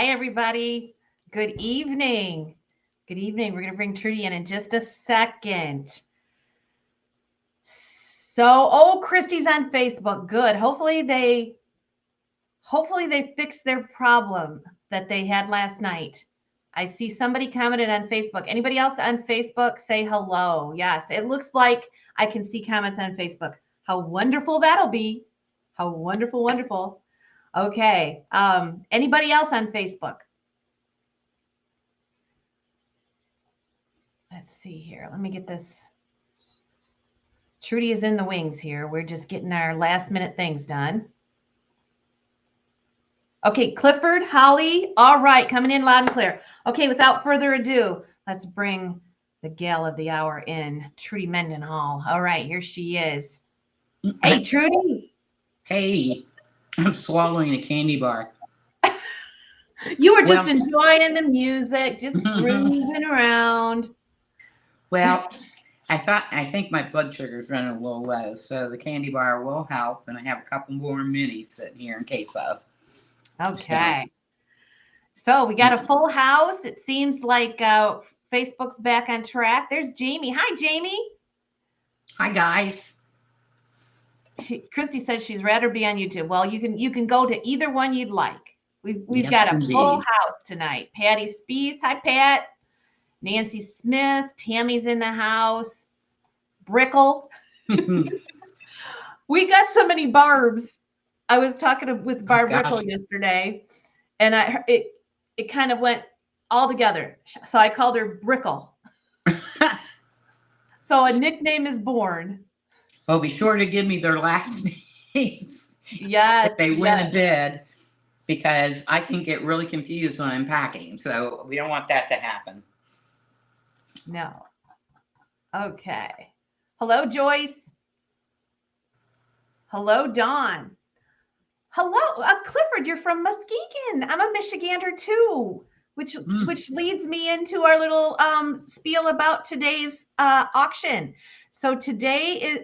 Hi, everybody. Good evening. Good evening. We're going to bring Trudy in just a second. So, Christy's on Facebook. Good. Hopefully they fixed their problem that they had last night. I see somebody commented on Facebook. Anybody else on Facebook say hello? Yes, it looks like I can see comments on Facebook. How wonderful that'll be. How wonderful, wonderful. Okay. Anybody else on Facebook? Let's see here. Let me get this. Trudy is in the wings here. We're just getting our last minute things done. Okay, Clifford, Holly, all right, coming in loud and clear. Okay, without further ado, let's bring the gal of the hour in, Trudy Mendenhall. All right, here she is. Hey, Trudy. Hey, I'm swallowing a candy bar. You were just enjoying the music, just grooving around. Well, I think my blood sugar's running a little low, so the candy bar will help, and I have a couple more minis sitting here in case of. Okay. So we got a full house. It seems like Facebook's back on track. There's Jamie. Hi, Jamie. Hi, guys. Christy said she's rather be on YouTube. Well, you can go to either one you'd like. We've got a full house tonight. Patty Spees. Hi, Pat. Nancy Smith. Tammy's in the house. Brickle. We got so many Barbs. I was talking with Barb Brickle yesterday, and it kind of went all together. So I called her Brickle. So a nickname is born. Well, be sure to give me their last names. Yes. If they win a bid, because I can get really confused when I'm packing. So we don't want that to happen. No. Okay. Hello, Joyce. Hello, Dawn. Hello, Clifford. You're from Muskegon. I'm a Michigander too, which leads me into our little spiel about today's auction. So today is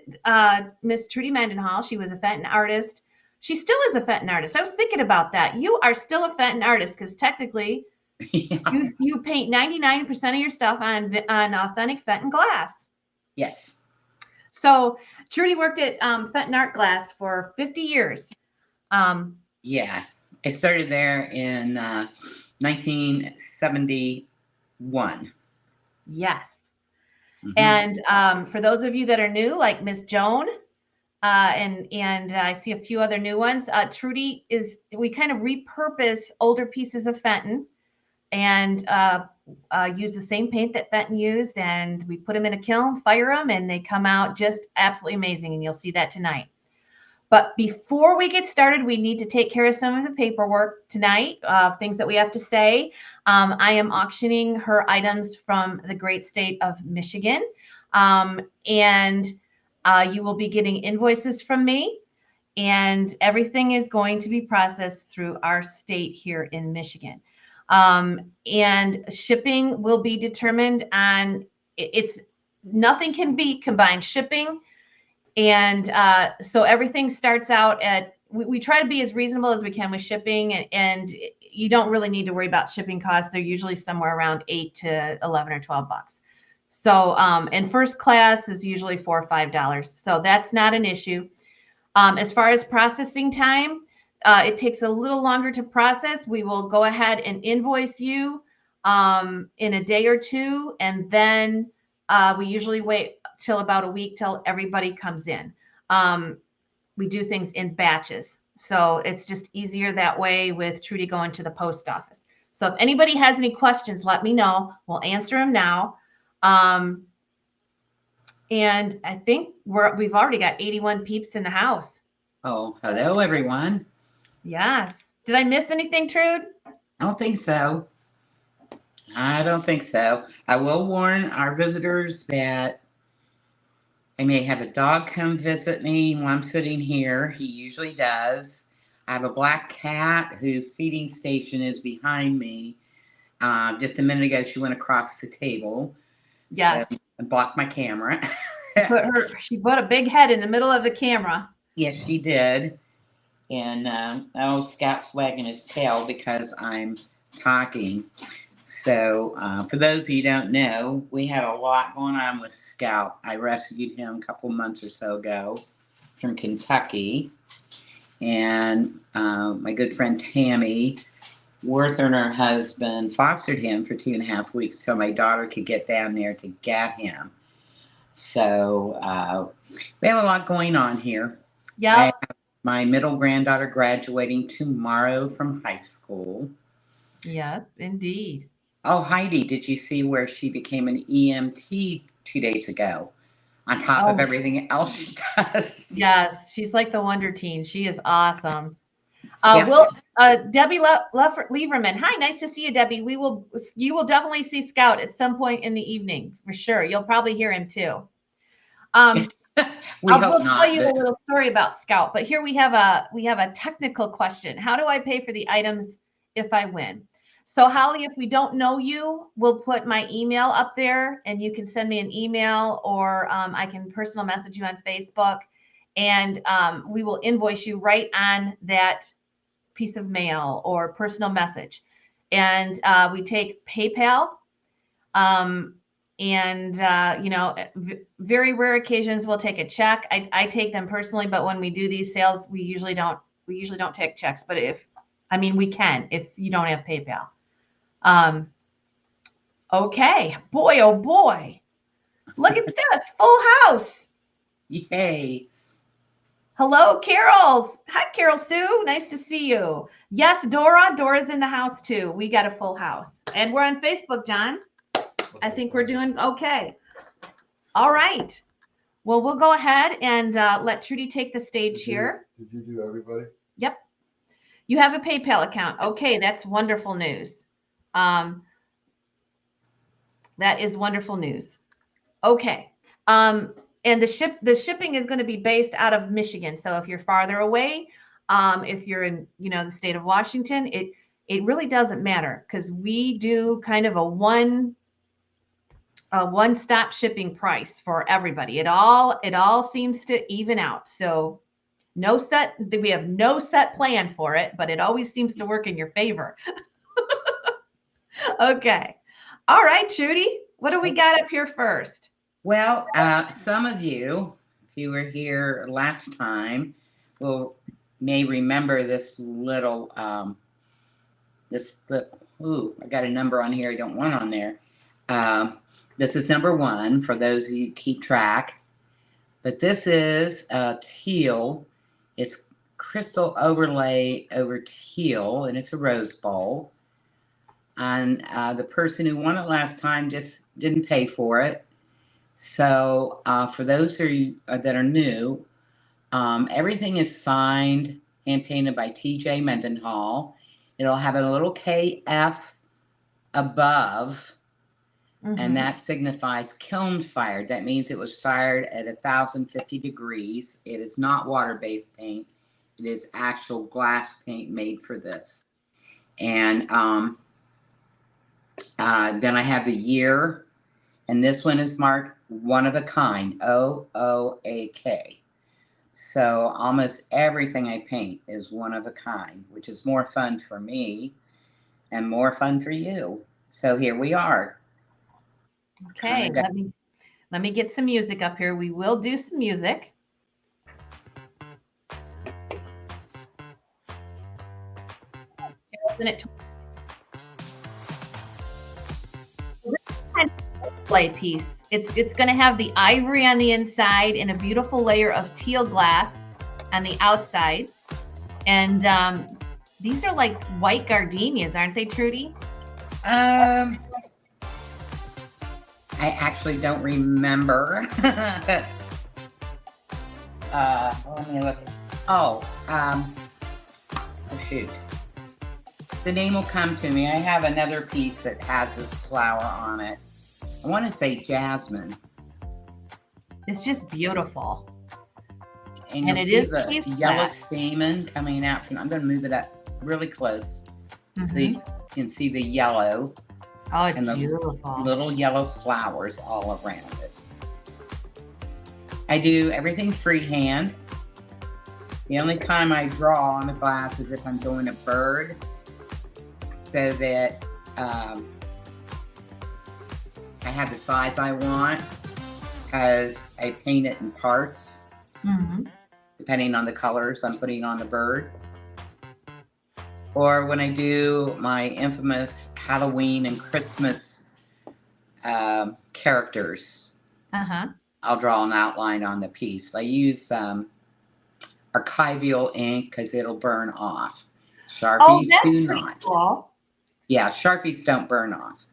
Miss Trudy Mendenhall. She was a Fenton artist. She still is a Fenton artist. I was thinking about that. You are still a Fenton artist because technically you paint 99% of your stuff on authentic Fenton glass. Yes. So Trudy worked at Fenton Art Glass for 50 years. Yeah, I started there in 1971. Yes. And for those of you that are new, like Miss Joan, and I see a few other new ones, Trudy we kind of repurpose older pieces of Fenton and use the same paint that Fenton used, and we put them in a kiln, fire them, and they come out just absolutely amazing, and you'll see that tonight. But before we get started, we need to take care of some of the paperwork tonight, things that we have to say. I am auctioning her items from the great state of Michigan. And you will be getting invoices from me. And everything is going to be processed through our state here in Michigan. And shipping will be determined on, nothing can be combined shipping. And so everything starts out at, we try to be as reasonable as we can with shipping, and you don't really need to worry about shipping costs. They're usually somewhere around $8 to $11 or $12. So, and first class is usually $4 or $5. So that's not an issue. As far as processing time, it takes a little longer to process. We will go ahead and invoice you in a day or two, and then we usually wait till about a week till everybody comes in. We do things in batches. So it's just easier that way with Trudy going to the post office. So if anybody has any questions, let me know. We'll answer them now. And I think we've already got 81 peeps in the house. Oh, hello, everyone. Yes. Did I miss anything, Trude? I don't think so. I don't think so. I will warn our visitors that I may have a dog come visit me while I'm sitting here. He usually does. I have a black cat whose feeding station is behind me. Just a minute ago, she went across the table. Yes. So I blocked my camera. She put a big head in the middle of the camera. Yes, she did. And Scout's wagging his tail because I'm talking. So, for those of you who don't know, we had a lot going on with Scout. I rescued him a couple months or so ago from Kentucky. And my good friend Tammy Worth and her husband fostered him for 2.5 weeks so my daughter could get down there to get him. So, we have a lot going on here. Yeah. I have my middle granddaughter graduating tomorrow from high school. Yes, indeed. Oh, Heidi, did you see where she became an EMT 2 days ago? On top of everything else she does. Yes, she's like the Wonder Teen. She is awesome. Yep. Debbie Lieberman. Hi, nice to see you, Debbie. You will definitely see Scout at some point in the evening for sure. You'll probably hear him too. We'll tell you a little story about Scout, but here we have a technical question. How do I pay for the items if I win? So Holly, if we don't know you, we'll put my email up there and you can send me an email, or I can personal message you on Facebook, and we will invoice you right on that piece of mail or personal message. And we take PayPal. Very rare occasions we'll take a check. I take them personally, but when we do these sales, we usually don't take checks. But we can if you don't have PayPal. Okay, boy, oh boy, look at this full house. Yay. Hello, Carol's. Hi, Carol Sue. Nice to see you. Yes, Dora's in the house too. We got a full house, and we're on Facebook, John. I think we're doing okay. All right. Well, we'll go ahead and let Trudy take the stage here. Did you do everybody? Yep. You have a PayPal account. Okay, that's wonderful news. That is wonderful news. Okay. And the shipping is going to be based out of Michigan. So if you're farther away, if you're in, the state of Washington, it really doesn't matter, because we do kind of a one-stop shipping price for everybody. It all seems to even out. So we have no set plan for it, but it always seems to work in your favor. Okay. All right, Trudy, what do we got up here first? Well, some of you, if you were here last time, may remember this little, I got a number on here I don't want on there. This is number 1 for those of you who keep track. But this is Teal. It's crystal overlay over teal, and it's a rose bowl. And the person who won it last time just didn't pay for it. So for those that are new, everything is signed and painted by TJ Mendenhall. It'll have a little KF above. Mm-hmm. And that signifies kiln fired. That means it was fired at 1,050 degrees. It is not water-based paint. It is actual glass paint made for this. And then I have the year, and this one is marked one of a kind, OOAK. So almost everything I paint is one of a kind, which is more fun for me and more fun for you. So here we are. Okay, let me get some music up here. We will do some music. Display piece. It's going to have the ivory on the inside and a beautiful layer of teal glass on the outside. And these are like white gardenias, aren't they, Trudy? I actually don't remember. Let me look. Oh shoot. The name will come to me. I have another piece that has this flower on it. I want to say jasmine. It's just beautiful. And it is a yellow stamen coming out. I'm going to move it up really close. Mm-hmm. So you can see the yellow. Oh, it's and the beautiful. Little yellow flowers all around it. I do everything freehand. The only time I draw on the glass is if I'm doing a bird. so that I have the size I want, because I paint it in parts, depending on the colors I'm putting on the bird. Or when I do my infamous Halloween and Christmas characters, I'll draw an outline on the piece. I use archival ink because it'll burn off. Sharpies do not. Cool. Yeah, Sharpies don't burn off.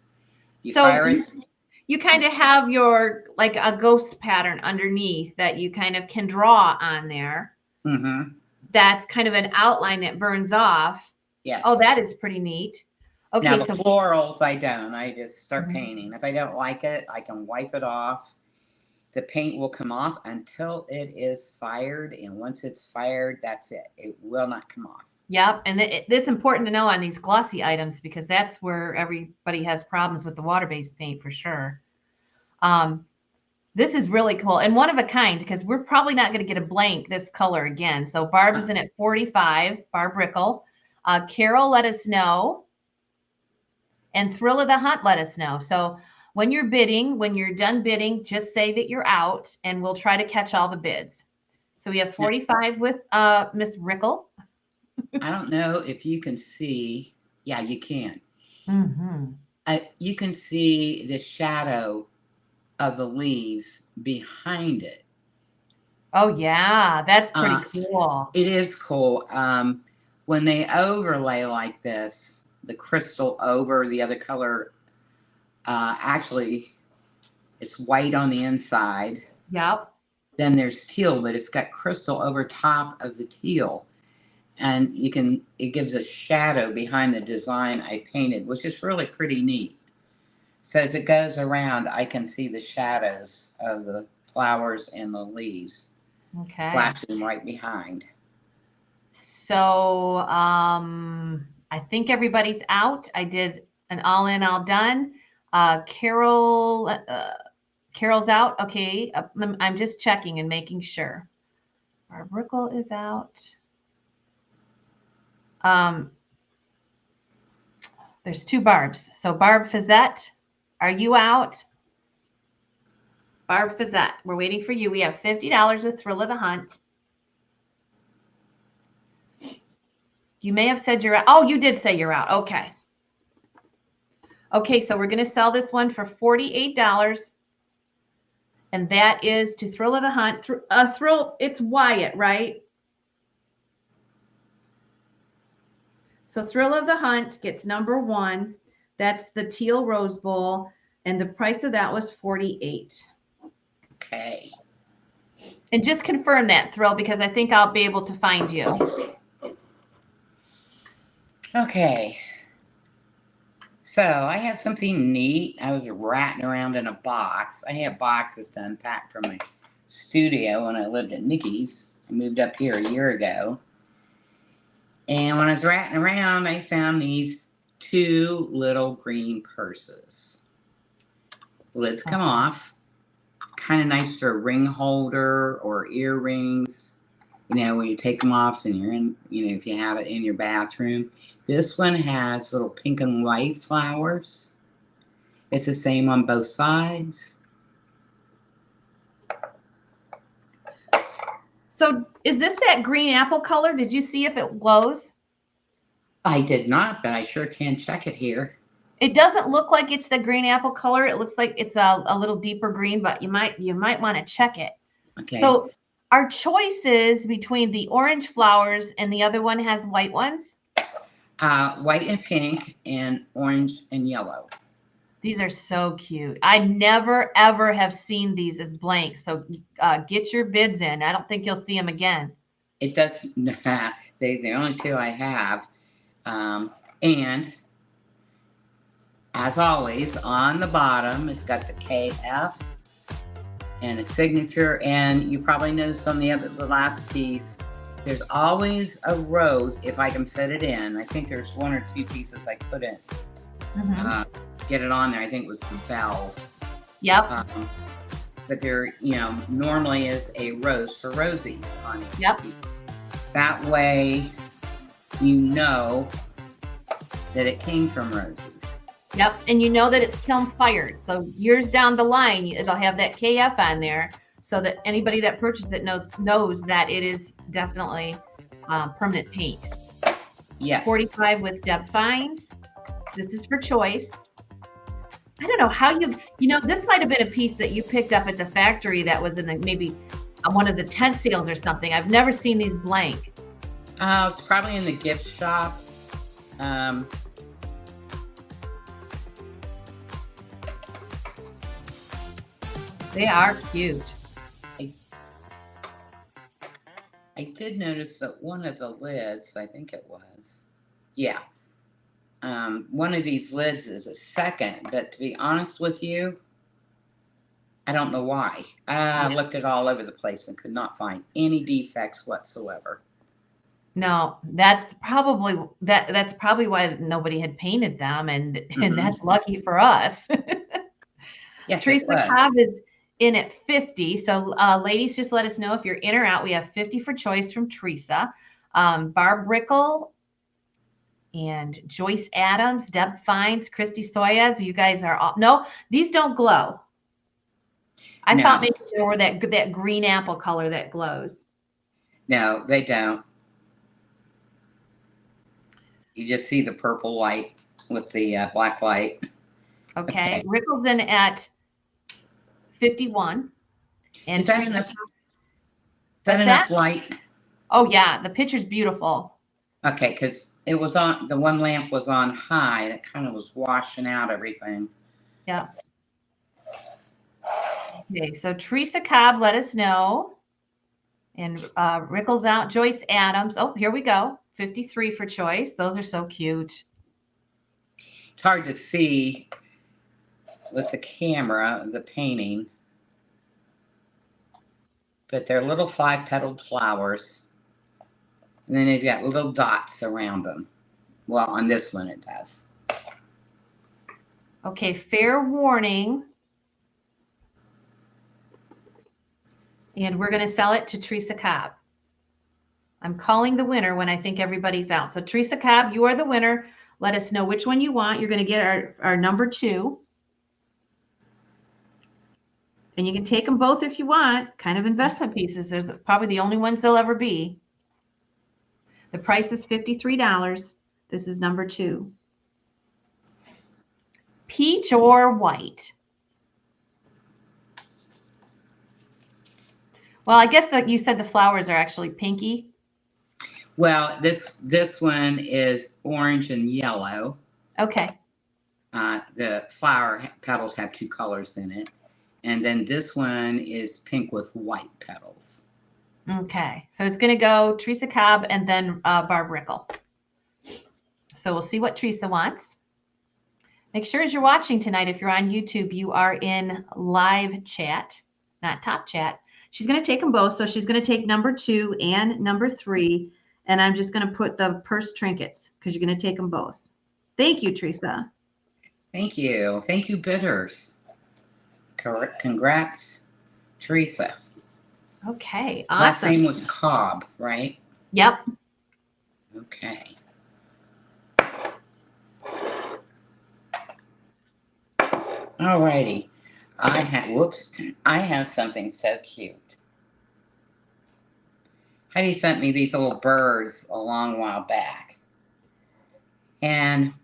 You kind of have your, like, a ghost pattern underneath that you kind of can draw on there. That's kind of an outline that burns off. Yes. Oh, that is pretty neat. Okay, now the florals I don't. I just start painting. If I don't like it, I can wipe it off. The paint will come off until it is fired, and once it's fired, that's it. It will not come off. Yep, and it's important to know on these glossy items, because that's where everybody has problems with the water-based paint for sure. This is really cool and one of a kind, because we're probably not going to get a blank this color again. So Barb is in at 45, Barb Rickle. Carol let us know, and Thrill of the Hunt let us know. So when you're bidding, when you're done bidding, just say that you're out, and we'll try to catch all the bids. So we have 45 with Miss Rickle. I don't know if you can see. Yeah, you can. You can see the shadow of the leaves behind it. Oh, yeah. That's pretty cool. It is cool. When they overlay like this, the crystal over the other color, actually, it's white on the inside. Yep. Then there's teal, but it's got crystal over top of the teal. And it gives a shadow behind the design I painted, which is really pretty neat. So as it goes around, I can see the shadows of the flowers and the leaves flashing right behind. So I think everybody's out. I did an all in, all done. Carol's out. Okay, I'm just checking and making sure. Barb Rickle is out. There's two Barbs. So Barb Fizette, are you out? Barb Fizette, we're waiting for you. We have $50 with Thrill of the Hunt. You may have said you're out. Oh, you did say you're out. Okay. Okay, so we're going to sell this one for $48. And that is to Thrill of the Hunt. Thrill, it's Wyatt, right? So Thrill of the Hunt gets number 1. That's the teal rose bowl. And the price of that was $48. Okay. And just confirm that, Thrill, because I think I'll be able to find you. Okay. So I have something neat. I was ratting around in a box. I have boxes to unpack from my studio when I lived at Nikki's. I moved up here a year ago. And when I was ratting around, I found these 2 little green purses. The lids come off. Kind of nice for a ring holder or earrings. You know, when you take them off and you're in, you know, if you have it in your bathroom. This one has little pink and white flowers. It's the same on both sides. So is this that green apple color? Did you see if it glows? I did not, but I sure can check it here. It doesn't look like it's the green apple color. It looks like it's a little deeper green, but you might want to check it. Okay. So our choices between the orange flowers and the other one has white ones? White and pink and orange and yellow. These are so cute. I never, ever have seen these as blank. So get your bids in. I don't think you'll see them again. It does. They're the only 2 I have. And as always, on the bottom, it's got the KF and a signature. And you probably noticed on the last piece, there's always a rose if I can fit it in. I think there's 1 or 2 pieces I couldn't get it on there. I think it was the bells. Yep. But there, you know, normally is a rose for Rosie on it. Yep. That way, you know that it came from Rosie's. Yep, and you know that it's kiln fired. So years down the line, it'll have that KF on there, so that anybody that purchased it knows that it is definitely permanent paint. Yes. 45 with Deb Fines. This is for choice. I don't know how this might have been a piece that you picked up at the factory that was in maybe one of the tent sales or something. I've never seen these blank. It's probably in the gift shop. They are cute. I did notice that one of the lids, I think it was, yeah. One of these lids is a second, but to be honest with you, I don't know why. I looked it all over the place and could not find any defects whatsoever. No, that's probably why nobody had painted them, and that's lucky for us. Yes, Teresa Cobb is in at 50. So ladies, just let us know if you're in or out. We have 50 for choice from Teresa. Barb Rickle and Joyce Adams, Deb Fines, Christy Soyas. You guys are all, no, these don't glow. I thought maybe they were that green apple color that glows. No, they don't. You just see the purple light with the black light. Okay. Rickle's in at 51. And is that enough light? Oh yeah, the picture's beautiful. Okay, because it was on, the one lamp was on high and it kind of was washing out everything. Yeah. Okay, so Teresa Cobb, let us know. And Rickle's out. Joyce Adams. Oh, here we go. 53 for choice. Those are so cute. It's hard to see with the camera, the painting. But they're little 5-petaled flowers. And then they've got little dots around them. Well, on this one it does. Okay, fair warning. And we're going to sell it to Teresa Cobb. I'm calling the winner when I think everybody's out. So Teresa Cobb, you are the winner. Let us know which one you want. You're going to get our number 2. And you can take them both if you want. Kind of investment pieces. They're probably the only ones they'll ever be. The price is $53. This is number 2. Peach or white? Well, I guess that you said the flowers are actually pinky. Well, this one is orange and yellow. Okay. The flower petals have 2 colors in it. And then this one is pink with white petals. Okay. So it's going to go Teresa Cobb and then Barb Rickle. So we'll see what Teresa wants. Make sure as you're watching tonight, if you're on YouTube, you are in live chat, not top chat. She's going to take them both. So she's going to take number 2 and number 3. And I'm just going to put the purse trinkets because you're going to take them both. Thank you, Teresa. Thank you. Thank you, bidders. Congrats, Teresa. Okay, awesome. Last name was Cobb, right? Yep. Okay. All righty. I have something so cute. Heidi sent me these little birds a long while back. And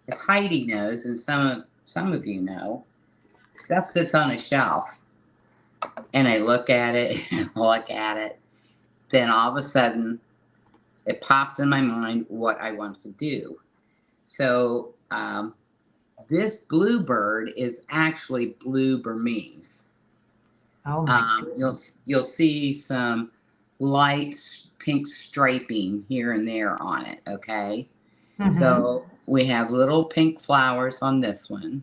as Heidi knows, and some of you know, stuff sits on a shelf. And I look at it and look at it. Then all of a sudden, it pops in my mind what I want to do. So this bluebird is actually blue Burmese. Oh my goodness. You'll see some light pink striping here and there on it, okay? Mm-hmm. So we have little pink flowers on this one.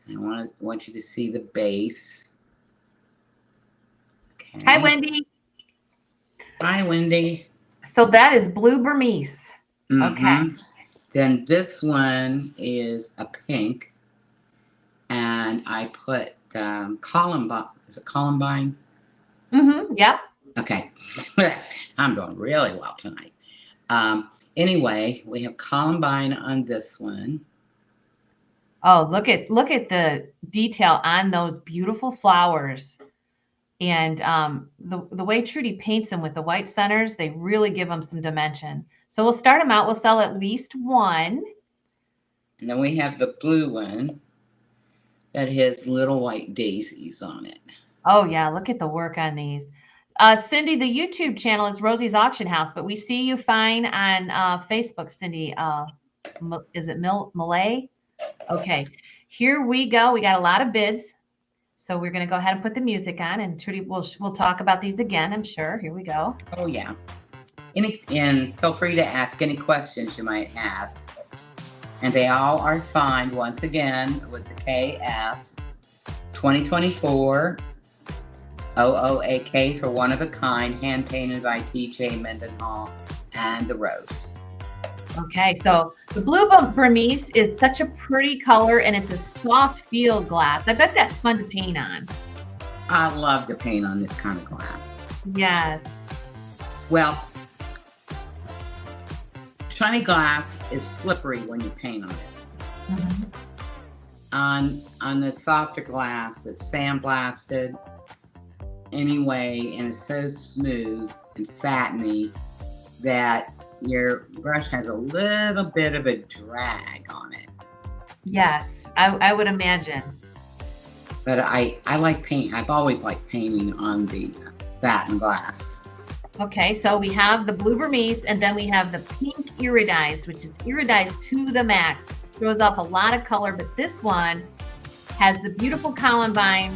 I want you to see the base. Okay. Hi, Wendy. Hi, Wendy. So that is blue Burmese. Mm-hmm. Okay. Then this one is a pink. And I put Columbine. Is it Columbine? Mm-hmm. Yep. Okay. I'm doing really well tonight. Anyway, we have columbine on this one. Oh, look at the detail on those beautiful flowers. And the way Trudy paints them with the white centers, they really give them some dimension. So we'll start them out. We'll sell at least one. And then we have the blue one that has little white daisies on it. Oh, yeah. Look at the work on these. Cindy, the YouTube channel is Rosie's Auction House, but we see you fine on Facebook, Cindy. Is it Malay? Okay. Here we go. We got a lot of bids. So we're going to go ahead and put the music on, and Trudy, we'll talk about these again, I'm sure. Here we go. Oh, yeah. And feel free to ask any questions you might have. And they all are signed once again with the KF 2024 OOAK for one of a kind, hand painted by TJ Mendenhall, and the rose. Okay, so the blue Burmese is such a pretty color, and it's a soft field glass. I bet that's fun to paint on. I love to paint on this kind of glass. Yes. Well, shiny glass is slippery when you paint on it. Mm-hmm. On the softer glass, it's sandblasted anyway, and it's so smooth and satiny that your brush has a little bit of a drag on it. Yes, I would imagine. But I like paint. I've always liked painting on the satin glass. Okay, so we have the blue Burmese, and then we have the pink iridized, which is iridized to the max. Throws off a lot of color, but this one has the beautiful columbine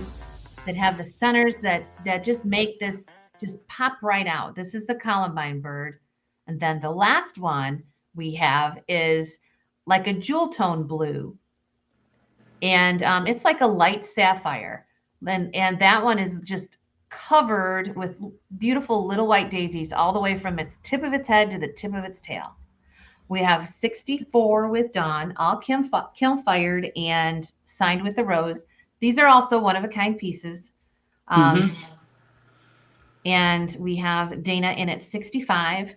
that have the centers that just make this just pop right out. This is the columbine bird. And then the last one we have is like a jewel tone blue. And it's like a light sapphire. And that one is just covered with beautiful little white daisies all the way from its tip of its head to the tip of its tail. We have 64 with Dawn, all kiln fired and signed with the rose. These are also one of a kind pieces. And we have Dana in at 65.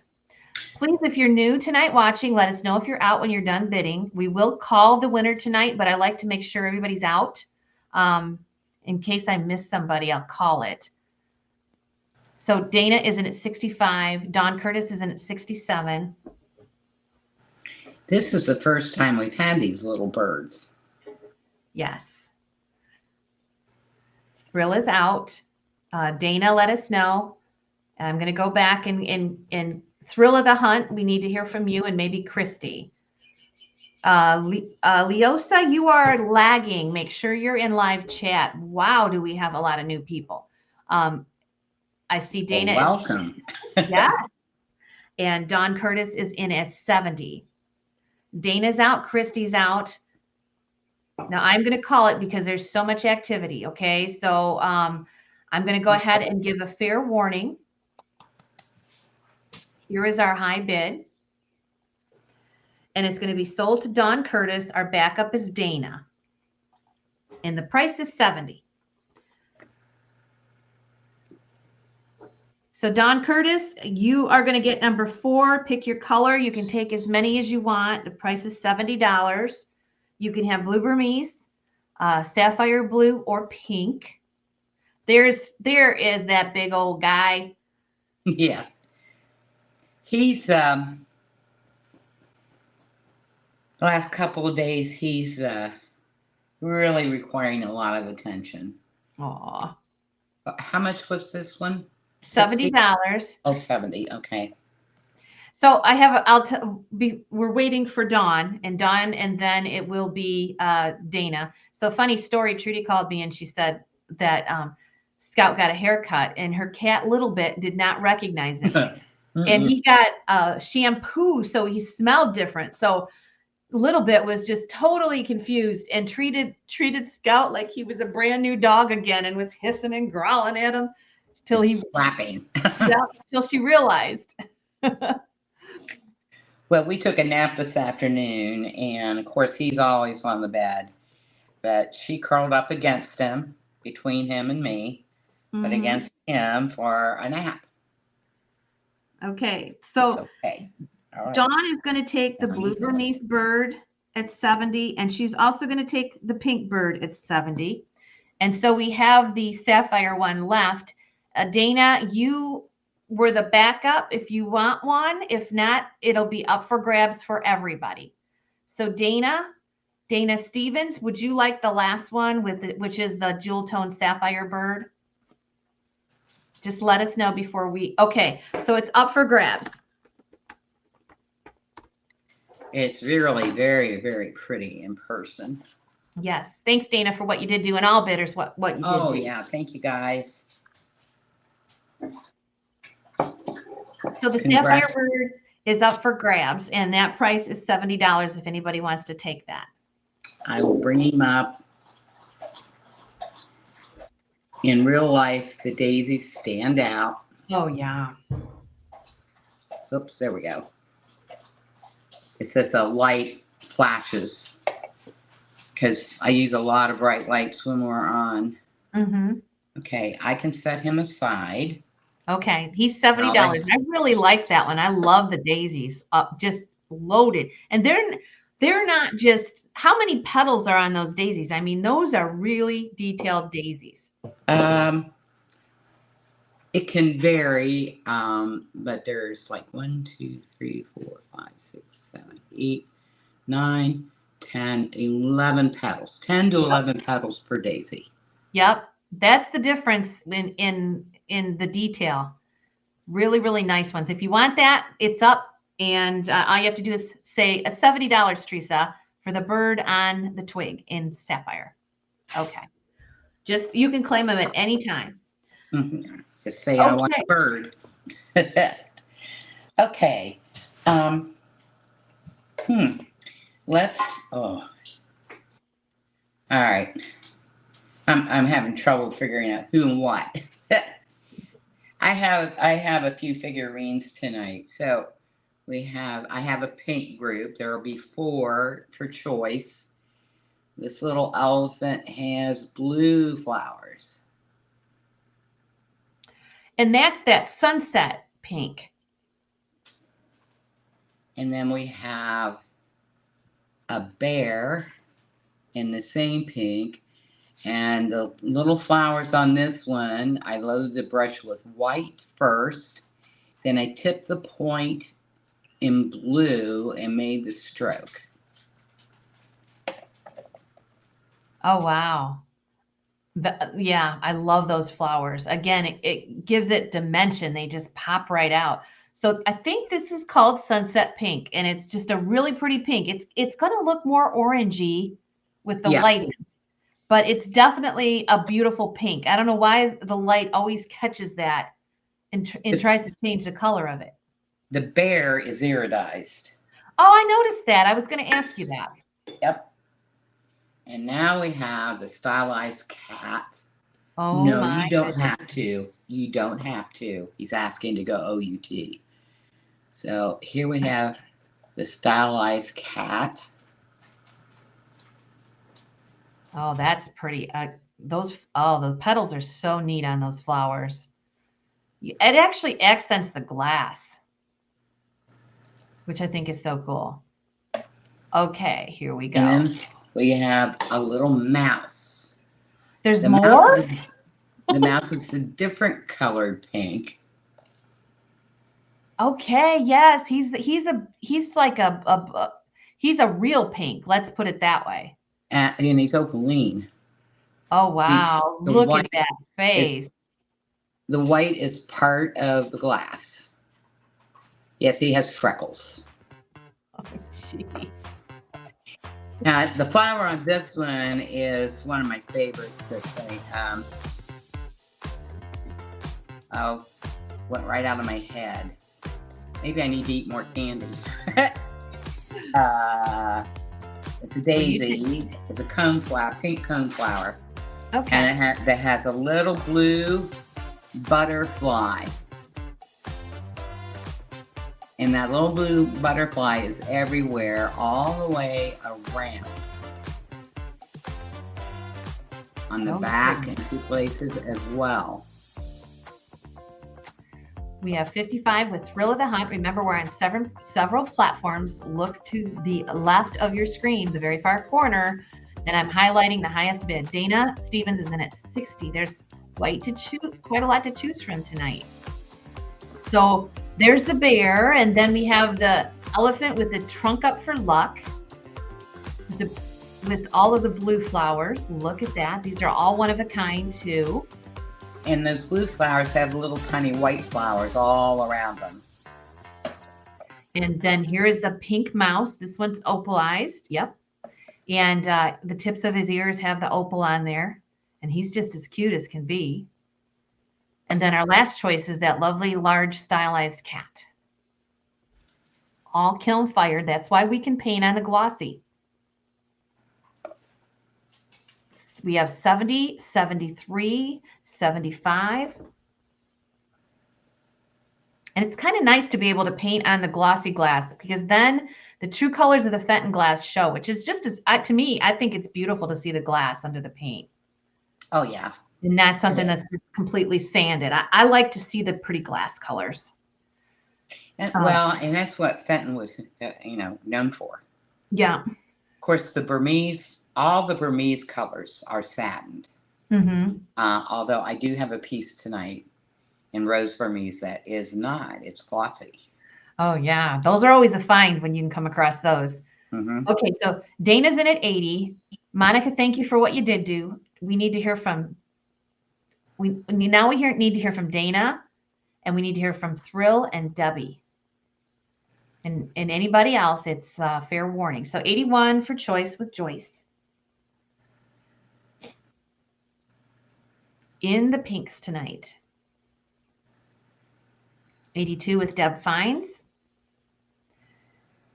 Please, if you're new tonight watching, let us know if you're out when you're done bidding. We will call the winner tonight, but I like to make sure everybody's out. In case I miss somebody, I'll call it. So Dana is in at 65. Don Curtis is in at 67. This is the first time we've had these little birds. Yes. Thrill is out. Dana, let us know. I'm going to go back and Thrill of the Hunt. We need to hear from you and maybe Christy. Leosa, you are lagging. Make sure you're in live chat. Wow, do we have a lot of new people. I see Dana. Well, welcome. Yes. And Don Curtis is in at 70. Dana's out. Christy's out. Now I'm going to call it because there's so much activity. Okay. So I'm going to go ahead and give a fair warning. Here is our high bid. And it's going to be sold to Don Curtis. Our backup is Dana. And the price is 70. So Don Curtis, you are going to get number 4. Pick your color. You can take as many as you want. The price is $70. You can have blue Burmese, sapphire blue, or pink. There is that big old guy. Yeah. He's the last couple of days he's really requiring a lot of attention. Aw. How much was this one? $70. Oh, 70. Okay. So I have we're waiting for Dawn, and then it will be Dana. So funny story, Trudy called me and she said that Scout got a haircut and her cat Little Bit did not recognize him. And he got shampoo, so he smelled different. So Little Bit was just totally confused and treated Scout like he was a brand new dog again and was hissing and growling at him till he slapping. Till she realized. Well, we took a nap this afternoon, and of course he's always on the bed, but she curled up against him, between him and me, but against him for a nap. Okay, so okay. All right. Dawn is going to take the blue Burmese bird at 70, and she's also going to take the pink bird at 70. And so we have the sapphire one left. Dana, you were the backup if you want one. If not, it'll be up for grabs for everybody. So Dana Stevens, would you like the last one which is the jewel tone sapphire bird? Just let us know before okay, so it's up for grabs. It's really very, very pretty in person. Yes. Thanks, Dana, for what you did do, and all bidders what you did do. Oh, yeah. Thank you, guys. So the sapphire bird is up for grabs, and that price is $70 if anybody wants to take that. I will bring him up. In real life, the daisies stand out. Oh, yeah. Oops, there we go. It's just a light flashes because I use a lot of bright lights when we're on. Mm-hmm. Okay, I can set him aside. Okay, he's $70. I really like that one. I love the daisies, just loaded. And they're not just, how many petals are on those daisies? I mean, those are really detailed daisies. It can vary, but there's like 1, 2, 3, 4, 5, 6, 7, 8, 9, 10, 11 petals. 10 to 11 petals per daisy. Yep, that's the difference in the detail. Really, really nice ones. If you want that, it's up, and all you have to do is say a $70, Teresa, for the bird on the twig in sapphire. Okay. Just, you can claim them at any time. Mm-hmm. Just say, I want a bird. Okay. Let's, all right. I'm having trouble figuring out who and what. I have a few figurines tonight. So I have a pink group. There will be 4 for choice. This little elephant has blue flowers. And that's that sunset pink. And then we have a bear in the same pink. And the little flowers on this one, I loaded the brush with white first. Then I tipped the point in blue and made the stroke. Oh, wow. Yeah, I love those flowers. Again, it gives it dimension. They just pop right out. So I think this is called sunset pink, and it's just a really pretty pink. It's going to look more orangey with the light, but it's definitely a beautiful pink. I don't know why the light always catches that and tries to change the color of it. The bear is iridized. Oh, I noticed that. I was going to ask you that. Yep. And now we have the stylized cat. Oh, no, you don't have to. You don't have to. He's asking to go OUT. So here we have the stylized cat. Oh, that's pretty. The petals are so neat on those flowers. It actually accents the glass, which I think is so cool. Okay, here we go. And then we have a little mouse. There's more? The mouse is a different colored pink. Okay, yes, he's like he's a real pink. Let's put it that way. And he's opaline. Oh wow! Look at that face. The white is part of the glass. Yes, he has freckles. Oh jeez. Now the flower on this one is one of my favorites. Went right out of my head. Maybe I need to eat more candy. It's a daisy. It's a coneflower, pink coneflower. Okay. And that has a little blue butterfly. And that little blue butterfly is everywhere, all the way around. On the back and 2 places as well. We have 55 with Thrill of the Hunt. Remember, we're on several platforms. Look to the left of your screen, the very far corner, and I'm highlighting the highest bid. Dana Stevens is in at 60. There's quite a lot to choose from tonight. So there's the bear, and then we have the elephant with the trunk up for luck, with all of the blue flowers. Look at that. These are all one of a kind too. And those blue flowers have little tiny white flowers all around them. And then here is the pink mouse. This one's opalized. Yep. And the tips of his ears have the opal on there. And he's just as cute as can be. And then our last choice is that lovely large stylized cat. All kiln fired. That's why we can paint on the glossy. We have 70, 73, 75. And it's kind of nice to be able to paint on the glossy glass, because then the true colors of the Fenton glass show, which is just as, to me, I think it's beautiful to see the glass under the paint. Oh, yeah. And not something that's just completely sanded. I like to see the pretty glass colors. And, well, and that's what Fenton was, known for. Yeah. Of course, the Burmese, all the Burmese colors are satined. Mm-hmm. Although I do have a piece tonight in Rose Burmese that is not. It's glossy. Oh, yeah. Those are always a find when you can come across those. Mm-hmm. Okay, so Dana's in at 80. Monica, thank you for what you did do. We need to hear from, need to hear from Dana, and we need to hear from Thrill and Debbie. And anybody else, it's fair warning. So 81 for choice with Joyce. In the pinks tonight. 82 with Deb Fines.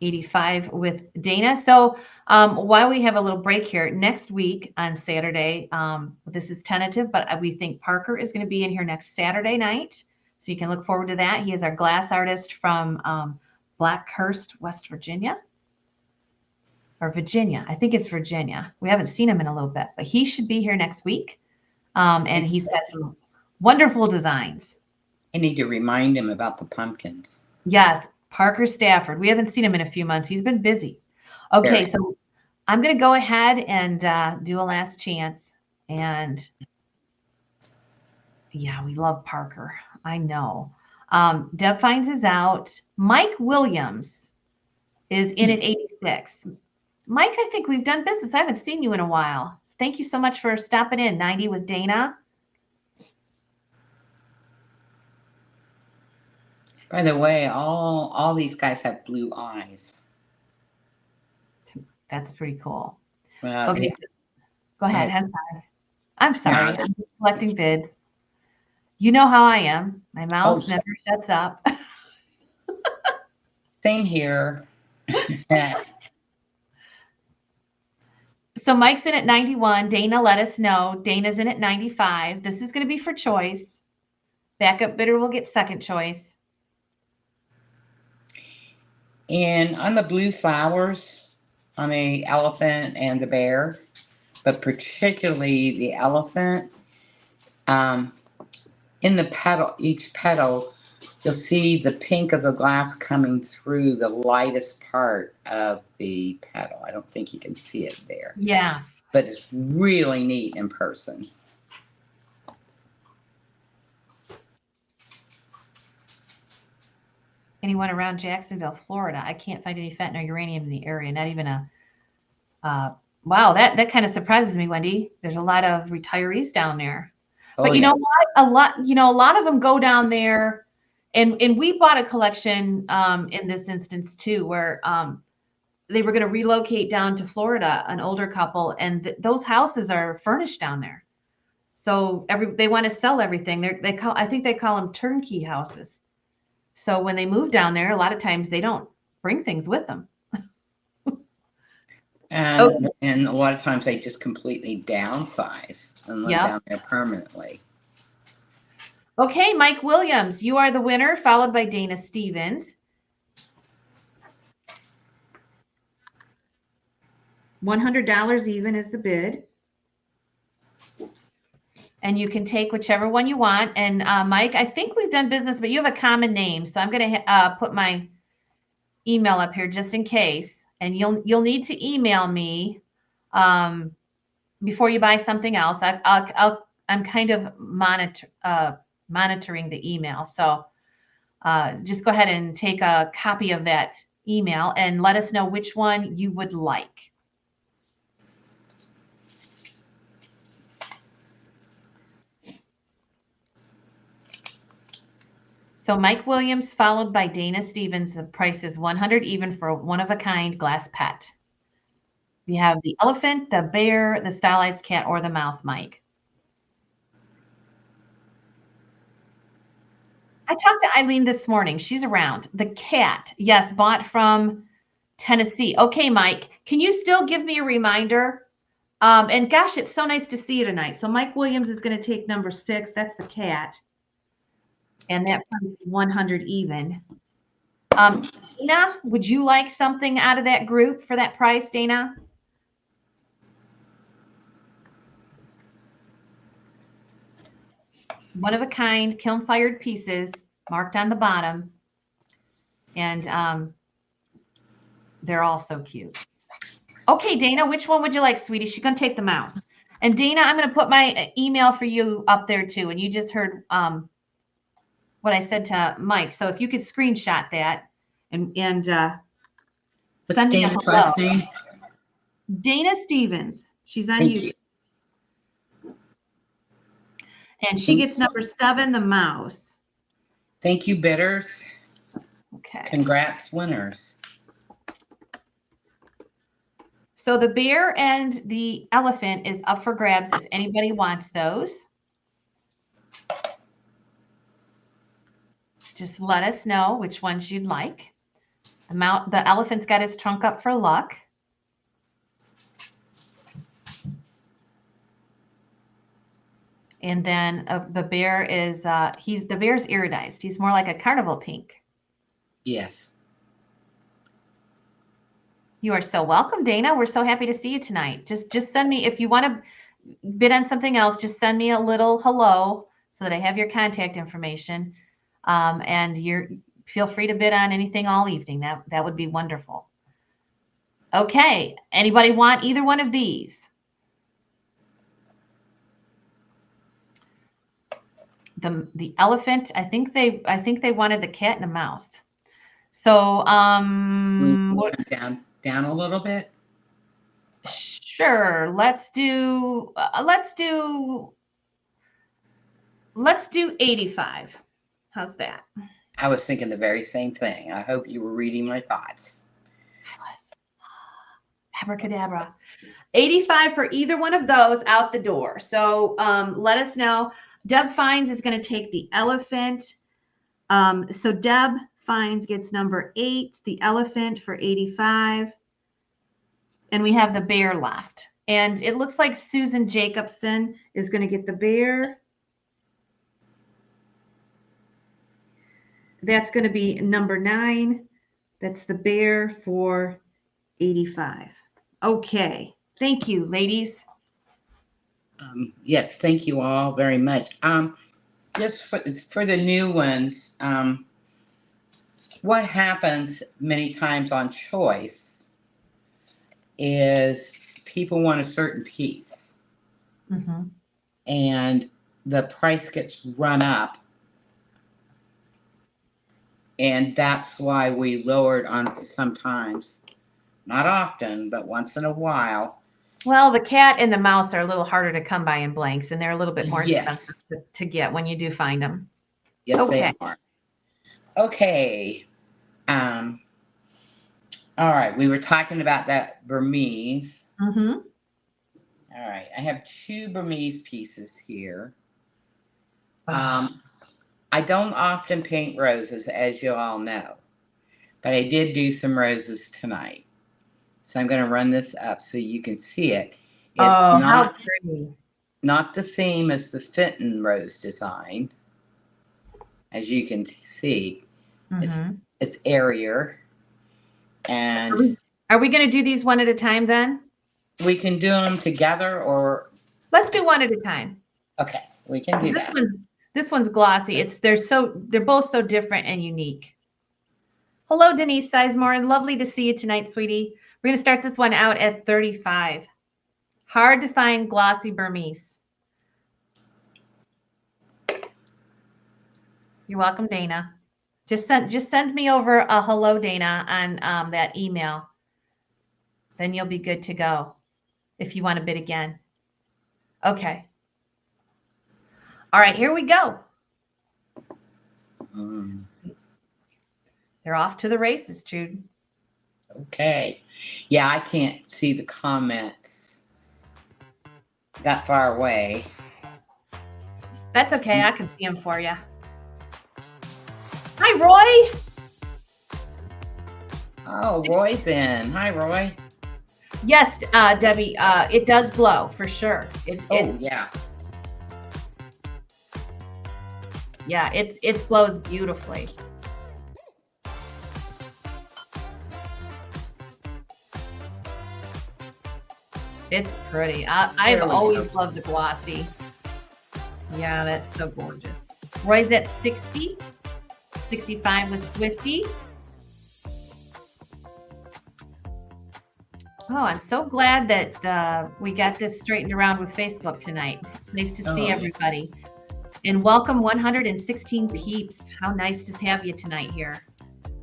85 with Dana. So while we have a little break here, next week on Saturday, this is tentative, but we think Parker is going to be in here next Saturday night. So you can look forward to that. He is our glass artist from Blackhurst, West Virginia. Or Virginia. I think it's Virginia. We haven't seen him in a little bit, but he should be here next week. And he's got some wonderful designs. I need to remind him about the pumpkins. Yes, Parker Stafford. We haven't seen him in a few months. He's been busy. Okay, so I'm going to go ahead and do a last chance. And yeah, we love Parker. I know. Deb Fines is out. Mike Williams is in at 86. Mike, I think we've done business. I haven't seen you in a while. Thank you so much for stopping in. 90 with Dana. By the way, all these guys have blue eyes. That's pretty cool. Well, okay, go ahead. I'm sorry. I'm just collecting bids. You know how I am. My mouth never shuts up. Same here. So Mike's in at 91. Dana let us know. Dana's in at 95. This is going to be for choice. Backup bidder will get second choice. And on the blue flowers, on the elephant and the bear, but particularly the elephant, in the petal, each petal, you'll see the pink of the glass coming through the lightest part of the petal. I don't think you can see it there. Yes. But it's really neat in person. Anyone around Jacksonville, Florida? I can't find any Fenton or uranium in the area. Not even a, wow, that kind of surprises me, Wendy. There's a lot of retirees down there. Oh, but you know what? A lot of them go down there. And we bought a collection in this instance too, where they were going to relocate down to Florida, an older couple, and those houses are furnished down there. So they want to sell everything. I think they call them turnkey houses. So when they move down there, a lot of times they don't bring things with them. And a lot of times they just completely downsize and live down there permanently. Okay, Mike Williams, you are the winner, followed by Dana Stevens. $100 even is the bid. and you can take whichever one you want. And Mike, I think we've done business, but you have a common name, so I'm going to put my email up here just in case. And you'll need to email me before you buy something else. I'm kind of monitoring the email, so just go ahead and take a copy of that email and let us know which one you would like. So Mike Williams followed by Dana Stevens. The price is 100 even for a one-of-a-kind glass pet. We have the elephant, the bear, the stylized cat, or the mouse, Mike. I talked to Eileen this morning. She's around. The cat, yes, bought from Tennessee. Okay, Mike, can you still give me a reminder? And gosh, it's so nice to see you tonight. So Mike Williams is going to take number 6. That's the cat. And that price is 100 even. Dana, would you like something out of that group for that price, Dana? One of a kind, kiln fired pieces marked on the bottom. And they're all so cute. Okay, Dana, which one would you like, sweetie? She's going to take the mouse. And Dana, I'm going to put my email for you up there too. And you just heard what I said to Mike. So if you could screenshot that and What's Dana's last name? Dana Stevens. She's on YouTube. And she gets number 7, the mouse. Thank you, bidders. Okay. Congrats, winners. So the bear and the elephant is up for grabs if anybody wants those. Just let us know which ones you'd like. The elephant's got his trunk up for luck. And then the bear is the bear's iridized. He's more like a carnival pink. Yes. You are so welcome, Dana. We're so happy to see you tonight. Just send me, if you want to bid on something else, just send me a little hello so that I have your contact information. And feel free to bid on anything all evening. That would be wonderful. Okay. Anybody want either one of these? The elephant, I think they wanted the cat and the mouse. So down a little bit. Sure. Let's do 85. How's that? I was thinking the very same thing. I hope you were reading my thoughts. I was. Abracadabra. 85 for either one of those out the door. So let us know. Deb Fines is going to take the elephant. So Deb Fines gets number 8, the elephant for 85. And we have the bear left. And it looks like Susan Jacobson is going to get the bear. That's going to be number 9. That's the bear for 85. Okay. Thank you, ladies. Yes, thank you all very much. Just for the new ones, what happens many times on choice is people want a certain piece. Mm-hmm. And the price gets run up. And that's why we lowered on sometimes, not often, but once in a while. Well, the cat and the mouse are a little harder to come by in blanks, and they're a little bit more expensive to get when you do find them. Yes, okay. They are. Okay. All right. We were talking about that Burmese. Mm-hmm. All right. I have 2 Burmese pieces here. I don't often paint roses, as you all know, but I did do some roses tonight. So I'm going to run this up so you can see it. It's how pretty. Not the same as the Fenton rose design. As you can see, it's airier. And are we going to do these one at a time then? We can do them together, or let's do one at a time. Okay. We can do This that. one's glossy. They're both so different and unique. Hello, Denise Sizemore, and lovely to see you tonight, sweetie. We're going to start this one out at 35. Hard to find glossy Burmese. You're welcome, Dana. Just send me over a hello, Dana, on that email. Then you'll be good to go if you want to bid again. Okay. All right, here we go. They're off to the races, Trudy. Okay. Yeah, I can't see the comments that far away. That's okay. I can see them for you. Hi, Roy. Oh, Roy's in. Hi, Roy. Yes, Debbie, it does glow for sure. Yeah. Yeah, it glows beautifully. It's pretty. I've always loved the glossy. Yeah, that's so gorgeous. Roy's at 60. 65 with Swifty. Oh, I'm so glad that we got this straightened around with Facebook tonight. It's nice to see everybody. And welcome 116 peeps. How nice to have you tonight here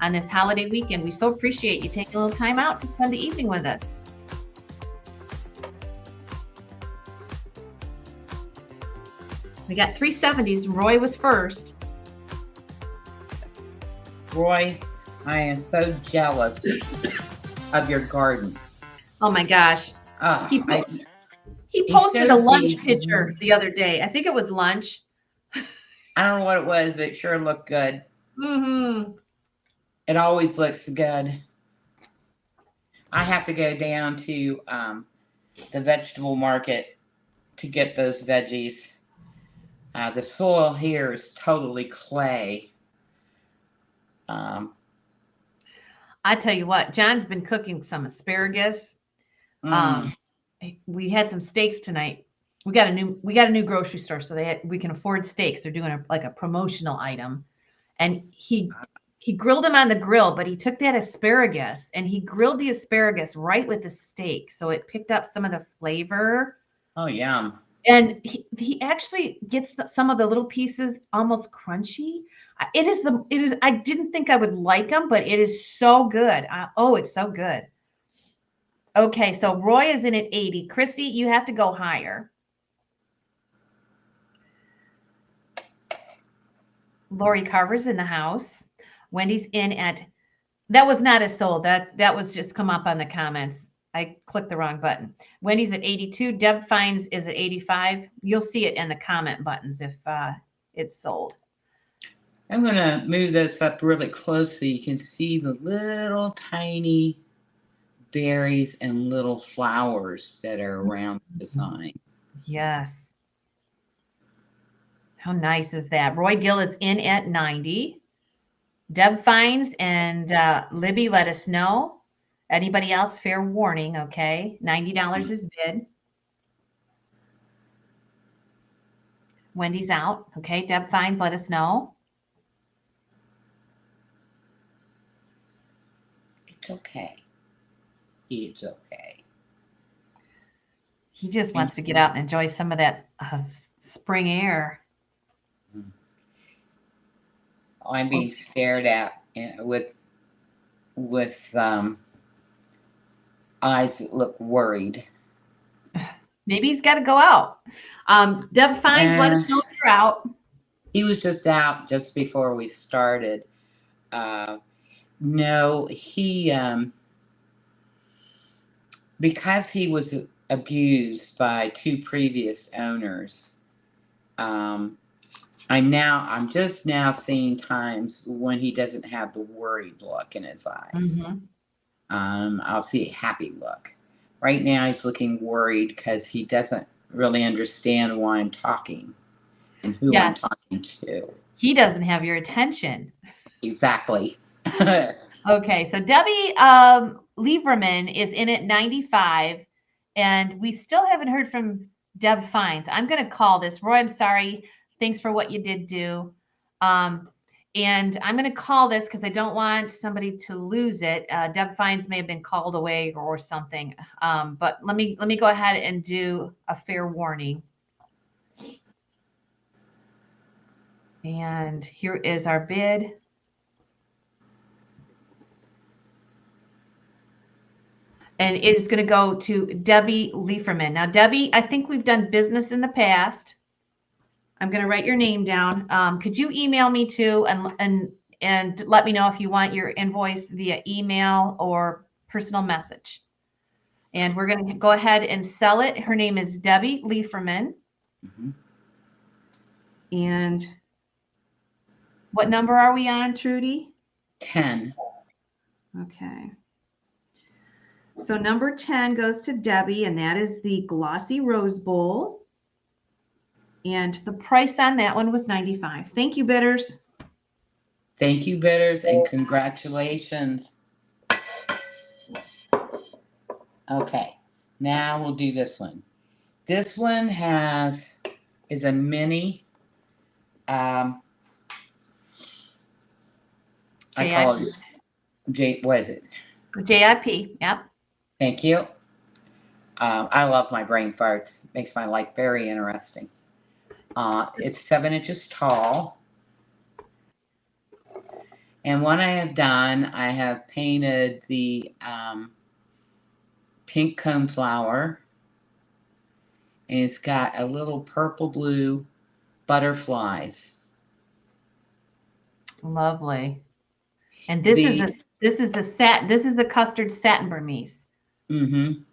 on this holiday weekend. We so appreciate you taking a little time out to spend the evening with us. We got 370s. Roy was first. Roy, I am so jealous of your garden. Oh my gosh. He posted a lunch picture the other day. I think it was lunch. I don't know what it was, but it sure looked good. Mm-hmm. It always looks good. I have to go down to the vegetable market to get those veggies. The soil here is totally clay. I tell you what, John's been cooking some asparagus. We had some steaks tonight. We got a new grocery store, so we can afford steaks. They're doing a promotional item, and he grilled them on the grill. But he took that asparagus and he grilled the asparagus right with the steak, so it picked up some of the flavor. Oh, yum! And he actually gets some of the little pieces almost crunchy. It is. I didn't think I would like them, but it is so good. It's so good. Okay, so Roy is in at 80. Christy, you have to go higher. Lori Carver's in the house. Wendy's in at, that was not a sold. That was just come up on the comments. I clicked the wrong button. Wendy's at 82. Deb Fines is at 85. You'll see it in the comment buttons if it's sold. I'm going to move this up really close so you can see the little tiny berries and little flowers that are around the design. Yes. How nice is that? Roy Gill is in at 90. Deb Fines and Libby, let us know. Anybody else, fair warning, okay? $90 is bid. Wendy's out. Okay, Deb Fines, let us know. It's okay. It's okay. He just wants to get out and enjoy some of that spring air. I'm being stared at with eyes that look worried. Maybe he's got to go out. Deb Fines, let us know if you're out. He was just out just before we started. No, he because he was abused by 2 previous owners. I'm just now seeing times when he doesn't have the worried look in his eyes. Mm-hmm. I'll see a happy look. Right now he's looking worried because he doesn't really understand why I'm talking and who I'm talking to. He doesn't have your attention. Exactly. Okay, so Debbie Lieberman is in at 95, and we still haven't heard from Deb Fines. I'm going to call this. Roy, I'm sorry. Thanks for what you did do. And I'm going to call this because I don't want somebody to lose it. Deb Fines may have been called away or something. But let me go ahead and do a fair warning. And here is our bid. And it is going to go to Debbie Lieferman. Now, Debbie, I think we've done business in the past. I'm going to write your name down. Could you email me too and let me know if you want your invoice via email or personal message? And we're going to go ahead and sell it. Her name is Debbie Lieferman. Mm-hmm. And what number are we on, Trudy? 10. Okay. So number 10 goes to Debbie, and that is the glossy rose bowl. And the price on that one was $95. Thank you, bidders. Thank you, bidders, and congratulations. Okay, now we'll do this one. This one is a mini. I call it what is it? JIP. Yep. Thank you. I love my brain farts. Makes my life very interesting. It's 7 inches tall. And what I have done, I have painted the pink coneflower. And it's got a little purple blue butterflies. Lovely. And this is the custard satin Burmese. Mm-hmm.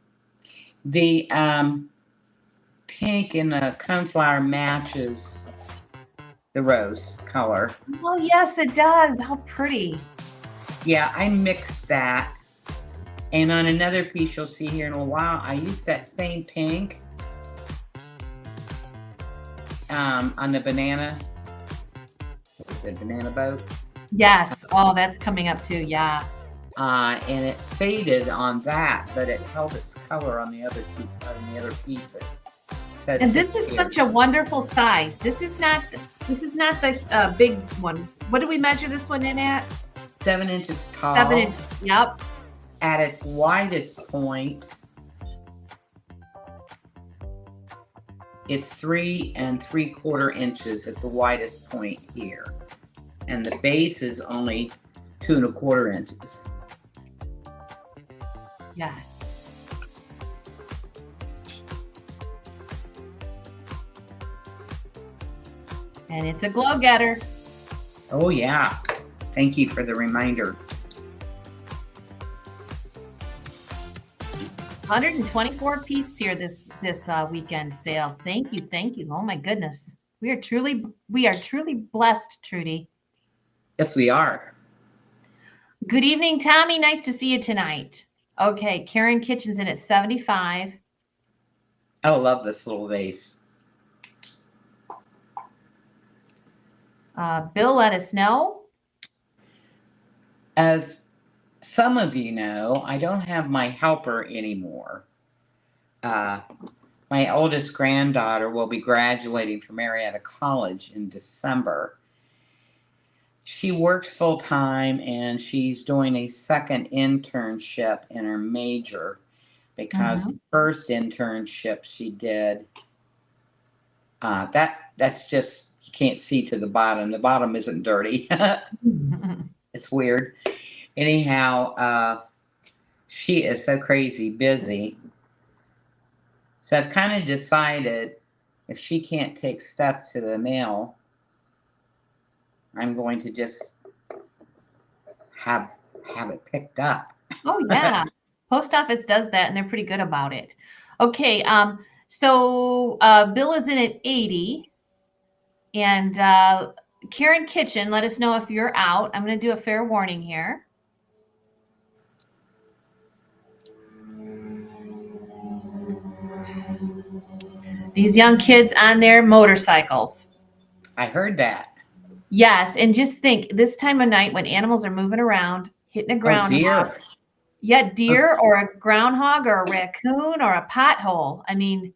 The pink in the coneflower matches the rose color. Oh, yes, it does. How pretty. Yeah, I mixed that. And on another piece you'll see here in a while, I used that same pink on the banana. What's it, banana boat? Yes. Oh, that's coming up too. Yes. And it faded on that, but it held its color on the other pieces. And this is such a wonderful size. This is not the big one. What did we measure this one in at? 7 inches tall. 7 inches. Yep. At its widest point, it's 3 3/4 inches at the widest point here, and the base is only 2 1/4 inches. Yes. And it's a glow getter. Oh yeah. Thank you for the reminder. 124 peeps here this weekend sale. Thank you. Oh my goodness. We are truly blessed, Trudy. Yes, we are. Good evening, Tommy. Nice to see you tonight. Okay, Karen Kitchen's in at 75. I love this little vase. Bill let us know. As some of you know, I don't have my helper anymore. My oldest granddaughter will be graduating from Marietta College in December. She works full time and she's doing a second internship in her major because the first internship she did, that's just, you can't see to the bottom. The bottom isn't dirty. It's weird. Anyhow, she is so crazy busy. So I've kind of decided if she can't take stuff to the mail, I'm going to just have it picked up. Oh yeah. Post office does that and they're pretty good about it. Okay, so Bill is in at 80. And Karen Kitchen, let us know if you're out. I'm going to do a fair warning here. These young kids on their motorcycles. I heard that. Yes, and just think, this time of night when animals are moving around, hitting a groundhog. Oh, deer. Yeah, deer or a groundhog or a raccoon or a pothole. I mean,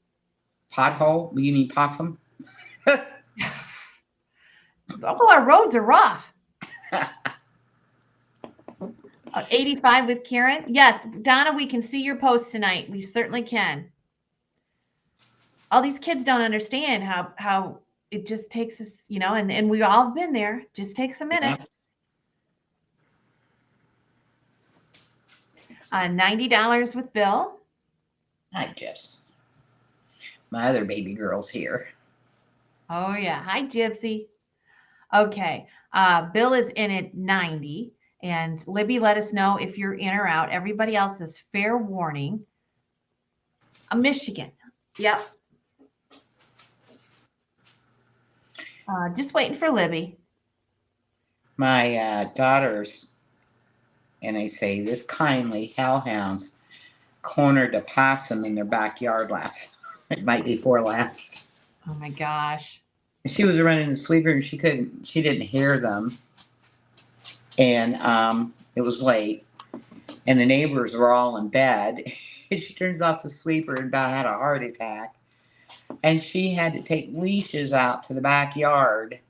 Pothole? You mean possum? Oh, our roads are rough. 85 with Karen. Yes, Donna, we can see your post tonight. We certainly can. All these kids don't understand how it just takes us, you know, and we all have been there. Just takes a minute. Yeah. $90 with Bill. Hi, Jess. My other baby girl's here. Oh yeah. Hi, Gypsy. Okay. Bill is in at 90. And Libby, let us know if you're in or out. Everybody else is fair warning. Michigan. Yep. Just waiting for Libby. My daughters, and I say this kindly, hellhounds cornered a possum in their backyard it might be before last. Oh my gosh. She was running the sweeper and she didn't hear them. And it was late. And the neighbors were all in bed. She turns off the sweeper and about had a heart attack. And she had to take leashes out to the backyard.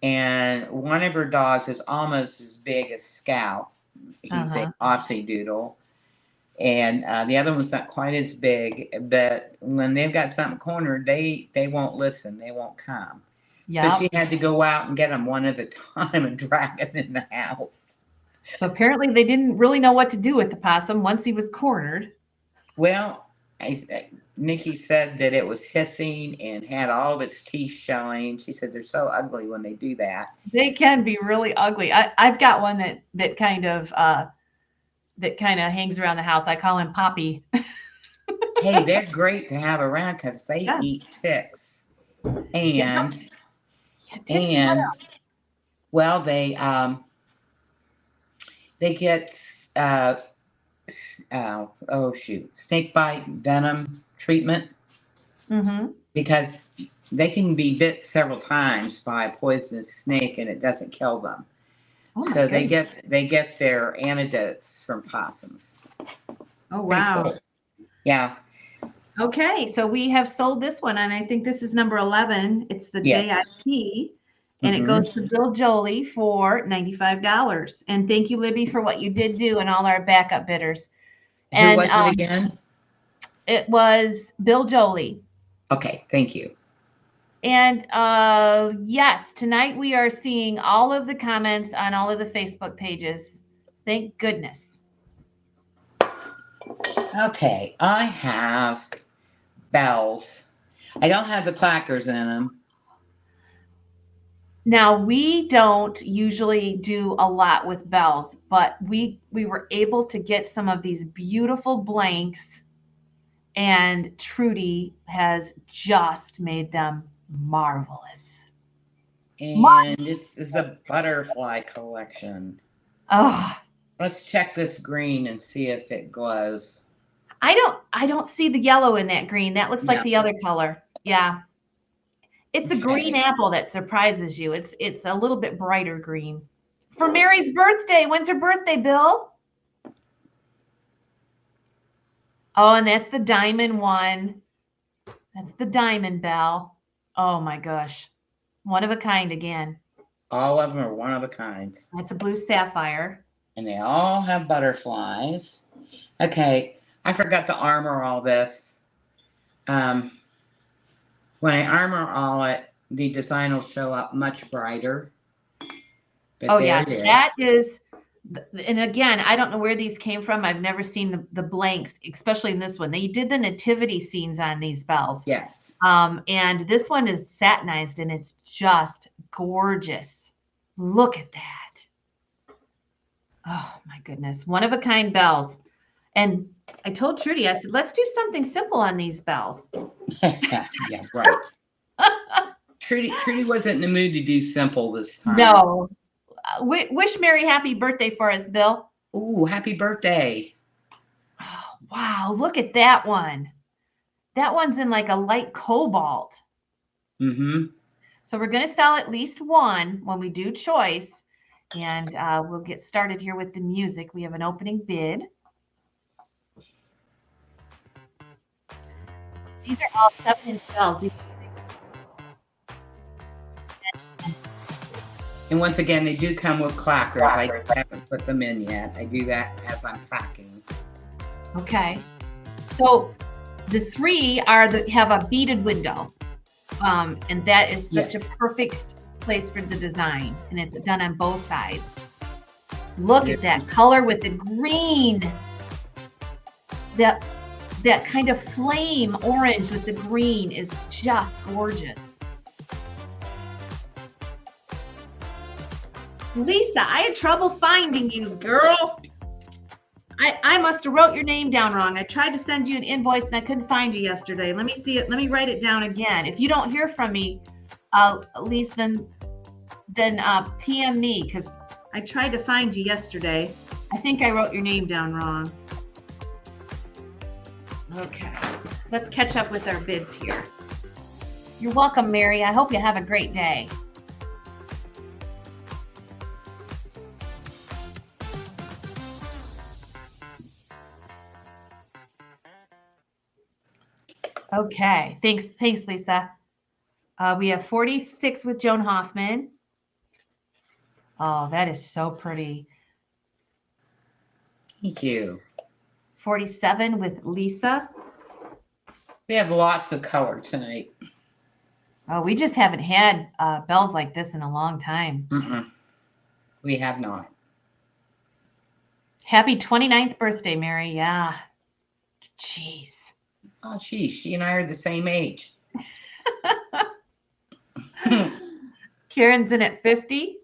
And one of her dogs is almost as big as Scout. He's a Aussie Doodle. And the other one's not quite as big. But when they've got something cornered, they won't listen. They won't come. Yep. So she had to go out and get them one at a time and drag them in the house. So apparently they didn't really know what to do with the possum once he was cornered. Well, Nikki said that it was hissing and had all of its teeth showing. She said they're so ugly when they do that. They can be really ugly. I've got one that kind of hangs around the house. I call him Poppy. Hey, they're great to have around because they eat ticks. And well, they get snake bite venom treatment. Because they can be bit several times by a poisonous snake and it doesn't kill them. So they get their antidotes from possums. Oh wow. Cool. Yeah. Okay, so we have sold this one, and I think this is number 11. It's the JIP, and it goes to Bill Jolie for $95. And thank you, Libby, for what you did do and all our backup bidders. Who was it again? It was Bill Jolie. Okay, thank you. And yes, tonight we are seeing all of the comments on all of the Facebook pages. Thank goodness. Okay, I have bells. I don't have the placards in them. Now, we don't usually do a lot with bells, but we were able to get some of these beautiful blanks, and Trudy has just made them marvelous. And this is a butterfly collection. Oh. Let's check this green and see if it glows. I don't see the yellow in that green. That looks like the other color. Yeah. It's a green apple that surprises you. It's a little bit brighter green. For Mary's birthday. When's her birthday, Bill? Oh, and that's the diamond one. That's the diamond bell. Oh my gosh. One of a kind again. All of them are one of a kind. That's a blue sapphire. And they all have butterflies. Okay, I forgot to armor all this. When I armor all it, the design will show up much brighter. But oh yeah, that is, and again, I don't know where these came from. I've never seen the blanks, especially in this one. They did the nativity scenes on these bells. Yes. And this one is satinized and it's just gorgeous. Look at that. Oh my goodness. One of a kind bells. And I told Trudy, I said, let's do something simple on these bells. Yeah, right. Trudy wasn't in the mood to do simple this time. No. Wish Mary happy birthday for us, Bill. Ooh, happy birthday. Oh, wow. Look at that one. That one's in like a light cobalt. So we're going to sell at least one when we do choice. And we'll get started here with the music. We have an opening bid. These are all 7-inch bells. And once again, they do come with clackers. I haven't put them in yet. I do that as I'm packing. Okay. So the 3 have a beaded window. And that is such a perfect place for the design. And it's done on both sides. Look at that color with the green. That kind of flame orange with the green is just gorgeous. Lisa, I had trouble finding you, girl. I must have wrote your name down wrong. I tried to send you an invoice and I couldn't find you yesterday. Let me see it. Let me write it down again. If you don't hear from me, Lisa, then PM me, because I tried to find you yesterday. I think I wrote your name down wrong. Okay, let's catch up with our bids here. You're welcome, Mary. I hope you have a great day. Okay, thanks, Lisa. We have 46 with Joan Hoffman. Oh, that is so pretty. Thank you. 47 with Lisa. We have lots of color tonight. Oh, we just haven't had bells like this in a long time. We have not. Happy 29th birthday, Mary. Yeah. Jeez. Oh, geez, she and I are the same age. Karen's in at 50.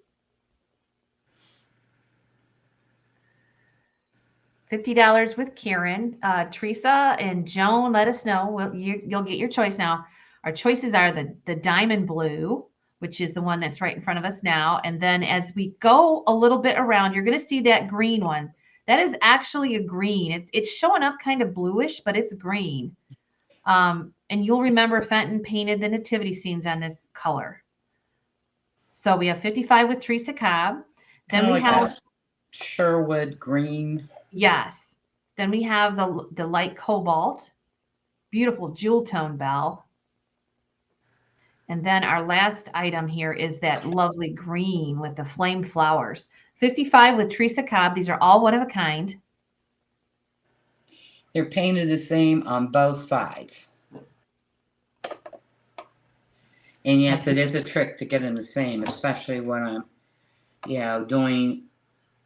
$50 with Karen. Teresa and Joan, let us know. You'll get your choice now. Our choices are the diamond blue, which is the one that's right in front of us now. And then as we go a little bit around, you're going to see that green one. That is actually a green. It's showing up kind of bluish, but it's green. And you'll remember Fenton painted the nativity scenes on this color. So we have 55 with Teresa Cobb. Then we have Sherwood green. Yes. Then we have the light cobalt, beautiful jewel tone bell. And then our last item here is that lovely green with the flame flowers. 55 with Teresa Cobb. These are all one of a kind. They're painted the same on both sides. And yes, it is a trick to get them the same, especially when I'm, doing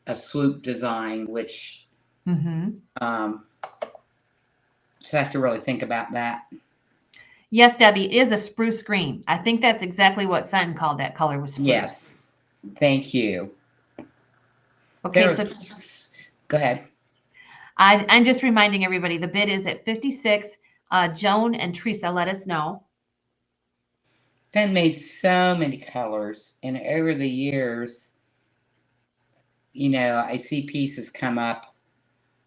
a swoop design, which so I have to really think about that. Yes, Debbie, it is a spruce green. I think that's exactly what Fenton called that color, was spruce. Yes. Thank you. Okay, go ahead. I'm just reminding everybody the bid is at 56. Joan and Teresa, let us know. Fenton made so many colors, and over the years, I see pieces come up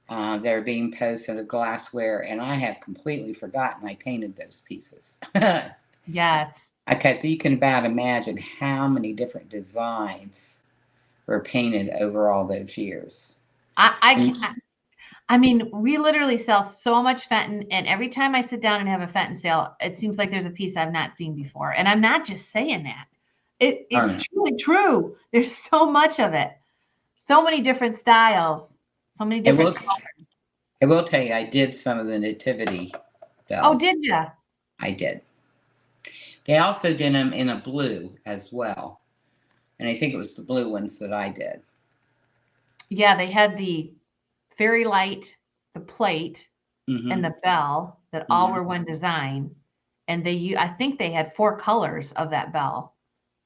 that are being posted in glassware, and I have completely forgotten I painted those pieces. Yes. Okay, so you can about imagine how many different designs were painted over all those years. I mean, we literally sell so much Fenton, and every time I sit down and have a Fenton sale, it seems like there's a piece I've not seen before. And I'm not just saying that. It's truly true. There's so much of it. So many different styles. So many different colors. I will tell you, I did some of the nativity bells. Oh, did you? I did. They also did them in a blue as well. And I think it was the blue ones that I did. Yeah, they had the fairy light, the plate, and the bell that all were one design. And I think they had 4 colors of that bell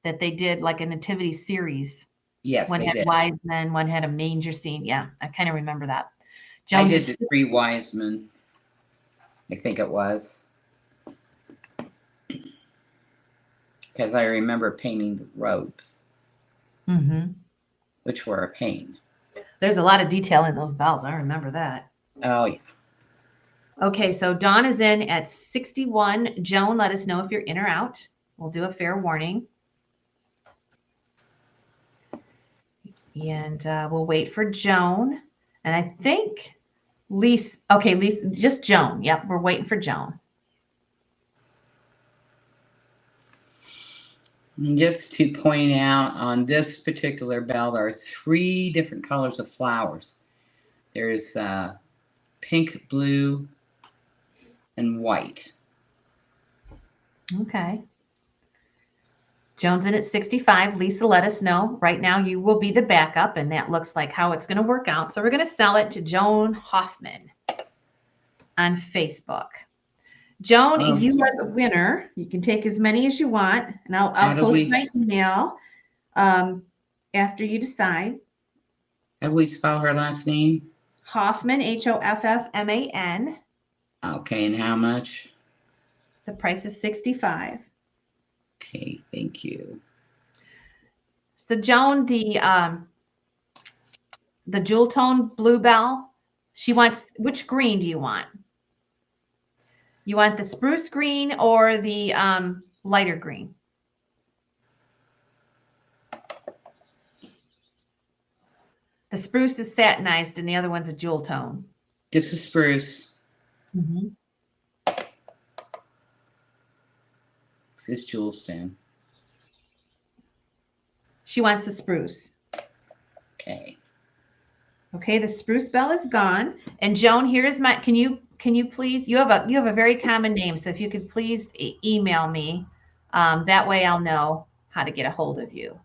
that they did like a nativity series. Yes, one had wise men, one had a manger scene. Yeah, I kind of remember that. I did the 3 wise men, I think it was. Because I remember painting the robes, which were a pain. There's a lot of detail in those bells. I remember that. Oh, yeah. Okay, so Dawn is in at 61. Joan, let us know if you're in or out. We'll do a fair warning. And we'll wait for Joan. And I think Lisa, just Joan. Yep, we're waiting for Joan. And just to point out, on this particular bell, there are 3 different colors of flowers. There's pink, blue, and white. Okay. Joan's in at 65. Lisa, let us know. Right now, you will be the backup, and that looks like how it's going to work out. So we're going to sell it to Joan Hoffman on Facebook. Joan, you are the winner. You can take as many as you want, and I'll post my email after you decide. How do we spell her last name? Hoffman, Hoffman. Okay, and how much? The price is $65. Okay, thank you. So Joan, the jewel tone bluebell, she wants, which green do you want? You want the spruce green or the lighter green? The spruce is satinized and the other one's a jewel tone. This is spruce. Mm-hmm. This is jewel stone. She wants the spruce. Okay. Okay, the spruce bell is gone. And Joan, here is my, can you please, you have a very common name. So if you could please email me, that way I'll know how to get a hold of you.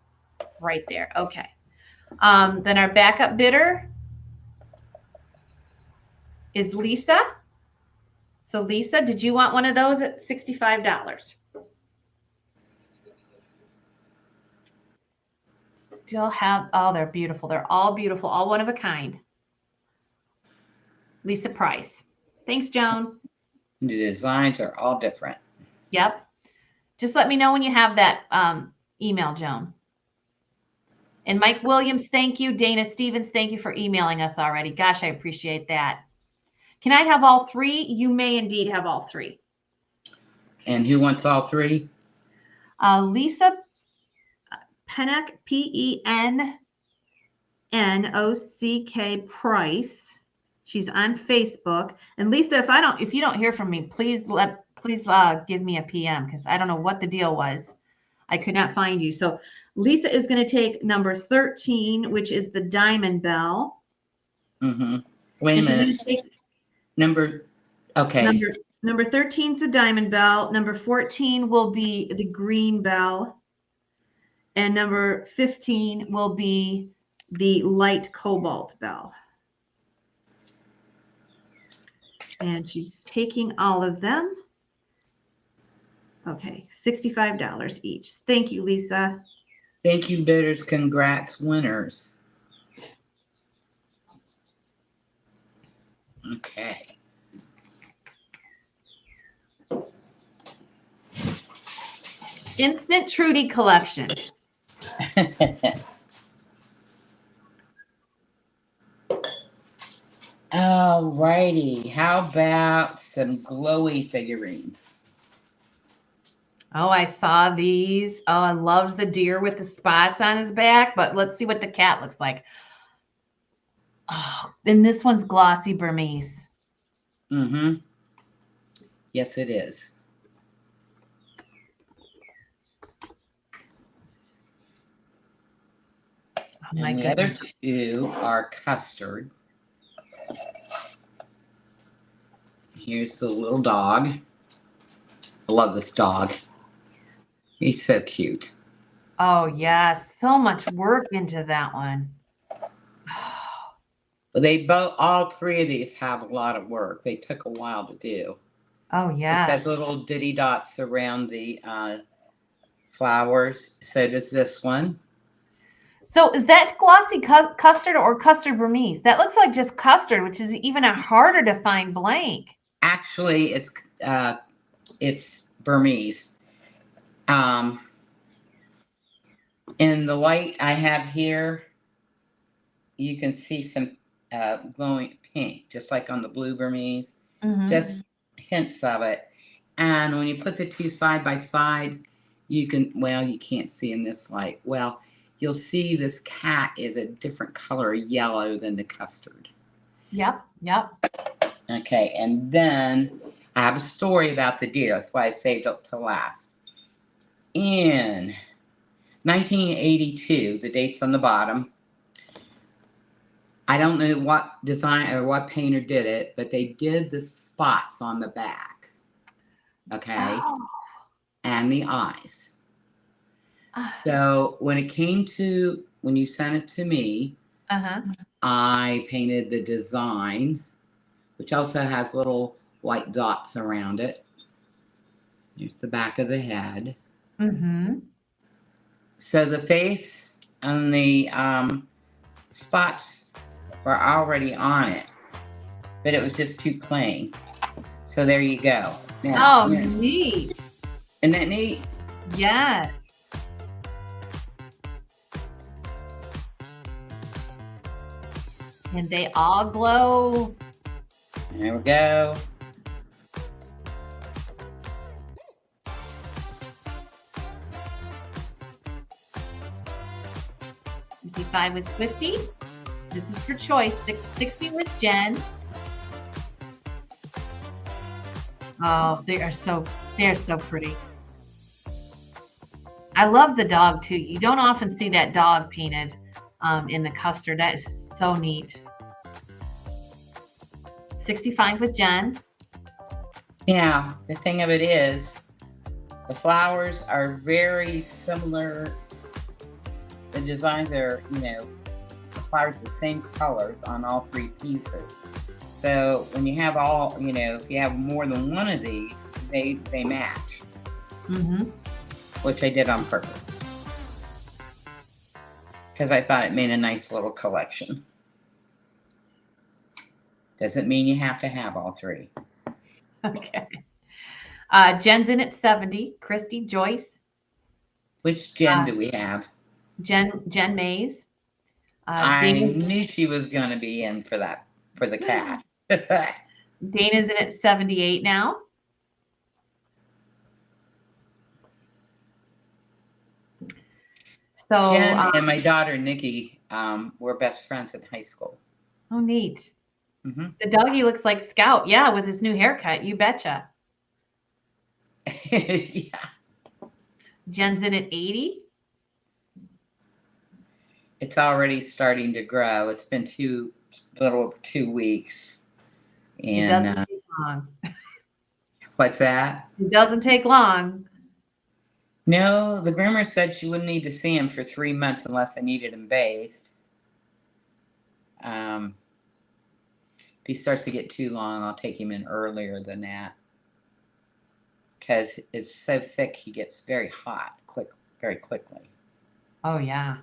Right there. Okay. Then our backup bidder is Lisa. So Lisa, did you want one of those at $65? Still have, oh, they're beautiful. They're all beautiful, all one of a kind. Lisa Price. Thanks, Joan. The designs are all different. Yep. Just let me know when you have that email, Joan. And Mike Williams, thank you. Dana Stevens, thank you for emailing us already. Gosh, I appreciate that. Can I have all 3? You may indeed have all 3. And who wants all 3? Lisa Pennock, Pennock Price. She's on Facebook. And Lisa, if you don't hear from me, please give me a PM because I don't know what the deal was. I could not find you. So Lisa is going to take number 13, which is the diamond bell. Mm-hmm. Wait a minute. Okay. Number 13 is the diamond bell. Number 14 will be the green bell. And number 15 will be the light cobalt bell. And she's taking all of them. Okay, $65 each. Thank you, Lisa. Thank you, bidders. Congrats, winners. Okay. Instant Trudy collection. All righty. How about some glowy figurines? Oh, I saw these. Oh, I loved the deer with the spots on his back, but let's see what the cat looks like. Oh, and this one's glossy Burmese. Mm-hmm. Yes, it is. Oh, my and the goodness. other 2 are custard. Here's the little dog. I love this dog. He's so cute. Oh, yes. So much work into that one. But all 3 of these have a lot of work. They took a while to do. Oh, yeah. It has little ditty dots around the flowers. So does this one. So is that glossy custard or custard Burmese? That looks like just custard, which is even a harder to find blank. Actually, it's Burmese. In the light I have here, you can see some glowing pink, just like on the blue Burmese. Mm-hmm. Just hints of it. And when you put the 2 side by side, you can't see in this light. Well, you'll see this cat is a different color yellow than the custard. Yep. Okay, and then I have a story about the deer. That's why I saved it to last. In 1982. The date's on the bottom. I don't know what design or what painter did it, but they did the spots on the back. Okay. Oh. And the eyes. So when you sent it to me, I painted the design, which also has little white dots around it. Here's the back of the head. So the face and the spots were already on it, but it was just too plain. So there you go. Now, neat. Isn't that neat? Yes. And they all glow. There we go. $55 with Swifty. This is for choice. $60 with Jen. Oh, they are so pretty. I love the dog too. You don't often see that dog painted in the custard. That is so neat. $65 with Jen. Yeah, the thing of it is, the flowers are very similar. The designs are, the flowers the same colors on all three pieces. So when you have all, if you have more than one of these, they match. Which I did on purpose. Because I thought it made a nice little collection. Doesn't mean you have to have all three. Okay. Jen's in at 70. Christy, Joyce. Which Jen do we have? Jen Mays. I knew she was going to be in for the cat. Dana's in at 78 now. So Jen and my daughter Nikki were best friends in high school. Oh, neat. The doggy looks like Scout. Yeah, with his new haircut. You betcha. Yeah. Jen's in at 80. It's already starting to grow. It's been a little over 2 weeks. And it doesn't take long. What's that? It doesn't take long. No, the groomer said she wouldn't need to see him for 3 months unless I needed him bathed. If he starts to get too long, I'll take him in earlier than that. Because it's so thick, he gets very hot very quickly. Oh, yeah.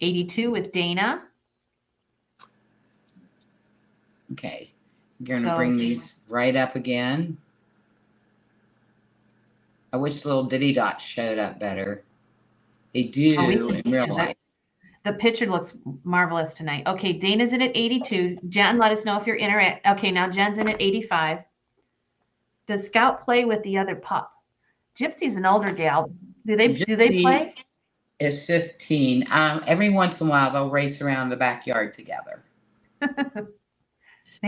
82 with Dana. Okay. You're going to bring these right up again. I wish the little ditty dots showed up better. They do in real life. The picture looks marvelous tonight. Okay, Dana's in at 82. Jen, let us know if you're in or at. Okay, now Jen's in at 85. Does Scout play with the other pup? Gypsy's an older gal. Do they play? Is 15. Every once in a while they'll race around the backyard together. But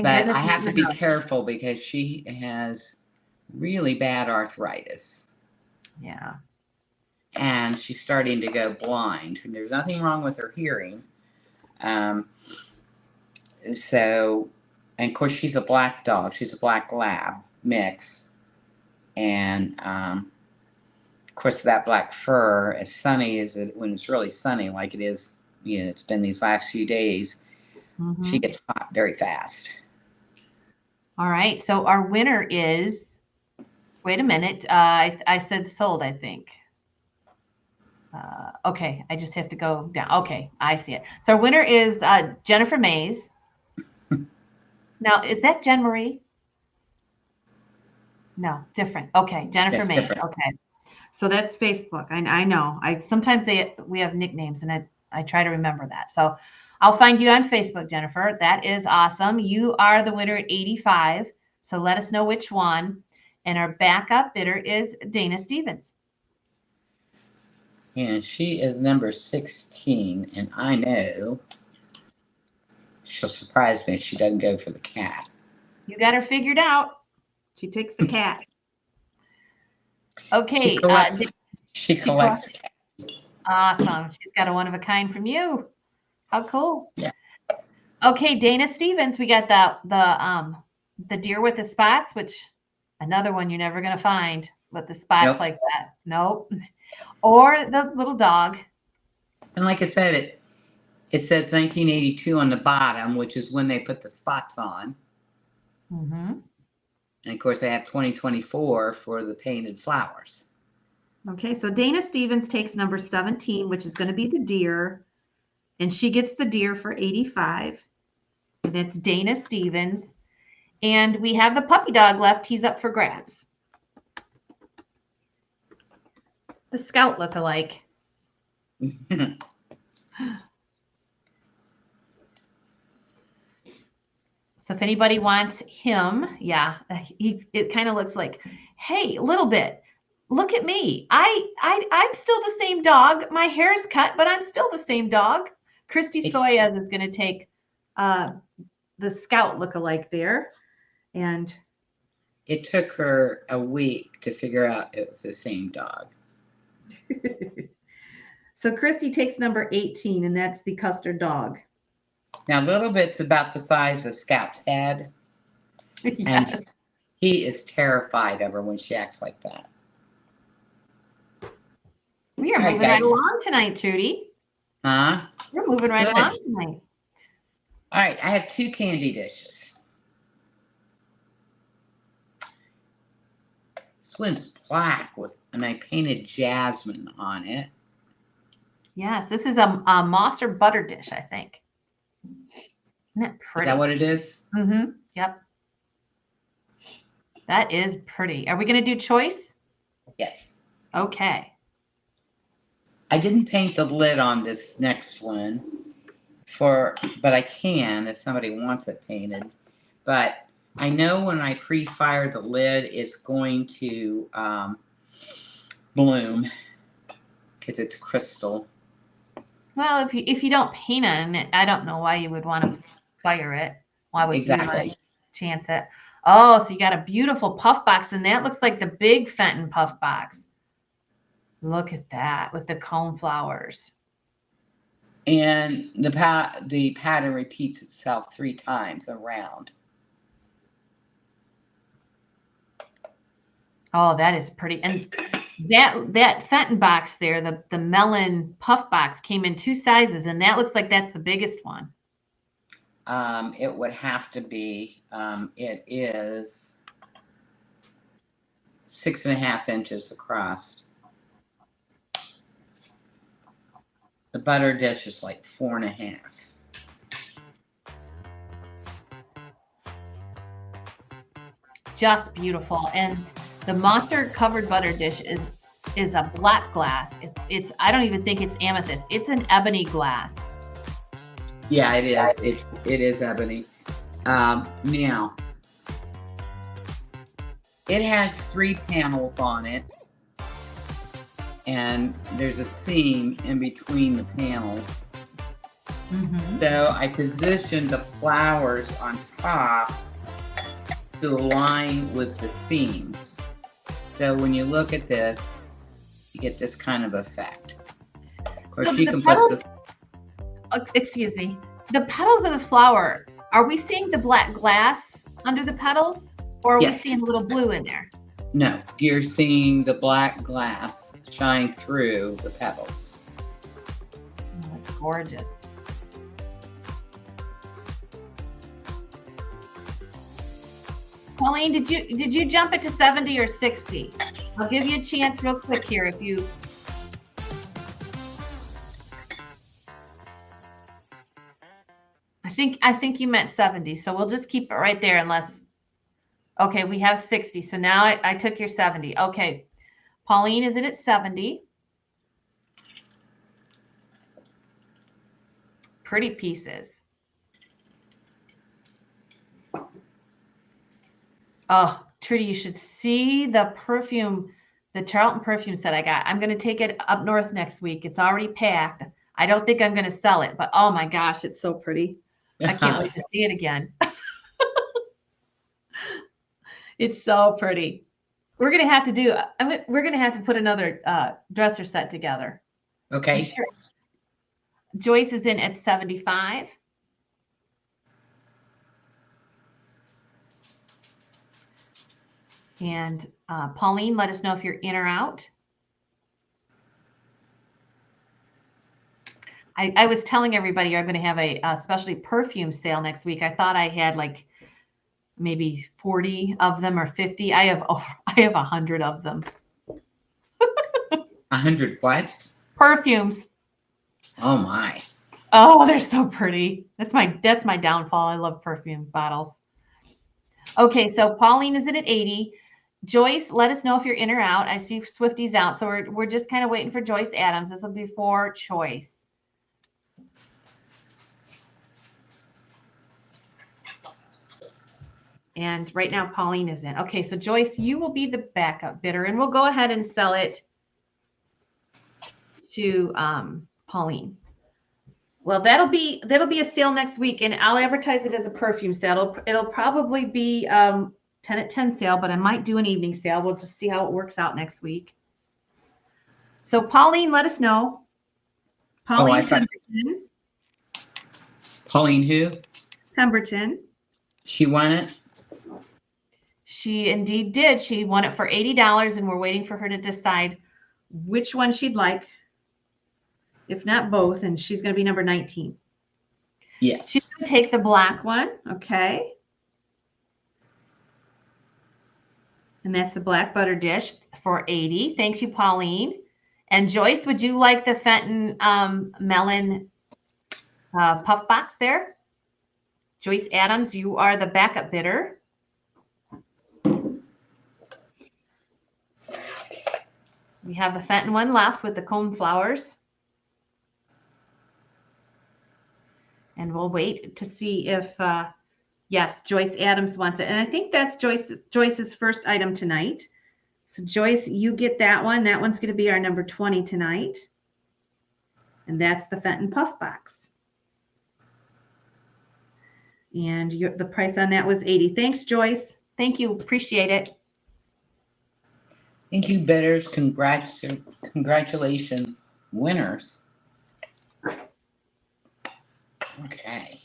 I have to be careful because she has really bad arthritis. Yeah. And she's starting to go blind. And there's nothing wrong with her hearing. And of course, she's a black dog. She's a black lab mix. And, of course, that black fur, as sunny as it, when it's really sunny, like it is, it's been these last few days, she gets hot very fast. All right. So our winner is, wait a minute. I said sold, I think. Okay, I just have to go down. Okay, I see it. So our winner is Jennifer Mays. Now, is that Jen Marie? No, different. Okay, Jennifer Mays. Different. Okay, so that's Facebook. I know. Sometimes we have nicknames, and I try to remember that. So I'll find you on Facebook, Jennifer. That is awesome. You are the winner at 85. So let us know which one. And our backup bidder is Dana Stevens. And she is number 16, and I know she'll surprise me if she doesn't go for the cat. You got her figured out. She takes the cat. Okay. She collects cats. Awesome. She's got a one of a kind from you. How cool. Yeah. Okay, Dana Stevens, we got the deer with the spots, which another one you're never gonna find with the spots Nope. like that. Nope. Or the little dog. And like I said, it says 1982 on the bottom, which is when they put the spots on. Mm-hmm. And of course, they have 2024 for the painted flowers. Okay, so Dana Stevens takes number 17, which is going to be the deer, and she gets the deer for 85. And it's Dana Stevens. And we have the puppy dog left. He's up for grabs. The Scout look-alike. So if anybody wants him, yeah, it kind of looks like, hey, a little bit. Look at me. I'm still the same dog. My hair's cut, but I'm still the same dog. Christy Soyez is going to take the Scout look-alike there. And it took her a week to figure out it was the same dog. So Christy takes number 18, and that's the custard dog. Now, Little Bit's about the size of Scout's head. Yes. And he is terrified of her when she acts like that. We are moving right along tonight, Trudy. Huh? We're moving right along tonight. All right, I have 2 candy dishes. This one's black and I painted jasmine on it. Yes, this is a moss or butter dish, I think. Isn't that pretty? Is that what it is? Mm-hmm. Yep. That is pretty. Are we going to do choice? Yes. Okay. I didn't paint the lid on this next one, but I can if somebody wants it painted. But I know when I pre-fire the lid, it's going to bloom because it's crystal. Well, if you don't paint on it, I don't know why you would want to fire it. Why would you want to chance it? Oh, so you got a beautiful puff box, and that looks like the big Fenton puff box. Look at that with the cone flowers. And the pattern repeats itself 3 times around. Oh, that is pretty. And that Fenton box there, the melon puff box, came in 2 sizes, and that looks like that's the biggest one. It would have to be. It is 6.5 inches across. The butter dish is like 4.5. Just beautiful. And the mustard covered butter dish is a black glass. It's I don't even think it's amethyst. It's an ebony glass. Yeah, it is. It is ebony. Now, it has 3 panels on it, and there's a seam in between the panels. Mm-hmm. So I positioned the flowers on top to align with the seams. So when you look at this, you get this kind of effect. Of course, you can put this. Excuse me. The petals of the flower, are we seeing the black glass under the petals, or are we seeing a little blue in there? No, you're seeing the black glass shine through the petals. Oh, that's gorgeous. Pauline, did you jump it to 70 or 60? I'll give you a chance real quick here if you. I think you meant 70, so we'll just keep it right there unless. Okay, we have 60, so now I took your 70. Okay, Pauline, is it at 70? Pretty pieces. Oh, Trudy, you should see the perfume, the Charlton perfume set I got. I'm going to take it up north next week. It's already packed. I don't think I'm going to sell it, but oh my gosh, it's so pretty. I can't wait to see it again. It's so pretty. We're going to have to put another dresser set together. Okay. Sure. Joyce is in at 75. And Pauline, let us know if you're in or out. I was telling everybody I'm going to have a specialty perfume sale next week. I thought I had like maybe 40 of them or 50. I have 100 of them. 100 what? Perfumes. Oh my. Oh, they're so pretty. That's my downfall. I love perfume bottles. Okay, so Pauline is in at 80. Joyce, let us know if you're in or out. I see Swifty's out, so we're just kind of waiting for Joyce Adams. This will be for choice. And right now, Pauline is in. Okay, so Joyce, you will be the backup bidder, and we'll go ahead and sell it to Pauline. Well, that'll be a sale next week, and I'll advertise it as a perfume sale. It'll probably be 10 at 10 sale, but I might do an evening sale. We'll just see how it works out next week. So Pauline, let us know. Pauline Pemberton. Pauline who? Pemberton. She won it? She indeed did. She won it for $80, and we're waiting for her to decide which one she'd like. If not both, and she's going to be number 19. Yes. She's going to take the black one. Okay. And that's the black butter dish for 80. Thanks you, Pauline. And Joyce, would you like the Fenton melon puff box there? Joyce Adams, you are the backup bidder. We have the Fenton one left with the cone flowers. And we'll wait to see if, yes, Joyce Adams wants it. And I think that's Joyce's first item tonight. So Joyce, you get that one. That one's going to be our number 20 tonight. And that's the Fenton Puff Box. And the price on that was 80. Thanks, Joyce. Thank you. Appreciate it. Thank you, bidders. Congratulations, winners. Okay.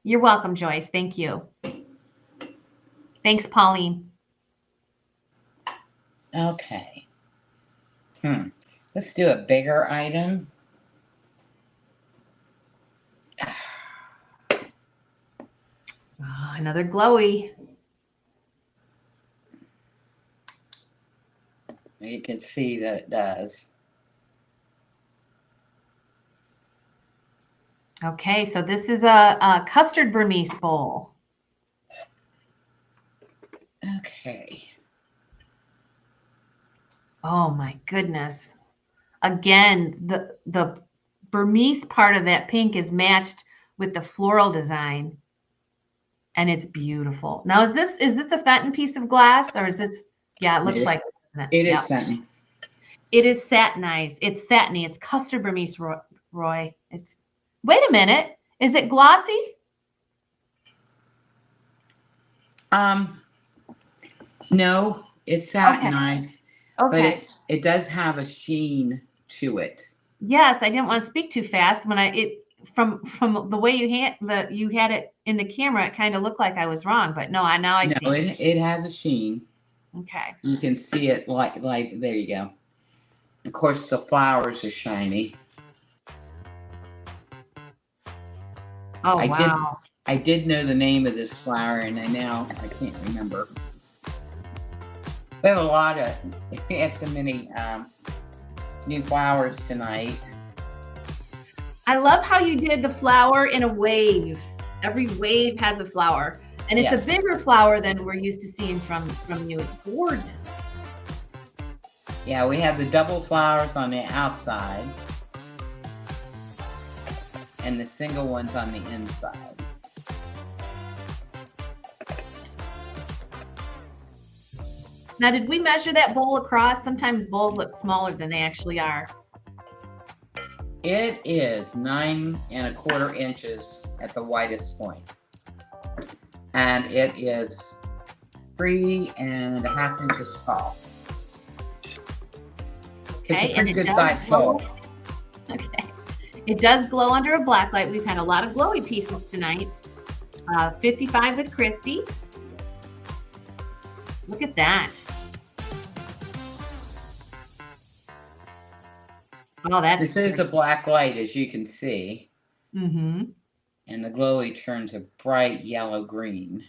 You're welcome, Joyce. Thank you. Thanks, Pauline. Okay. Let's do a bigger item. Oh, another glowy. You can see that it does. Okay, so this is a custard Burmese bowl. Okay. Oh my goodness. Again, the Burmese part of that pink is matched with the floral design. And it's beautiful. Now, is this a Fenton piece of glass, or is this? Yeah, it looks like it, isn't it? It is Fenton. It is satinized. It's satiny. It's custard Burmese, Roy. It's. Wait a minute. Is it glossy? No, it's satinized. Okay. But it does have a sheen to it. Yes, I didn't want to speak too fast. When from the way you had it in the camera, it kind of looked like I was wrong, but no, now I see. No, it has a sheen. Okay. You can see it like there you go. Of course, the flowers are shiny. Oh, wow. I did know the name of this flower, and I can't remember. We have so many new flowers tonight. I love how you did the flower in a wave. Every wave has a flower. And it's a bigger flower than we're used to seeing from you. It's gorgeous. Yeah, we have the double flowers on the outside. And the single ones on the inside. Now, did we measure that bowl across? Sometimes bowls look smaller than they actually are. It is 9 1/4 inches at the widest point. And it is 3 1/2 inches tall. Okay, it's a pretty good size bowl. It does glow under a black light. We've had a lot of glowy pieces tonight. 55 with Christy. Look at that. Oh, that's This is a black light, as you can see. Mm-hmm. And the glowy turns a bright yellow green.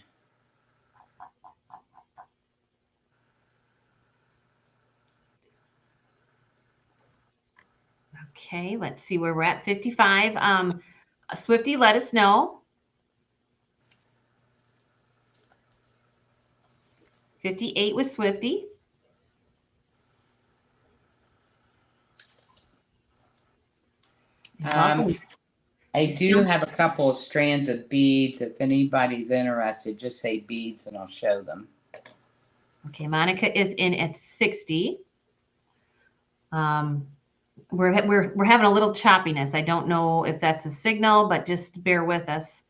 Okay, let's see where we're at. 55. Swifty, let us know. 58 with Swifty. I do have a couple of strands of beads. If anybody's interested, just say beads and I'll show them. Okay, Monica is in at 60. We're having a little choppiness. I don't know if that's a signal, but just bear with us.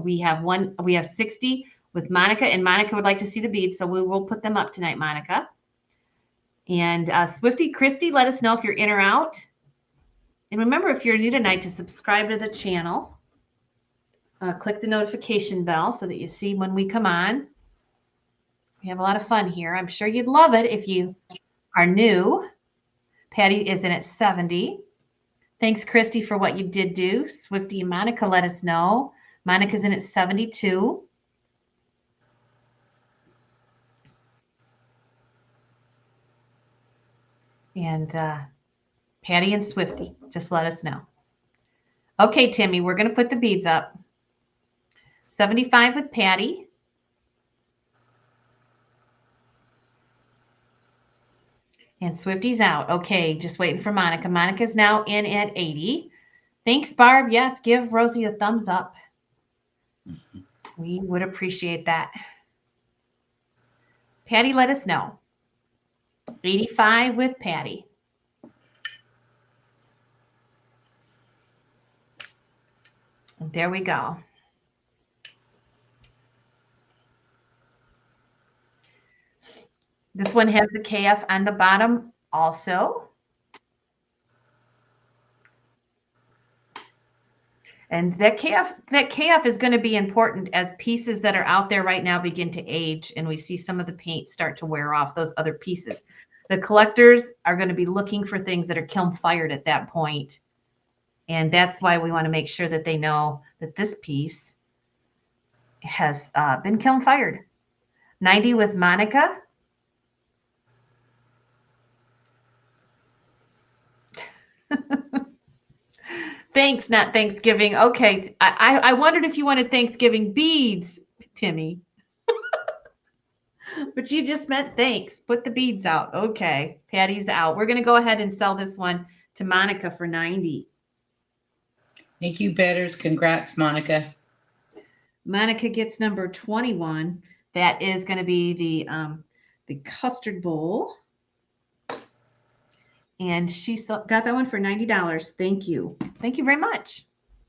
We have 60 with Monica, and Monica would like to see the beads, so we will put them up tonight, Monica. And Swifty, Christy, let us know if you're in or out. And remember, if you're new tonight, to subscribe to the channel. Click the notification bell so that you see when we come on. We have a lot of fun here. I'm sure you'd love it if you are new. Patty is in at 70. Thanks, Christy, for what you did do. Swifty and Monica, let us know. Monica's in at 72. And Patty and Swifty, just let us know. Okay, Timmy, we're going to put the beads up. 75 with Patty. And Swifty's out. Okay, just waiting for Monica. Monica's now in at 80. Thanks, Barb. Yes, give Rosie a thumbs up. We would appreciate that. Patty, let us know. 85 with Patty. And there we go. This one has the KF on the bottom also. And that KF is going to be important as pieces that are out there right now begin to age and we see some of the paint start to wear off those other pieces. The collectors are going to be looking for things that are kiln fired at that point. And that's why we want to make sure that they know that this piece has been kiln fired. 90 with Monica. Thanks, not Thanksgiving. Okay. I wondered if you wanted Thanksgiving beads, Timmy. But you just meant thanks. Put the beads out. Okay. Patty's out. We're going to go ahead and sell this one to Monica for 90. Thank you, Betters. Congrats, Monica. Monica gets number 21. That is going to be the custard bowl. And she got that one for $90. Thank you. Thank you very much.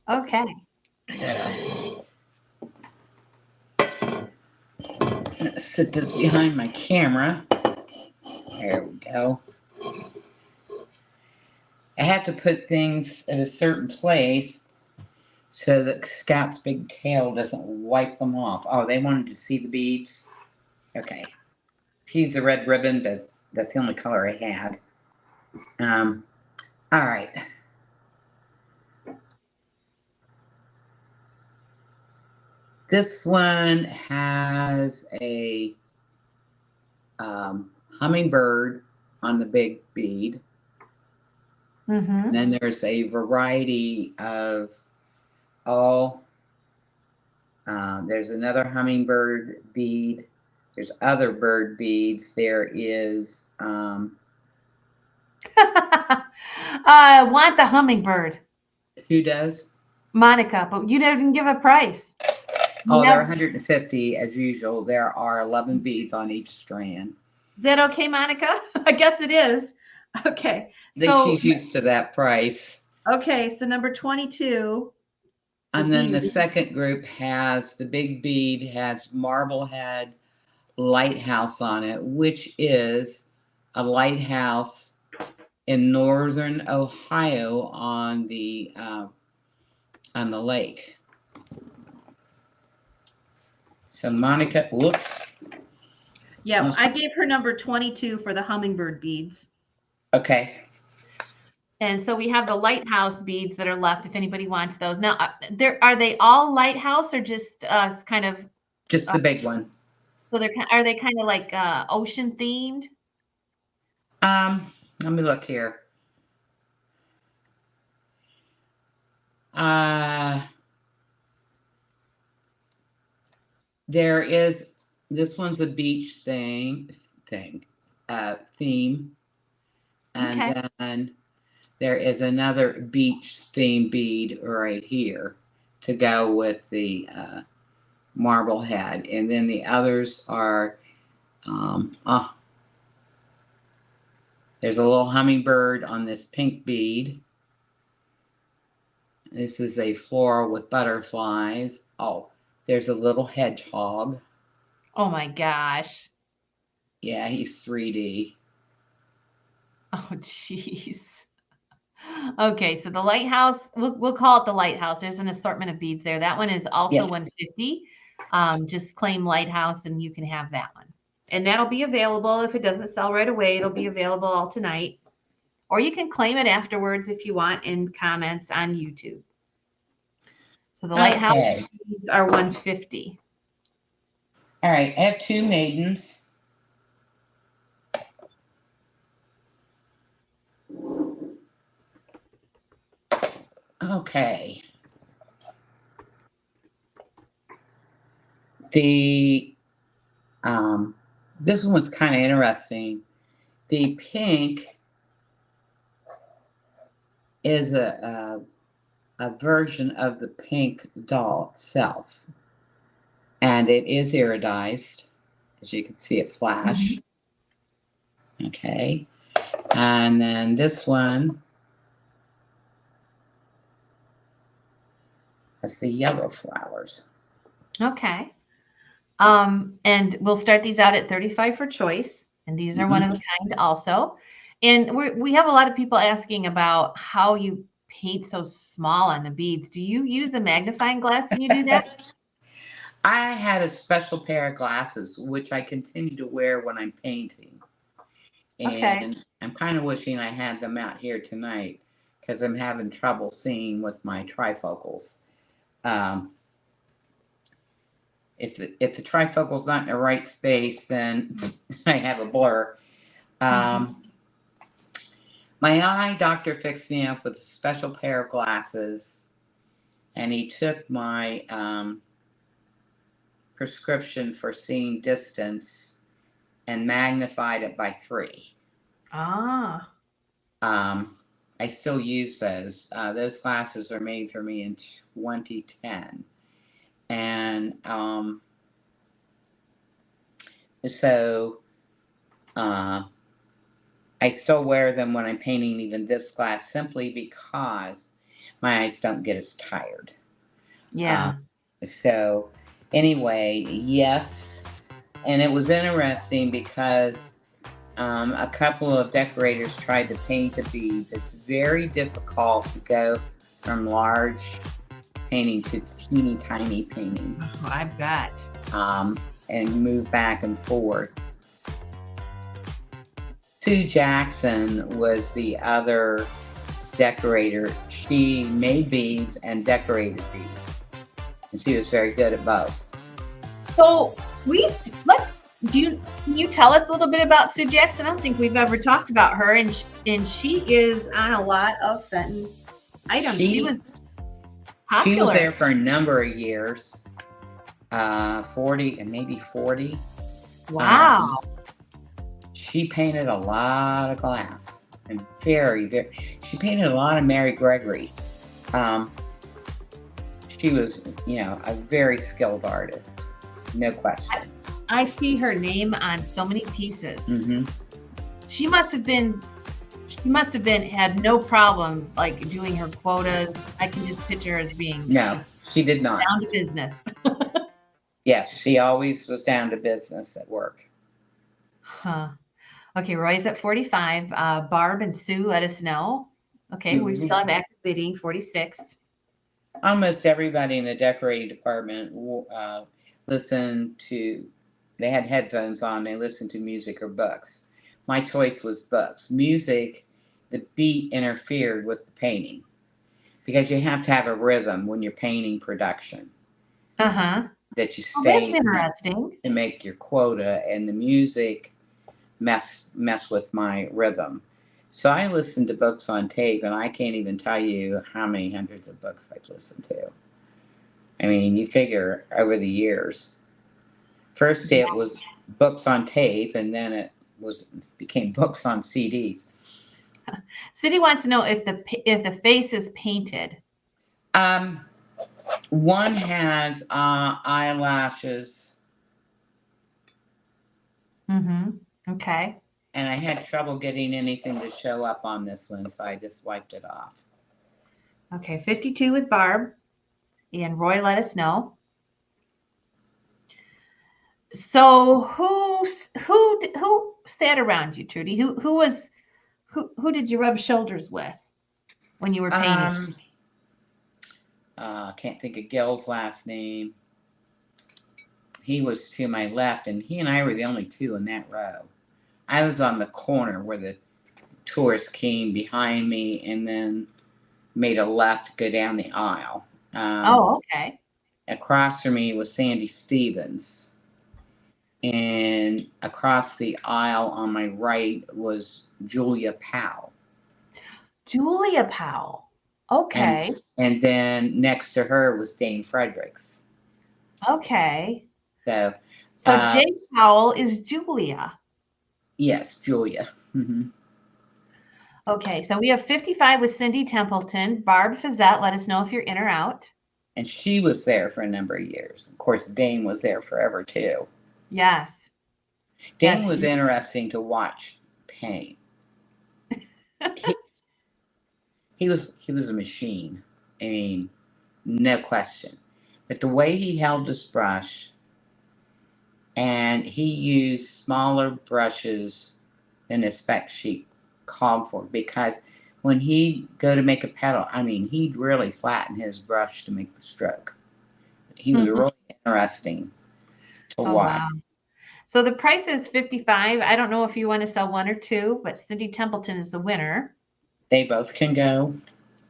Okay. Let's sit this behind my camera. There we go. I have to put things at a certain place so that Scout's big tail doesn't wipe them off. Oh, they wanted to see the beads? Okay. Excuse the red ribbon, but that's the only color I had. All right. This one has a hummingbird on the big bead. Mm-hmm. And then there's a variety of all. There's another hummingbird bead. There's other bird beads. There is. I want the hummingbird. Who does? Monica, but you didn't give a price. Oh, they're 150 as usual. There are 11 beads on each strand. Is that okay, Monica? I guess it is. Okay. She's used to that price. Okay, so number 22. And then the second group has the big bead, has Marblehead Lighthouse on it, which is a lighthouse in northern Ohio on the lake. So Monica, whoops. Yeah, I gave her number 22 for the hummingbird beads. Okay. And so we have the lighthouse beads that are left if anybody wants those. Now, are they all lighthouse or just kind of? Just the big one. So are they kind of like ocean themed? Let me look here. There is, this one's a beach theme. And Okay. then there is another beach theme bead right here to go with the marble head. And then the others are, there's a little hummingbird on this pink bead. This is a floral with butterflies. Oh, there's a little hedgehog. Oh my gosh. Yeah, he's 3D. Oh, jeez. Okay, so the lighthouse, we'll call it the lighthouse. There's an assortment of beads there. That one is also 150. Just claim lighthouse and you can have that one. And that'll be available. If it doesn't sell right away, it'll be available all tonight. Or you can claim it afterwards if you want in comments on YouTube. So the lighthouse beads are 150. All right, I have 2 maidens. Okay. The this one was kind of interesting. The pink is a version of the pink doll itself, and it is iridized, as you can see it flash. Mm-hmm. Okay, and then this one has the yellow flowers. Okay. And we'll start these out at 35 for choice. And these are one of a kind also. And we have a lot of people asking about how you paint so small on the beads. Do you use a magnifying glass when you do that? I had a special pair of glasses, which I continue to wear when I'm painting. And I'm kind of wishing I had them out here tonight because I'm having trouble seeing with my trifocals. If the trifocal's not in the right space, then I have a blur. My eye doctor fixed me up with a special pair of glasses, and he took my prescription for seeing distance and magnified it by 3. I still use those. Those glasses were made for me in 2010. And so I still wear them when I'm painting even this glass simply because my eyes don't get as tired. Yeah. So anyway, yes. And it was interesting because a couple of decorators tried to paint the bead. It's very difficult to go from large painting to teeny tiny painting. Oh, I bet. And move back and forth. Sue Jackson was the other decorator. She made beads and decorated beads, and she was very good at both. So can you tell us a little bit about Sue Jackson? I don't think we've ever talked about her, and she is on a lot of Fenton items. She was popular. She was there for a number of years, 40 and maybe 40. Wow. She painted a lot of glass, and she painted a lot of Mary Gregory. She was, a very skilled artist, no question. I see her name on so many pieces. Mm-hmm. She must have had no problem like doing her quotas. I can just picture her as being she did not down to business. Yes, she always was down to business at work. Huh. Okay, Roy's at 45. Barb and Sue, let us know. Okay, we still have active bidding, 46. Almost everybody in the decorating department they had headphones on, they listened to music or books. My choice was books. Music, the beat interfered with the painting because you have to have a rhythm when you're painting production. Uh-huh. That you Well, stay that's interesting. to make your quota, and the music mess with my rhythm. So I listened to books on tape, and I can't even tell you how many hundreds of books I've listened to. I mean, you figure over the years. First, it was books on tape, and then it became books on CDs. Cindy wants to know if the face is painted. One has eyelashes. Mm-hmm. Okay. And I had trouble getting anything to show up on this one, so I just wiped it off. Okay, 52 with Barb. And Roy let us know. So who sat around you, Trudy? Who did you rub shoulders with when you were painting? I can't think of Gil's last name. He was to my left, and he and I were the only two in that row. I was on the corner where the tourists came behind me and then made a left, go down the aisle. Okay. Across from me was Sandy Stevens. And across the aisle on my right was Julia Powell. Julia Powell. Okay. And then next to her was Dane Fredericks. Okay. So Jay Powell is Julia. Yes, Julia. Mm-hmm. Okay, so we have 55 with Cindy Templeton. Barb Fizette, let us know if you're in or out. And she was there for a number of years. Of course, Dane was there forever too. Yes. Dane was interesting to watch paint. he was a machine. I mean, no question. But the way he held his brush, and he used smaller brushes than the spec sheet called for, because when he'd go to make a petal, I mean, he'd really flatten his brush to make the stroke. He was really interesting to watch. Wow. So the price is 55. I don't know if you want to sell one or two, but Cindy Templeton is the winner. They both can go.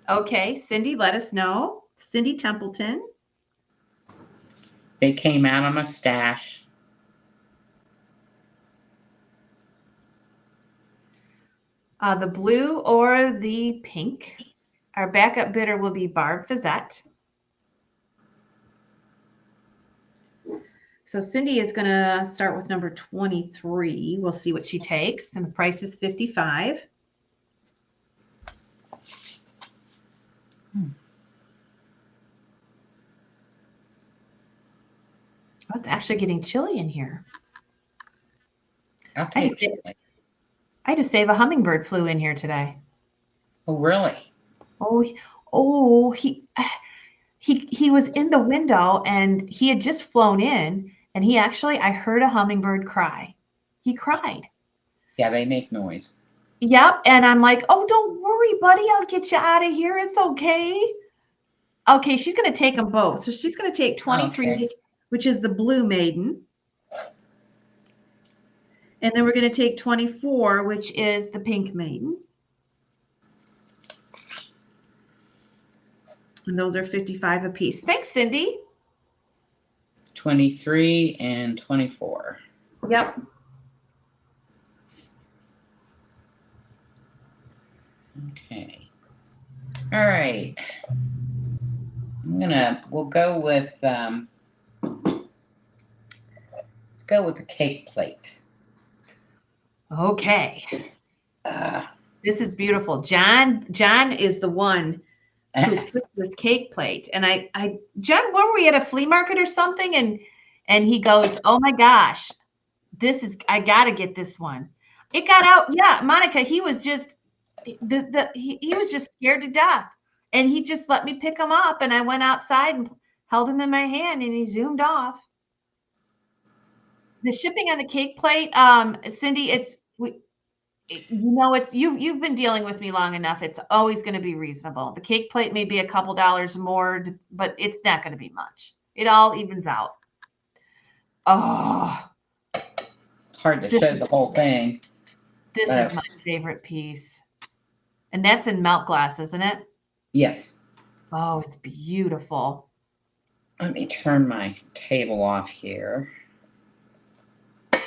Okay, Cindy, let us know. Cindy Templeton. They came out of my stash. The blue or the pink. Our backup bidder will be Barb Fizette. So Cindy is going to start with number 23. We'll see what she takes. And the price is 55. Oh, it's actually getting chilly in here. Okay. I just say a hummingbird flew in here today. Oh, really? He was in the window and he had just flown in, and I heard a hummingbird cry. He cried. Yeah, they make noise. Yep. And I'm like, oh, don't worry, buddy. I'll get you out of here. It's okay. Okay, she's going to take them both. So she's going to take 23, which is the blue maiden. And then we're going to take 24, which is the pink maiden. And those are 55 apiece. Thanks, Cindy. 23 and 24. Yep. Okay. All right. We'll go with, let's go with the cake plate. Okay. This is beautiful. John is the one who put this cake plate. And John, what were we at a flea market or something? And he goes, oh my gosh, I got to get this one. It got out. Yeah, Monica, he was just, he was just scared to death. And he just let me pick him up. And I went outside and held him in my hand and he zoomed off. The shipping on the cake plate, Cindy, it's you've been dealing with me long enough. It's always going to be reasonable. The cake plate may be a couple dollars more, but it's not going to be much. It all evens out. Oh, It's hard to show the whole thing. This is my favorite piece. And that's in melt glass, isn't it? Yes. Oh, it's beautiful. Let me turn my table off here. There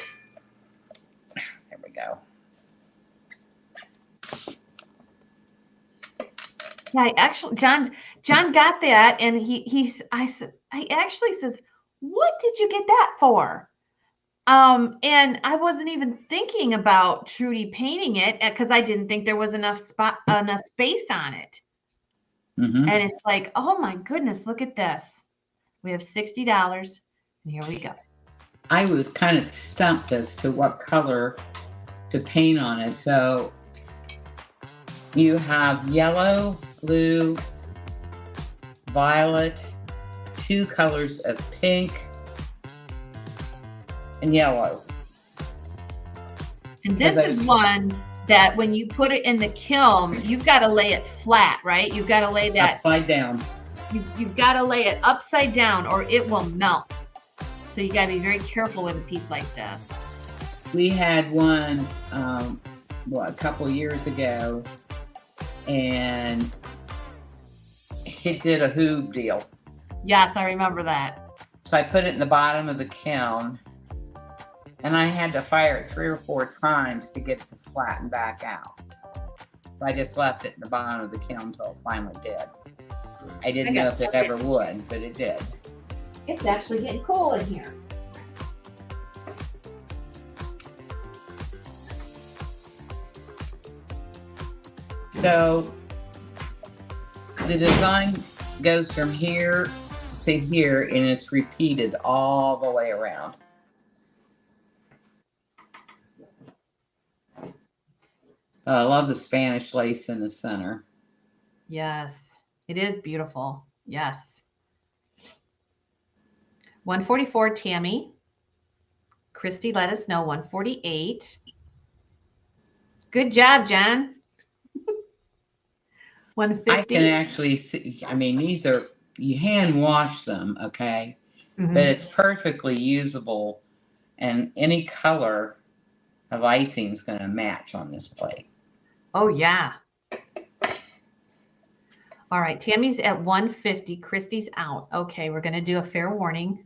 we go. Yeah, actually, John got that, and he actually says, "What did you get that for?" And I wasn't even thinking about Trudy painting it because I didn't think there was enough space on it. Mm-hmm. And it's like, oh my goodness, look at this. We have $60, and here we go. I was kind of stumped as to what color to paint on it. So you have yellow, blue, violet, 2 colors of pink, and yellow. And this is one that when you put it in the kiln, you've got to lay it flat, right? You've got to lay that upside down. You've got to lay it upside down or it will melt. So you got to be very careful with a piece like this. We had one, a couple years ago, and it did a hoop deal. Yes, I remember that. So I put it in the bottom of the kiln, and I had to fire it 3 or 4 times to get it to flatten back out. So I just left it in the bottom of the kiln until it finally did. I didn't know if it ever would, but it did. It's actually getting cool in here. So the design goes from here to here, and it's repeated all the way around. I love the Spanish lace in the center. Yes, it is beautiful. Yes. 144 Tammy. Christy let us know 148. Good job, John. 150. I can actually see, I mean, these are, you hand wash them, okay? Mm-hmm. But it's perfectly usable, and any color of icing is going to match on this plate. Oh, yeah. All right, Tammy's at 150. Christy's out. Okay, we're going to do a fair warning.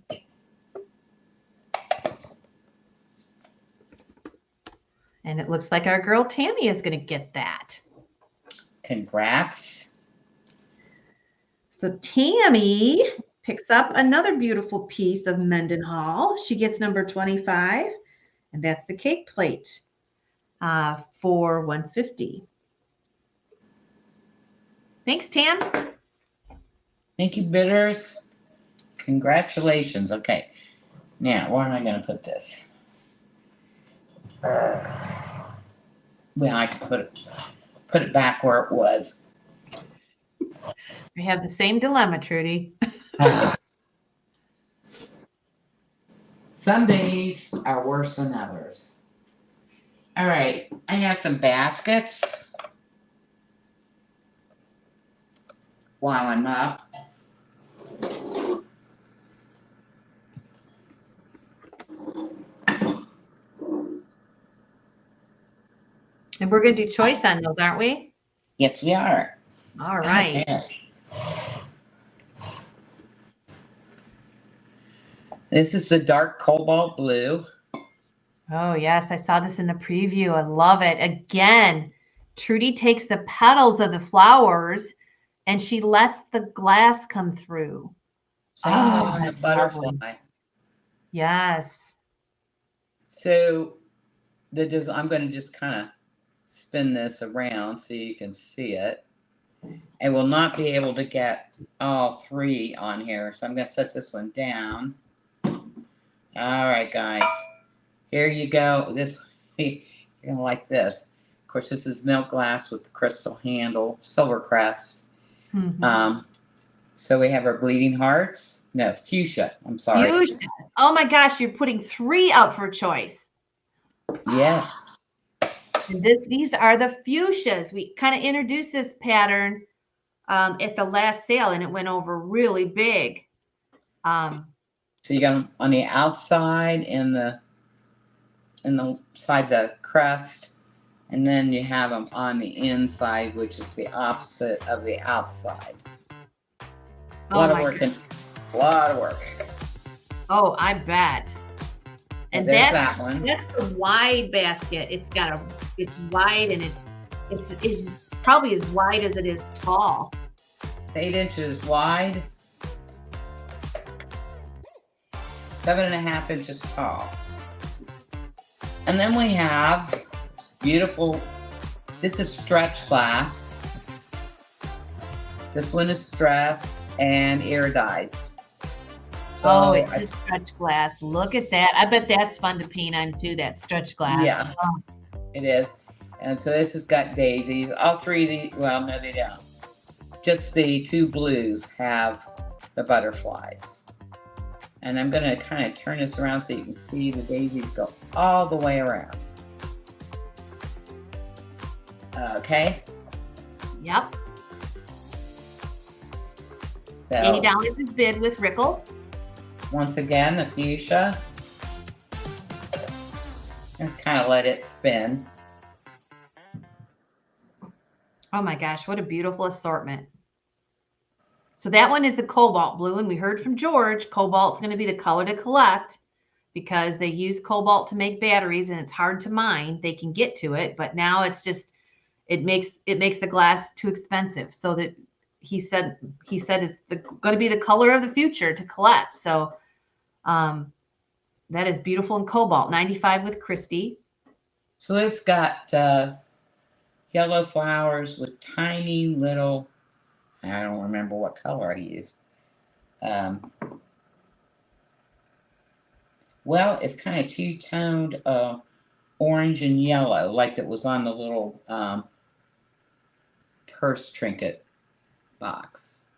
And it looks like our girl Tammy is going to get that. Congrats. So Tammy picks up another beautiful piece of Mendenhall. She gets number 25, and that's the cake plate for 150. Thanks, Tam. Thank you, Bitters. Congratulations. Okay. Now, where am I going to put this? Well, I can put it back where it was. We have the same dilemma, Trudy. Some days are worse than others. All right, I have some baskets. While I'm up. And we're going to do choice on those, aren't we? Yes, we are. All right. This is the dark cobalt blue. Oh, yes. I saw this in the preview. I love it. Again, Trudy takes the petals of the flowers and she lets the glass come through. Oh, and a butterfly. Lovely. Yes. So I'm going to just kind of spin this around so you can see it. I will not be able to get all 3 on here, so I'm going to set this one down. All right, guys. Here you go. This, you're going to like this. Of course, this is milk glass with the crystal handle, silver crest. Mm-hmm. So we have our bleeding hearts. No, fuchsia. I'm sorry. Fuchsia. Oh my gosh, you're putting 3 up for choice. Yes. And these are the fuchsias. We kind of introduced this pattern at the last sale, and it went over really big. So you got them on the outside in the side the crust, and then you have them on the inside, which is the opposite of the outside. A lot of work. A lot of work. Oh, I bet. And there's that one. That's the wide basket. It's wide, and it's probably as wide as it is tall. 8 inches wide, 7.5 inches tall. And then we have beautiful, this is stretch glass. This one is stressed and iridized. So it's stretch glass. Look at that. I bet that's fun to paint on too, that stretch glass. Yeah, it is. And so this has got daisies. All three of these, well, no, they don't. Just the 2 blues have the butterflies. And I'm going to kind of turn this around so you can see the daisies go all the way around. Okay. Yep. So, $80 is bid with Rickle. Once again, the fuchsia. Just kind of let it spin. Oh my gosh, what a beautiful assortment. So that one is the cobalt blue, and we heard from George, cobalt's going to be the color to collect because they use cobalt to make batteries, and it's hard to mine. They can get to it, but now it's just, it makes the glass too expensive. So that he said it's going to be the color of the future to collect. So that is beautiful in cobalt. 95 with Christy. So it's got yellow flowers with tiny little, I don't remember what color I used. Well, it's kind of two-toned orange and yellow, like that was on the little purse trinket box.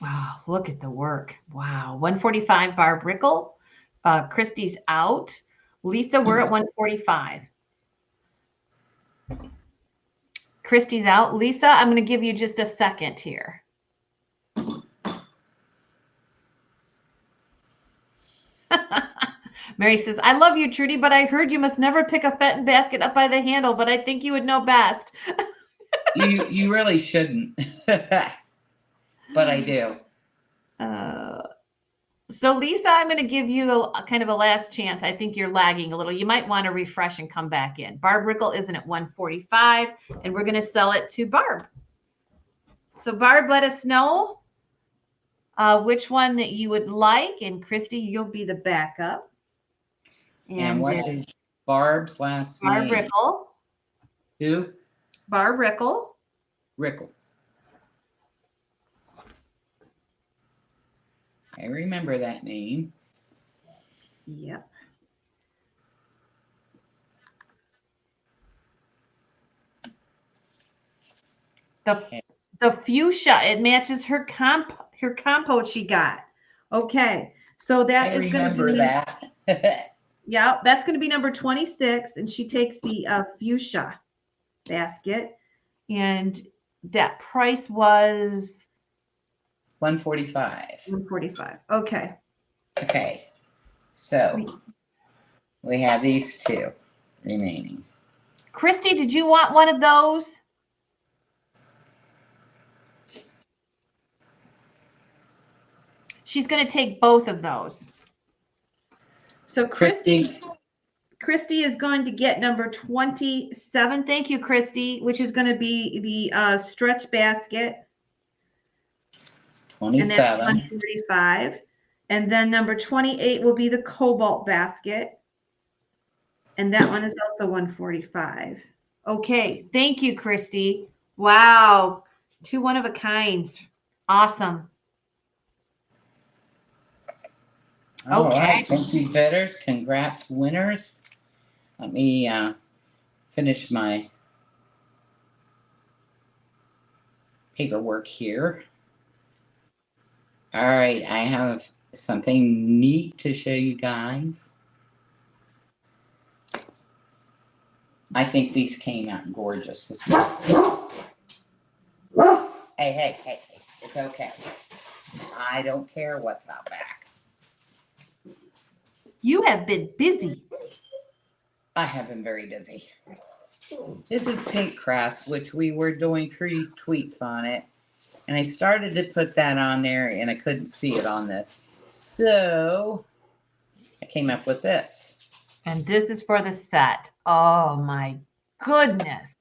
Oh, look at the work. Wow. 145 Barb Rickle. Christy's out. Lisa, we're at 145. Christy's out. Lisa, I'm going to give you just a second here. Mary says, I love you, Trudy, but I heard you must never pick a Fenton basket up by the handle, but I think you would know best. You really shouldn't, but I do. So Lisa, I'm going to give you a kind of a last chance. I think you're lagging a little. You might want to refresh and come back in. Barb Rickle isn't at 145, and we're going to sell it to Barb. So Barb, let us know which one that you would like, and Christy, you'll be the backup. And what is Barb's last name? Barb Rickle. Who? Barb Rickle. Rickle. I remember that name. Yep. The fuchsia, it matches her compote she got. Okay. So that is going to be that. Yeah, that's going to be number 26, and she takes the fuchsia basket, and that price was 145. 145. Okay. Okay. So we have these 2 remaining. Christy, did you want one of those? She's going to take both of those. So Christy is going to get number 27. Thank you, Christy, which is going to be the stretch basket. 27. And that's 145. And then number 28 will be the cobalt basket. And that one is also 145. Okay. Thank you, Christy. Wow. 2 one-of-a-kinds. Awesome. All right. Thank you, bidders. Congrats, winners. Let me finish my paperwork here. All right. I have something neat to show you guys. I think these came out gorgeous. Hey, it's okay. I don't care what's out back. You have been busy. I have been very busy. This is pink crust, which we were doing Trudy's tweets on it. And I started to put that on there and I couldn't see it on this. So I came up with this. And this is for the set. Oh my goodness.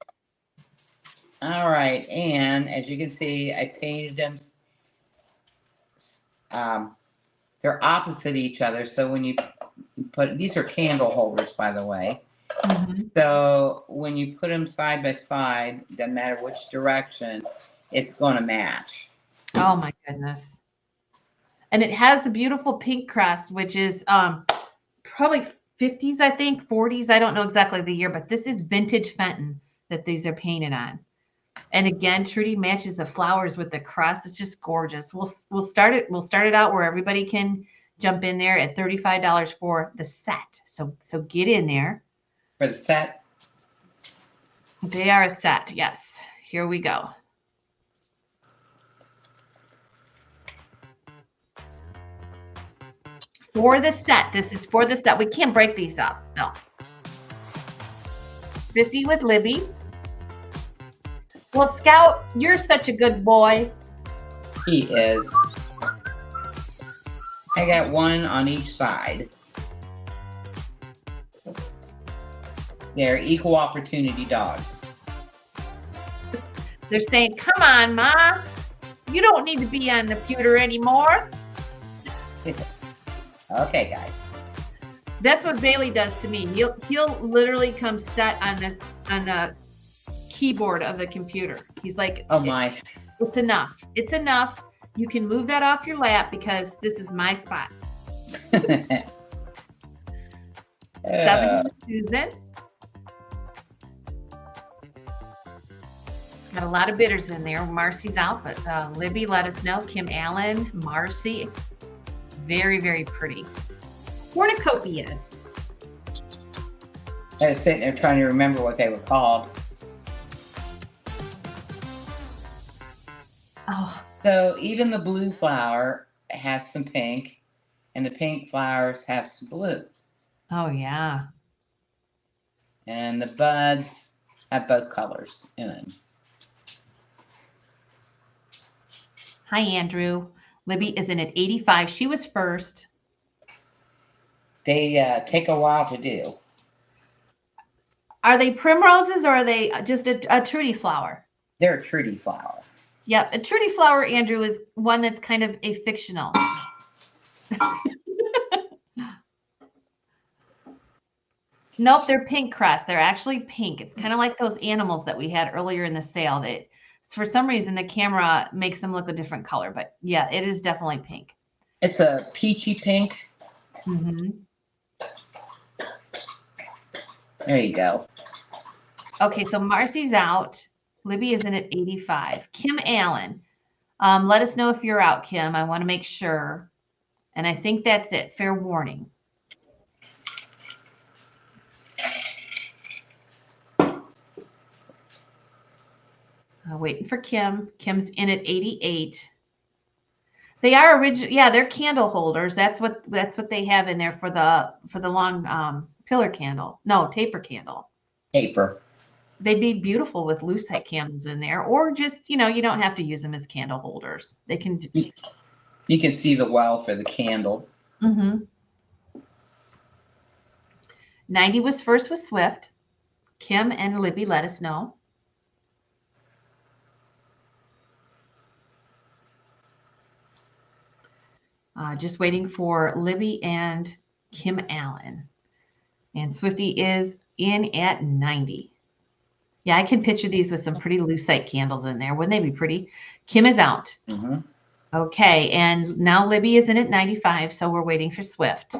All right. And as you can see, I painted them. They're opposite each other. So when you put, these are candle holders, by the way. Mm-hmm. So when you put them side by side, doesn't matter which direction, it's going to match. Oh my goodness. And it has the beautiful pink crust, which is probably 50s, I think, 40s. I don't know exactly the year, but this is vintage Fenton that these are painted on. And again, Trudy matches the flowers with the crust. It's just gorgeous. We'll start it out where everybody can jump in there at $35 for the set. So get in there. For the set? They are a set, yes. Here we go. For the set. This is for the set. We can't break these up. No. 50 with Libby. Well, Scout, you're such a good boy. He is. I got one on each side. They're equal opportunity dogs. They're saying, come on, Ma. You don't need to be on the computer anymore. Okay, guys. That's what Bailey does to me. He'll literally come set on the keyboard of the computer. He's like, oh my, it's enough. It's enough. You can move that off your lap because this is my spot. 70 Susan. Got a lot of bidders in there. Marcy's out, but Libby, let us know. Kim Allen, Marcy. Very, very pretty. Cornucopias. I was sitting there trying to remember what they were called. Oh. So even the blue flower has some pink, and the pink flowers have some blue. Oh, yeah. And the buds have both colors in them. Hi, Andrew. Libby is in at 85. She was first. They take a while to do. Are they primroses or are they just a Trudy flower? They're a Trudy flower. Yep. A Trudy flower, Andrew, is one that's kind of a fictional. Nope, they're pink crust. They're actually pink. It's kind of like those animals that we had earlier in the sale. That for some reason the camera makes them look a different color, but yeah, it is definitely pink. It's a peachy pink. Mm-hmm. There you go. Okay, so Marcy's out. Libby is in at 85. Kim Allen. Let us know if you're out, Kim. I want to make sure. And I think that's it. Fair warning. Waiting for Kim. Kim's in at 88. They are original. Yeah, they're candle holders. That's what they have in there for the long pillar candle. No, taper candle. Taper. They'd be beautiful with lucite candles in there, or just, you don't have to use them as candle holders. They can. You can see the well for the candle. Mm-hmm. 90 was first with Swift. Kim and Libby, let us know. Just waiting for Libby and Kim Allen. And Swifty is in at 90. Yeah, I can picture these with some pretty lucite candles in there. Wouldn't they be pretty? Kim is out. Mm-hmm. Okay, and now Libby is in at 95, so we're waiting for Swift.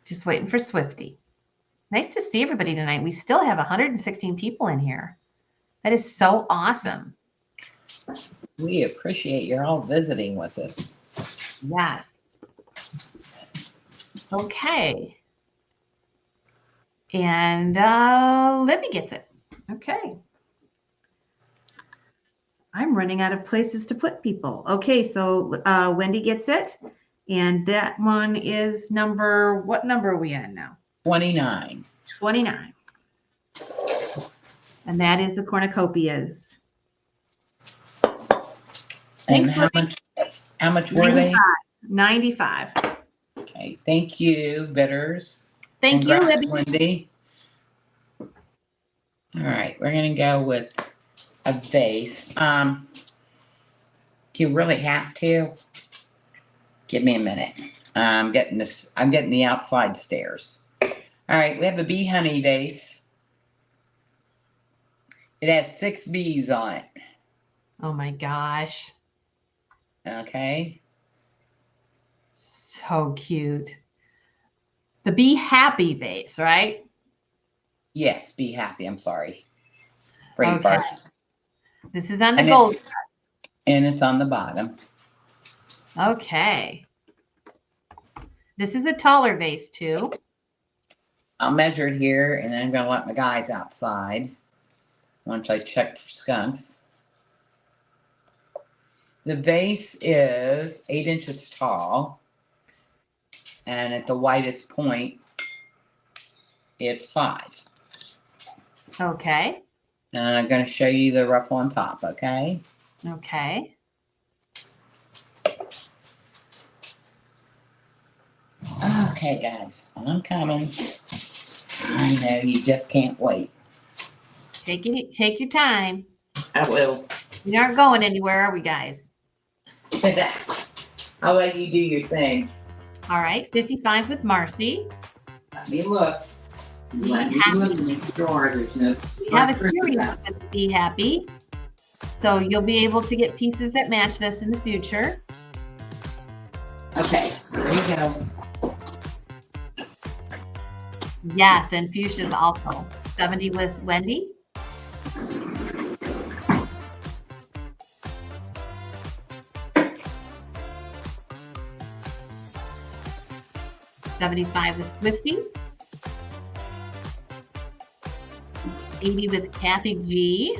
Just waiting for Swifty. Nice to see everybody tonight. We still have 116 people in here. That is so awesome. We appreciate you're all visiting with us. Yes. Okay. And Libby gets it. Okay. I'm running out of places to put people. Okay, so Wendy gets it. And that one is number, what number are we at now? 29. 29. And that is the cornucopias. And Thanks, how much were they? 95. Okay, thank you, bidders. Thank Congrats, you, Libby. Wendy. All right, we're gonna go with a vase. Do you really have to? Give me a minute. I'm getting the outside stairs. All right, we have a bee honey vase. It has 6 bees on it. Oh my gosh. Okay. So cute. The Be Happy vase, right? Yes, be happy. I'm sorry. Brain Okay. fart. This is on the And gold. And it's on the bottom. Okay. This is a taller vase too. I'll measure it here, and then I'm going to let my guys outside once I check for skunks. The vase is 8 inches tall, and at the widest point, it's 5. Okay. And I'm going to show you the ruffle on top, okay? Okay. Okay, guys, I'm coming. I know you just can't wait. Take your time. I will. We aren't going anywhere, are we, guys? I'll let you do your thing. All right. 55 with Marcy. Let me look. We have a series with Be Happy. So you'll be able to get pieces that match this in the future. Okay, there you go. Yes, and Fuchsia's also. 70 with Wendy. $75 with Swifty. 80 with Kathy G.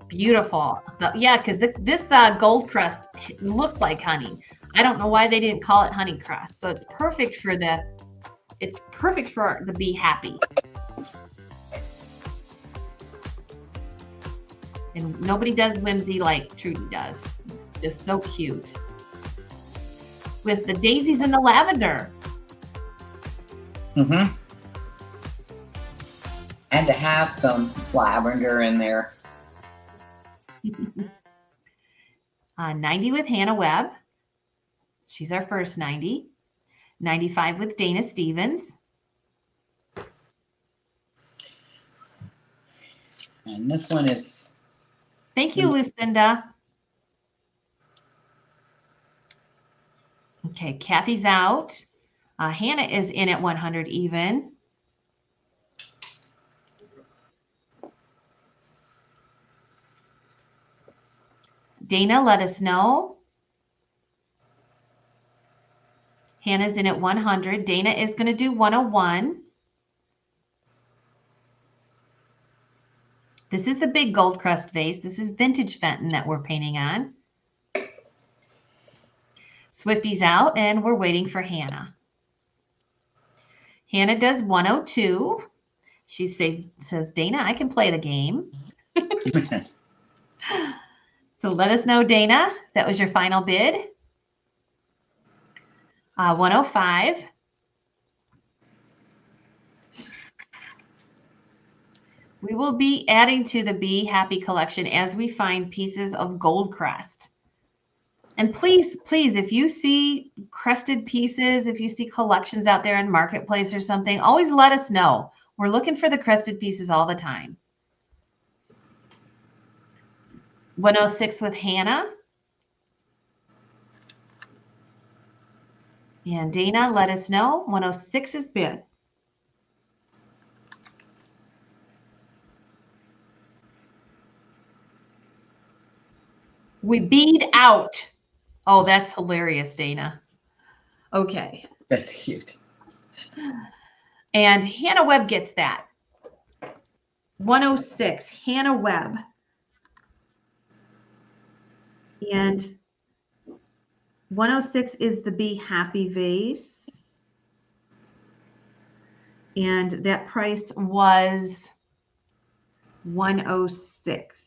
Beautiful. Yeah, because this gold crust looks like honey. I don't know why they didn't call it honey crust. So it's perfect for the Be Happy. And nobody does whimsy like Trudy does. It's just so cute. With the daisies and the lavender. Mm-hmm. And to have some lavender in there. 90 with Hannah Webb. She's our first 90. 95 with Dana Stevens. And this one is... Thank you, Lucinda. Okay, Kathy's out. Hannah is in at 100 even. Dana, let us know. Hannah's in at 100. Dana is going to do 101. This is the big gold crust vase. This is vintage Fenton that we're painting on. Swifty's out, and we're waiting for Hannah. Hannah does 102. She says, Dana, I can play the game. So let us know, Dana. That was your final bid. 105. We will be adding to the Be Happy collection as we find pieces of gold crust. And please, please, if you see crusted pieces, if you see collections out there in Marketplace or something, always let us know. We're looking for the crusted pieces all the time. 106 with Hannah. And Dana, let us know. 106 is bid. We bead out. Oh, that's hilarious, Dana. Okay. That's cute. And Hannah Webb gets that. 106, Hannah Webb. And 106 is the Be Happy vase. And that price was 106.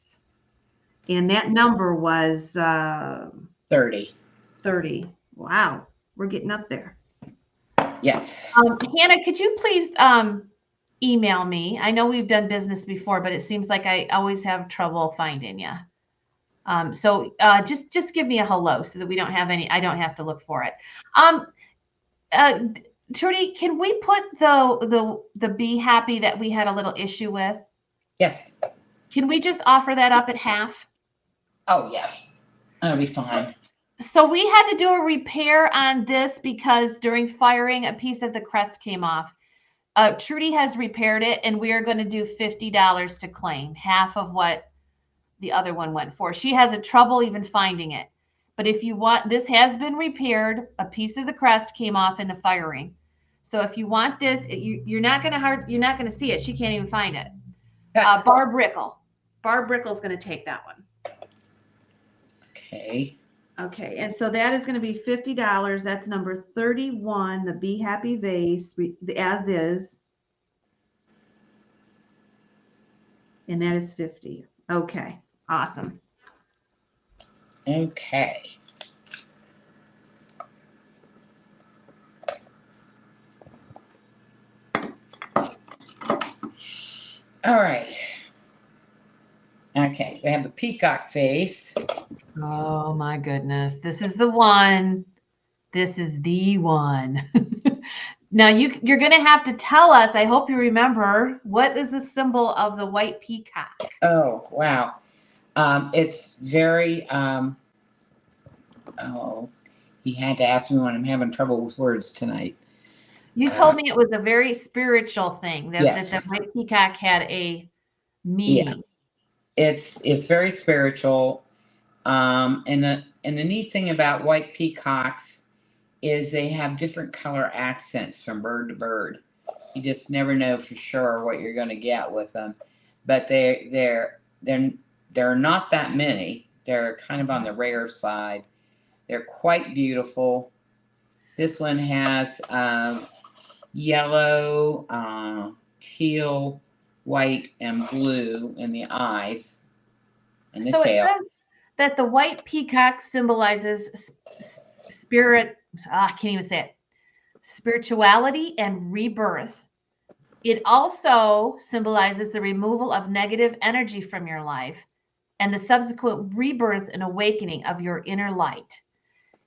And that number was 30. 30. Wow. We're getting up there. Yes. Hannah, could you please email me? I know we've done business before, but it seems like I always have trouble finding you. So just give me a hello so that we don't have any, I don't have to look for it. Trudy, can we put the Be Happy that we had a little issue with? Yes. Can we just offer that up at half? Oh, yes. That'll be fine. So we had to do a repair on this because during firing, a piece of the crust came off. Trudy has repaired it, and we are going to do $50 to claim, half of what the other one went for. She has a trouble even finding it. But if you want, this has been repaired. A piece of the crust came off in the firing. So if you want this, you're not going to see it. She can't even find it. Barb Rickle. Barb Rickle's going to take that one. Okay. Okay, and so that is going to be $50. That's number 31, the Be Happy vase, as is. And that is 50. Okay, awesome. Okay. All right. Okay, we have a peacock vase. Oh my goodness. This is the one. This is the one. Now you're going to have to tell us, I hope you remember, what is the symbol of the white peacock? Oh, wow. It's very, he had to ask me when I'm having trouble with words tonight. You told me it was a very spiritual thing, that, yes. that the white peacock had a meaning. Yeah. It's very spiritual. And the neat thing about white peacocks is they have different color accents from bird to bird. You just never know for sure what you're going to get with them. But they're not that many. They're kind of on the rare side. They're quite beautiful. This one has yellow, teal, white, and blue in the eyes and the tail. It says that the white peacock symbolizes spirit. I can't even say it. Spirituality and rebirth. It also symbolizes the removal of negative energy from your life and the subsequent rebirth and awakening of your inner light.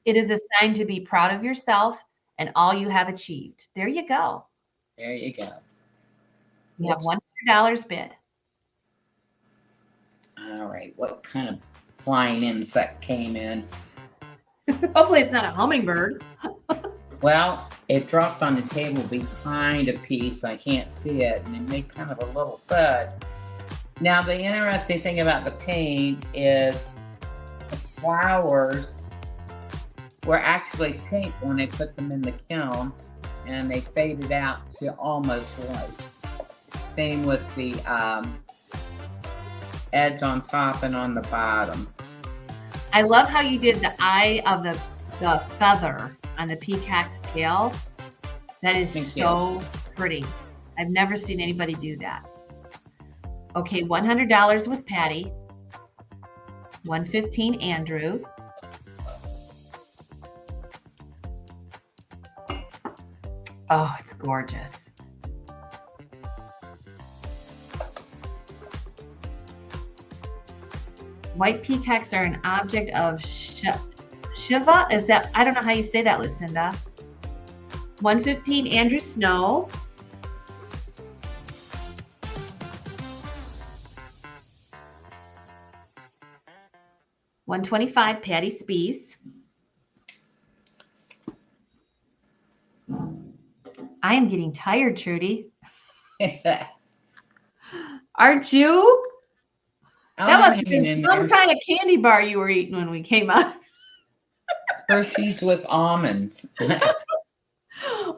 It is a sign to be proud of yourself and all you have achieved. There you go. There you go. You have $100 bid. All right. What kind of flying insect came in? Hopefully it's not a hummingbird. Well, it dropped on the table behind a piece. I can't see it, and it made kind of a little thud. Now, the interesting thing about the paint is the flowers were actually pink when they put them in the kiln, and they faded out to almost white. Same with the edge on top and on the bottom. I love how you did the eye of the feather on the peacock's tail. That is so pretty. I've never seen anybody do that. Okay, $100 with Patty. $115 Andrew. Oh, it's gorgeous. White peacocks are an object of Shiva. Is that, I don't know how you say that, Lucinda. $115 Andrew Snow. $125 Patty Spees. I am getting tired, Trudy. Aren't you? I'll That have must have been hanging in some there. kind of candy bar you were eating when we came on. Hershey's with almonds.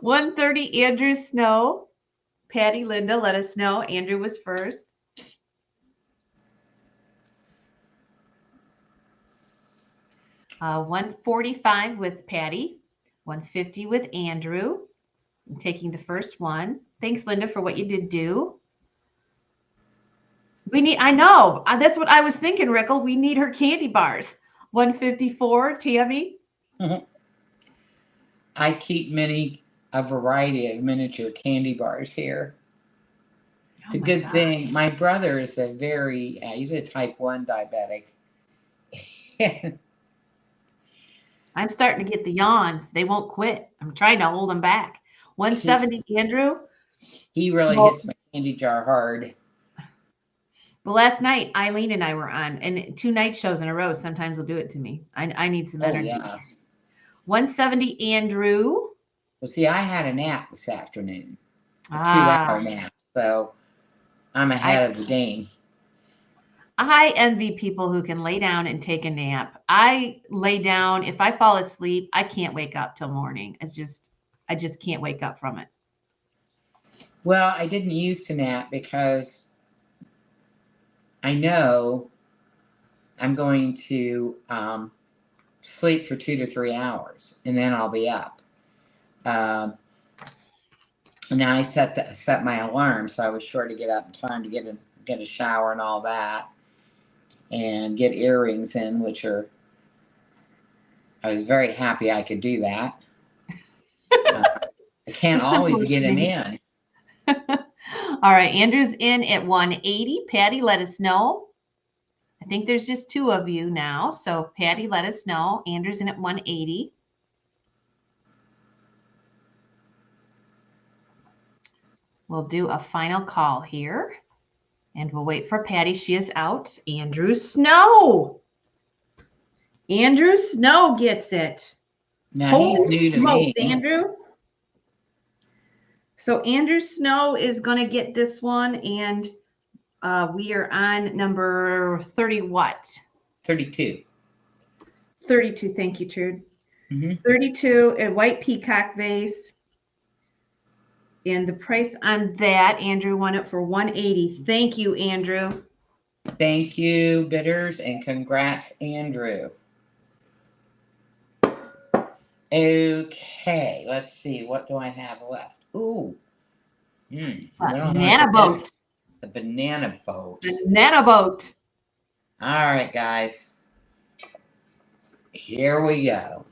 130 Andrew Snow. Patty, Linda, let us know. Andrew was first. 145 with Patty. 150 with Andrew. I'm taking the first one. Thanks, Linda, for what you did do. I know. That's what I was thinking, Rickle. We need her candy bars. 154, Tammy. I keep a variety of miniature candy bars here. It's a good thing. My brother is he's a type 1 diabetic. I'm starting to get the yawns. They won't quit. I'm trying to hold them back. 170, Andrew. He really hits my candy jar hard. Well, last night, Eileen and I were on, and 2 night shows in a row. Sometimes will do it to me. I need some energy. Yeah. 170, Andrew. Well, see, I had a nap this afternoon. A 2-hour nap. So I'm ahead of the game. I envy people who can lay down and take a nap. I lay down. If I fall asleep, I can't wake up till morning. I just can't wake up from it. Well, I didn't used to nap because I know I'm going to sleep for 2 to 3 hours, and then I'll be up. And then I set my alarm, so I was sure to get up in time to get a shower and all that, and get earrings in, I was very happy I could do that. I can't always get them in. All right, Andrew's in at 180. Patty, let us know. I think there's just 2 of you now. So Patty, let us know. Andrew's in at 180. We'll do a final call here. And we'll wait for Patty. She is out. Andrew Snow. Andrew Snow gets it. Now he's new to me. Andrew. So Andrew Snow is going to get this one, and we are on number 30 what? 32. 32, thank you, Trude. 32, a white peacock vase. And the price on that, Andrew won it for 180. Thank you, Andrew. Thank you, bidders, and congrats, Andrew. Okay, let's see. What do I have left? Ooh. Banana boat. The banana boat. Banana boat. All right, guys. Here we go.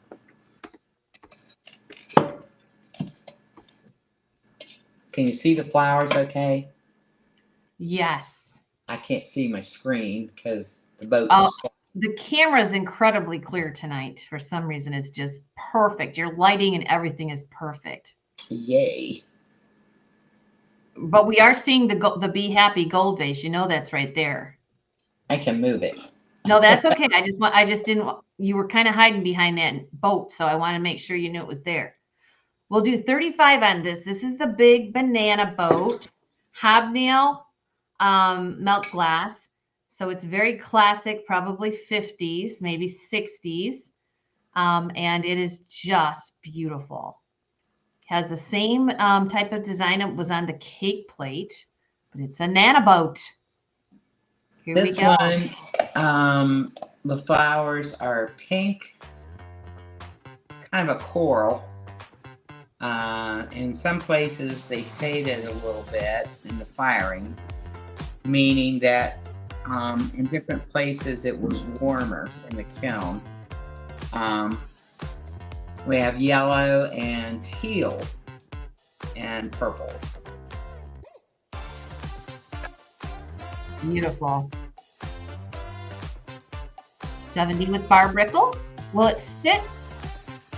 Can you see the flowers okay? Yes. I can't see my screen because the boat the camera is incredibly clear tonight. For some reason, it's just perfect. Your lighting and everything is perfect. Yay. But we are seeing the Be Happy gold vase. You know that's right there. I can move it. No, that's okay. I just didn't. You were kind of hiding behind that boat, so I want to make sure you knew it was there. We'll do 35 on this. This is the big banana boat, hobnail, melt glass. So it's very classic, probably 50s, maybe 60s. And it is just beautiful. Has the same type of design that was on the cake plate, but it's a nana boat. Here we go. This one, the flowers are pink, kind of a coral. In some places, they faded a little bit in the firing, meaning that in different places it was warmer in the kiln. We have yellow and teal and purple. Beautiful. 70 with Barb Rickle. Will it sit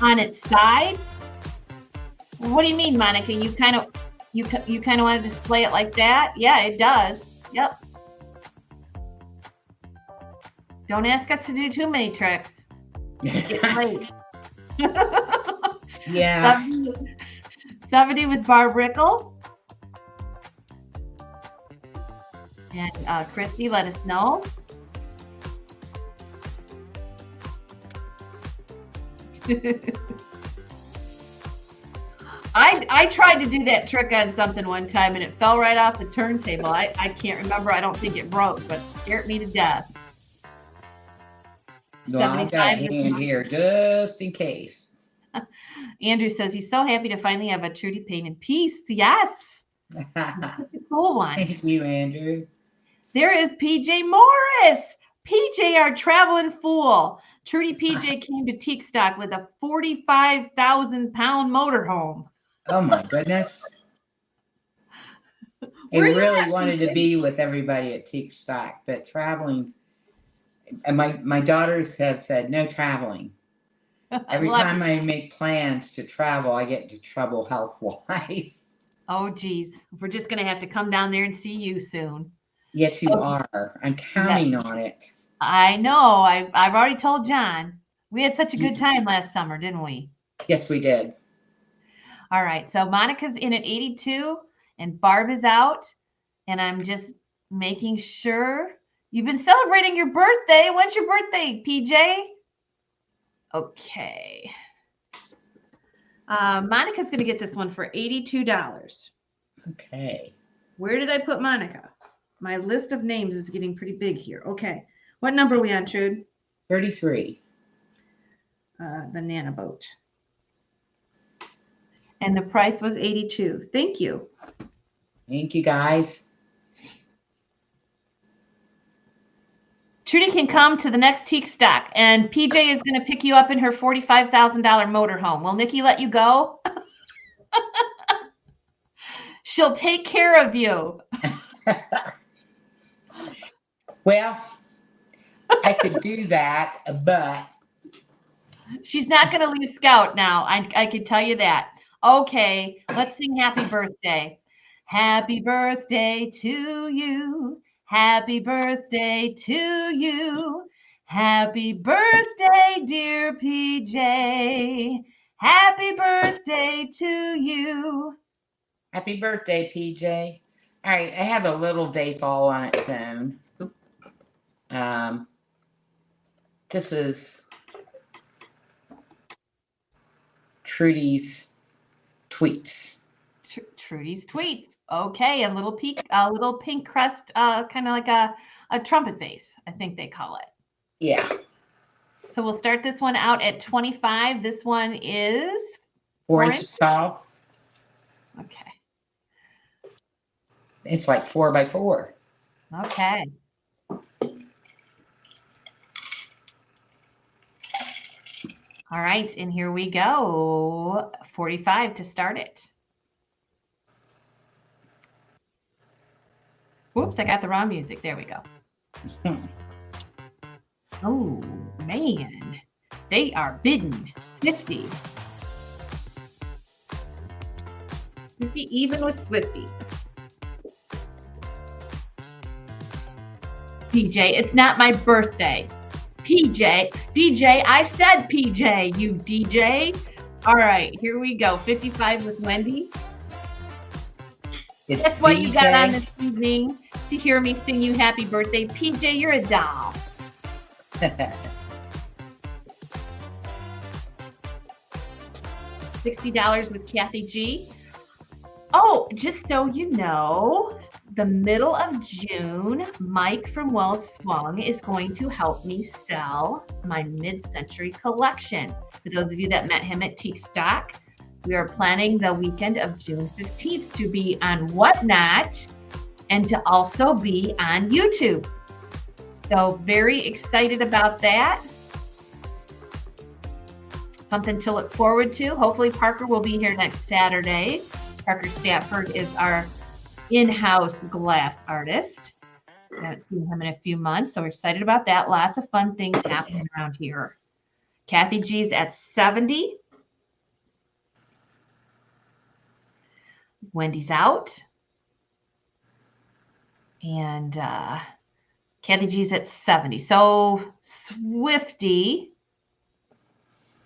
on its side? What do you mean, Monica? You kind of want to display it like that? Yeah, it does. Yep. Don't ask us to do too many tricks. Get late. Yeah. 70 with Barb Rickle. And Christy, let us know. I tried to do that trick on something one time and it fell right off the turntable. I can't remember. I don't think it broke, but it scared me to death. Well, I've got a hand here just in case. Andrew says he's so happy to finally have a Trudy painted piece. Yes. That's a cool one. Thank you, Andrew. There is PJ Morris. PJ, our traveling fool. Trudy PJ came to Teak Stock with a 45,000-pound motorhome. Oh my goodness. I really wanted to be with everybody at Teak Stock, but traveling, and my daughters have said no traveling. Every time I make plans to travel, I get into trouble health-wise. Oh, geez. We're just going to have to come down there and see you soon. Yes, you are. I'm counting on it. I know. I've already told John. We had such a good time last summer, didn't we? Yes, we did. All right. So Monica's in at 82 and Barb is out. And I'm just making sure you've been celebrating your birthday. When's your birthday, PJ? Okay. Monica's going to get this one for $82. Okay. Where did I put Monica? My list of names is getting pretty big here. Okay. What number are we on, Trude? 33. Banana boat. And the price was 82. Thank you. Thank you, guys. Trudy can come to the next Teak Stock, and PJ is going to pick you up in her $45,000 motorhome. Will Nikki let you go? She'll take care of you. Well, I could do that, but she's not going to leave Scout now. I can tell you that. Okay, let's sing happy birthday. Happy birthday to you. Happy birthday to you. Happy birthday, dear PJ. Happy birthday to you. Happy birthday, PJ. All right, I have a little vase all on its own. This is Trudy's tweets. Trudy's tweets. Okay, a little pink crust, kind of like a trumpet vase, I think they call it. Yeah. So we'll start this one out at 25. This one is 4 inches tall. Okay. It's like 4 by 4. Okay. All right, and here we go. 45 to start it. Whoops, I got the wrong music. There we go. Oh, man. They are bidding 50. 50 even with Swifty. PJ, it's not my birthday. PJ, DJ, I said PJ, you DJ. All right, here we go. 55 with Wendy. That's what you got on this evening to hear me sing you happy birthday. PJ, you're a doll. $60 with Kathy G. Oh, just so you know, the middle of June, Mike from Wells Swung is going to help me sell my mid-century collection. For those of you that met him at Teak Stock, we are planning the weekend of June 15th to be on Whatnot and to also be on YouTube. So very excited about that. Something to look forward to. Hopefully Parker will be here next Saturday. Parker Stafford is our in-house glass artist. I haven't seen him in a few months, so we're excited about that. Lots of fun things happening around here. Kathy G's at 70. Wendy's out. And Kathy G's at 70. So Swifty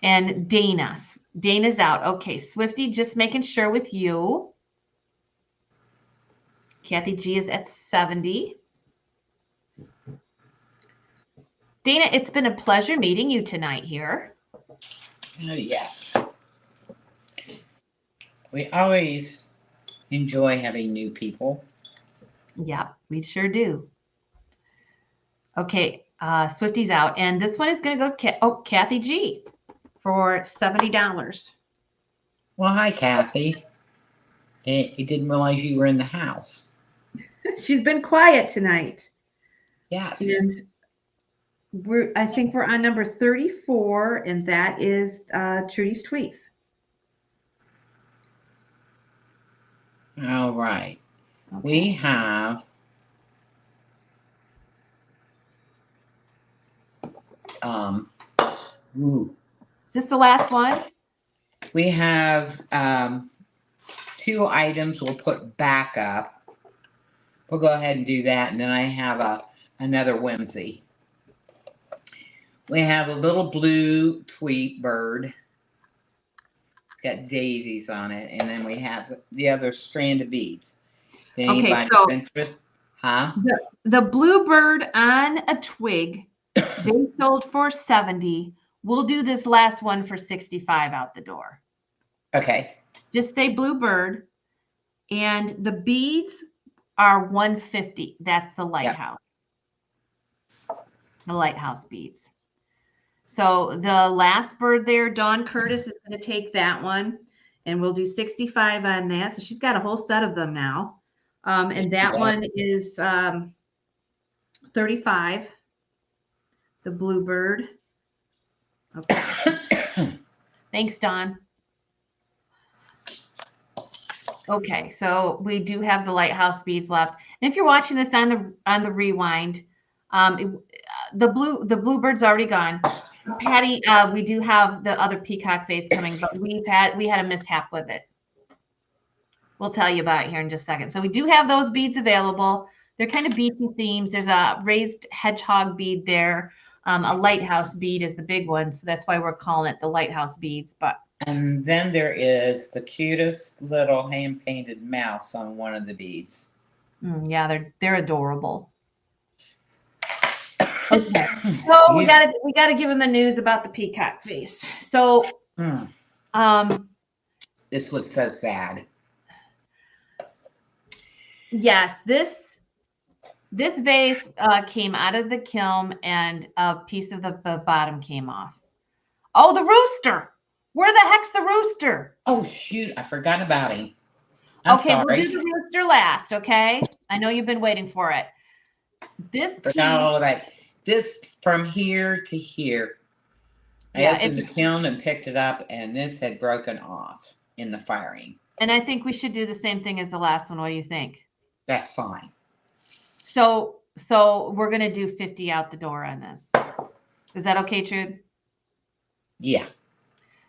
and Dana. Dana's out. Okay, Swifty, just making sure with you. Kathy G is at 70. Dana, it's been a pleasure meeting you tonight here. Oh, yes. We always enjoy having new people. Yeah, we sure do. Okay, Swifty's out. And this one is going to go to Kathy G for $70. Well, hi, Kathy. I didn't realize you were in the house. She's been quiet tonight. Yes. And I think we're on number 34, and that is Trudy's Tweaks. All right. Okay. We have Is this the last one? we have 2 items we'll put back up. We'll go ahead and do that, and then I have another whimsy. We have a little blue tweet bird. It's got daisies on it, and then we have the other strand of beads. Okay, so huh? The bluebird on a twig, they sold for 70. We'll do this last one for 65 out the door. Okay. Just say bluebird, and the beads are 150. That's the lighthouse. Yep. The lighthouse beads. So the last bird there, Dawn Curtis, is going to take that one, and we'll do 65 on that. So she's got a whole set of them now. And that one is 35. The bluebird. Okay. Thanks, Dawn. Okay, so we do have the lighthouse beads left. And if you're watching this on the rewind, the bluebird's already gone. Patty, we do have the other peacock vase coming, but we had a mishap with it. We'll tell you about it here in just a second. So we do have those beads available. They're kind of beefy themes. There's a raised hedgehog bead there. A lighthouse bead is the big one, so that's why we're calling it the lighthouse beads. And then there is the cutest little hand-painted mouse on one of the beads. Yeah, they're adorable. Okay, so we got to give them the news about the peacock vase. So, this was so sad. Yes, this vase came out of the kiln, and a piece of the bottom came off. Oh, the rooster! Where the heck's the rooster? Oh shoot, I forgot about him. I'm sorry. We'll do the rooster last. Okay, I know you've been waiting for it. Forgot all about this from here to here. I opened the kiln and picked it up, and this had broken off in the firing. And I think we should do the same thing as the last one. What do you think? That's fine. So we're going to do 50 out the door on this. Is that okay, Trude? Yeah.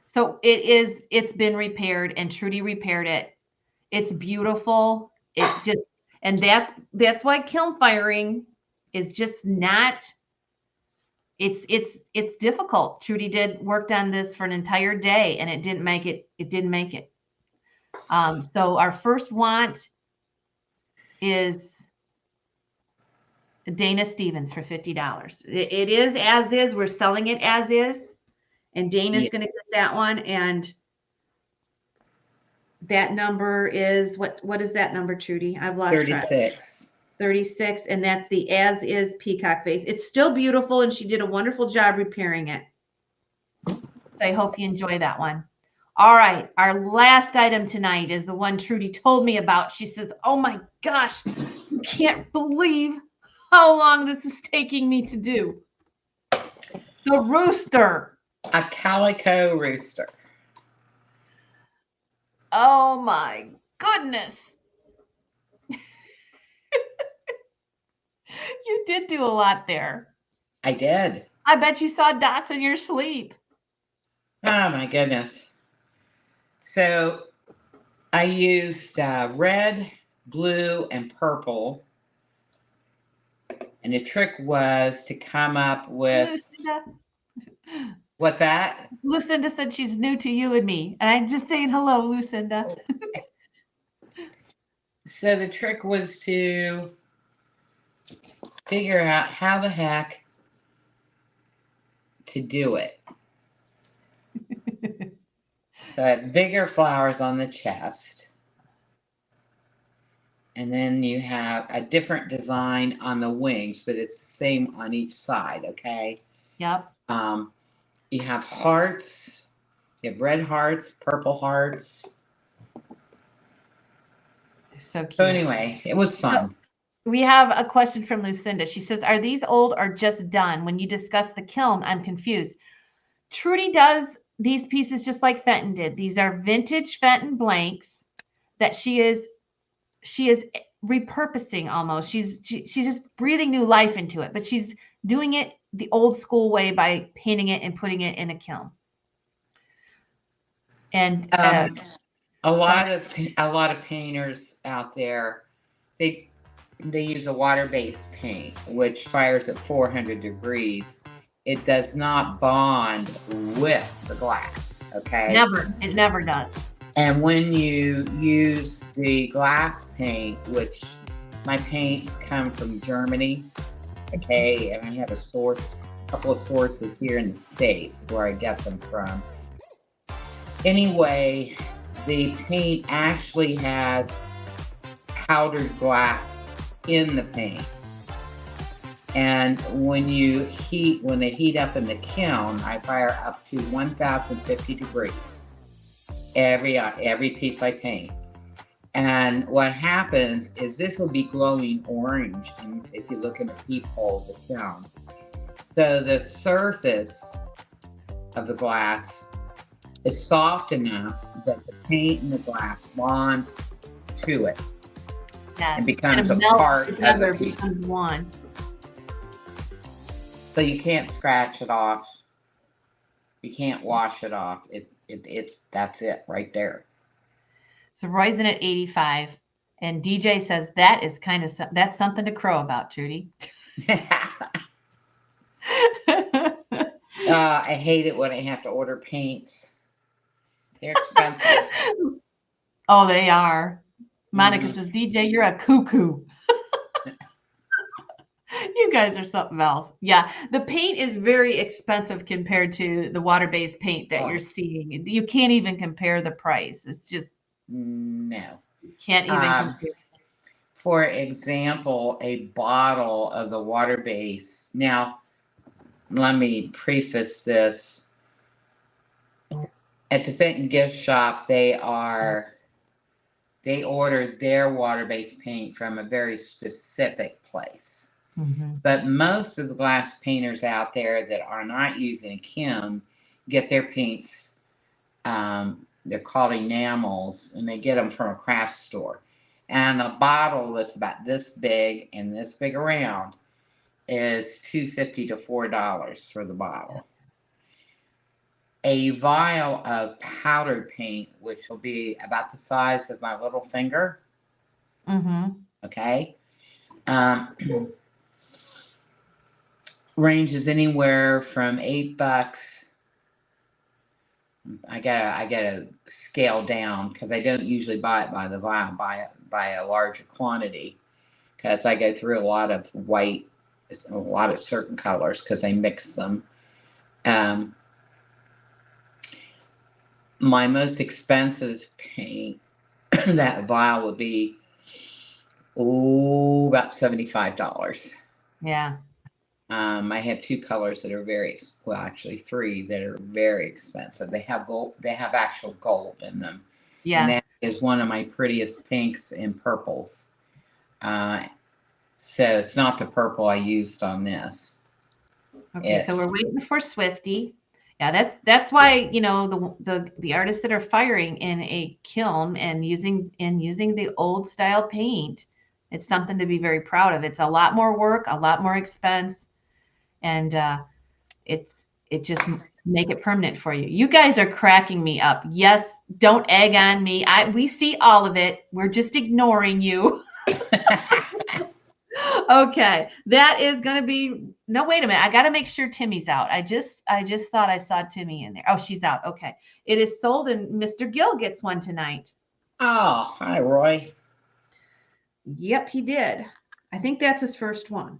So it's been repaired, and Trudy repaired it. It's beautiful. And that's why kiln firing is just not, it's difficult. Trudy worked on this for an entire day, and it didn't make it. So our first want is Dana Stevens for $50. It is as is. We're selling it as is. And Dana's going to get that one. And that number is, what is that number, Trudy? I've lost 36. 36. And that's the as is peacock vase. It's still beautiful, and she did a wonderful job repairing it. So I hope you enjoy that one. All right. Our last item tonight is the one Trudy told me about. She says, oh my gosh, you can't believe how long this is taking me to do. The rooster. A calico rooster. Oh my goodness. You did do a lot there. I did. I bet you saw dots in your sleep. Oh my goodness. So I used red, blue, and purple. And the trick was to come up with... Lucinda. What's that? Lucinda said she's new to you and me. And I'm just saying hello, Lucinda. So the trick was to figure out how the heck to do it. So I have bigger flowers on the chest. And then you have a different design on the wings, but it's the same on each side, okay? Yep. You have hearts. You have red hearts, purple hearts. So cute. So anyway, it was fun. We have a question from Lucinda. She says, are these old or just done? When you discuss the kiln, I'm confused. Trudy does these pieces just like Fenton did. These are vintage Fenton blanks that she is repurposing almost. She's just breathing new life into it, but she's doing it the old school way by painting it and putting it in a kiln. And a lot of painters out there, they use a water-based paint which fires at 400 degrees. It does not bond with the glass, okay? It never does. And when you use the glass paint, which my paints come from Germany, okay, and I have a couple of sources here in the States where I get them from. Anyway, the paint actually has powdered glass in the paint. And when they heat up in the kiln, I fire up to 1050 degrees every piece I paint. And what happens is this will be glowing orange if you look in a peephole of the kiln. So the surface of the glass is soft enough that the paint and the glass bonds to it. Yes. And becomes a part of the piece. Becomes one. So you can't scratch it off. You can't wash it off. That's it right there. So Roy's in at 85, and DJ says that's something to crow about, Trudy. I hate it when I have to order paints. They're expensive. Oh, they are. Monica says, DJ, you're a cuckoo. You guys are something else. Yeah, the paint is very expensive compared to the water-based paint that you're seeing. You can't even compare the price. It's just no. You can't even compare. For example, a bottle of the water base. Now, let me preface this. At the Fenton gift shop, they ordered their water-based paint from a very specific place. Mm-hmm. But most of the glass painters out there that are not using a kiln get their paints, they're called enamels, and they get them from a craft store. And a bottle that's about this big and this big around is $2.50 to $4 for the bottle. A vial of powdered paint, which will be about the size of my little finger. Mm-hmm. Okay. Ranges anywhere from $8. I gotta scale down because I don't usually buy it by the vial. Buy a larger quantity because I go through a lot of white, a lot of certain colors because I mix them. My most expensive paint, that vial would be about $75. Yeah. I have two colors that are actually three that are very expensive. They have gold. They have actual gold in them. Yeah. And that is one of my prettiest pinks and purples. So it's not the purple I used on this. Okay, so we're waiting for Swifty. Yeah, that's why, the artists that are firing in a kiln and using the old style paint, it's something to be very proud of. It's a lot more work, a lot more expense. And it just make it permanent for you. You guys are cracking me up. Yes, don't egg on me. We see all of it. We're just ignoring you. Okay, that is going to be. No, wait a minute. I got to make sure Timmy's out. I just thought I saw Timmy in there. Oh, she's out. Okay, it is sold, and Mr. Gill gets one tonight. Oh, hi, Roy. Yep, he did. I think that's his first one.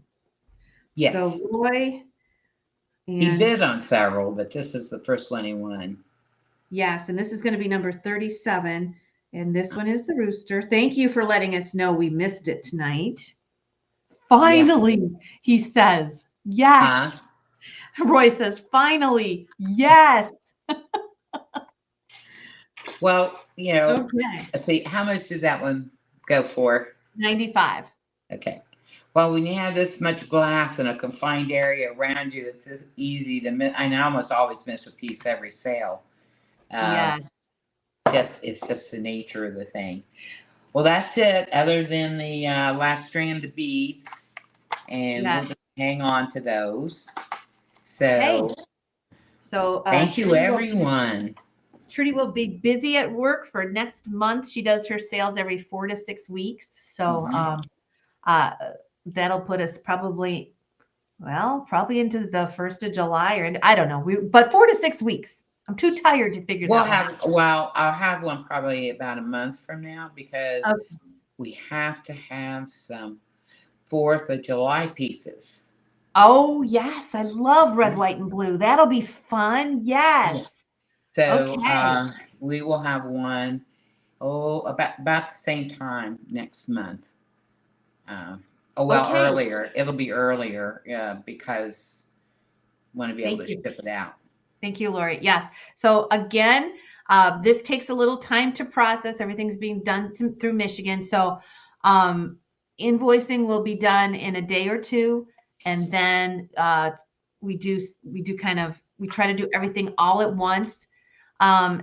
Yes. So Roy, he bid on several, but this is the first one he won. Yes, and this is going to be number 37. And this one is the rooster. Thank you for letting us know we missed it tonight. Yes. Finally, he says. Huh? Yes. Roy says, finally, yes. Well, Okay. let's see, how much did that one go for? 95. Okay. Well, when you have this much glass in a confined area around you, it's just easy to miss. I almost always miss a piece every sale. Uh, Yes. it's just the nature of the thing. Well, that's it. Other than the last strand of beads, and we'll Yes. just hang on to those. Okay. So, So thank you, everyone. Trudy will be busy at work for next month. She does her sales every 4 to 6 weeks. So uh, that'll put us probably into the 1st of July, or I don't know. But 4 to 6 weeks. I'm too tired to figure that one out. Well, I'll have one probably about a month from now because Okay. we have to have some 4th of July pieces. Oh, yes. I love red, white, and blue. That'll be fun. Yeah. Yes. So Okay. we will have one about the same time next month. Okay. Earlier. It'll be earlier because I want to be able Thank to you. ship it out. Thank you, Lori. Yes. So again, this takes a little time to process. Everything's being done through Michigan. So invoicing will be done in a day or two, and then we try to do everything all at once.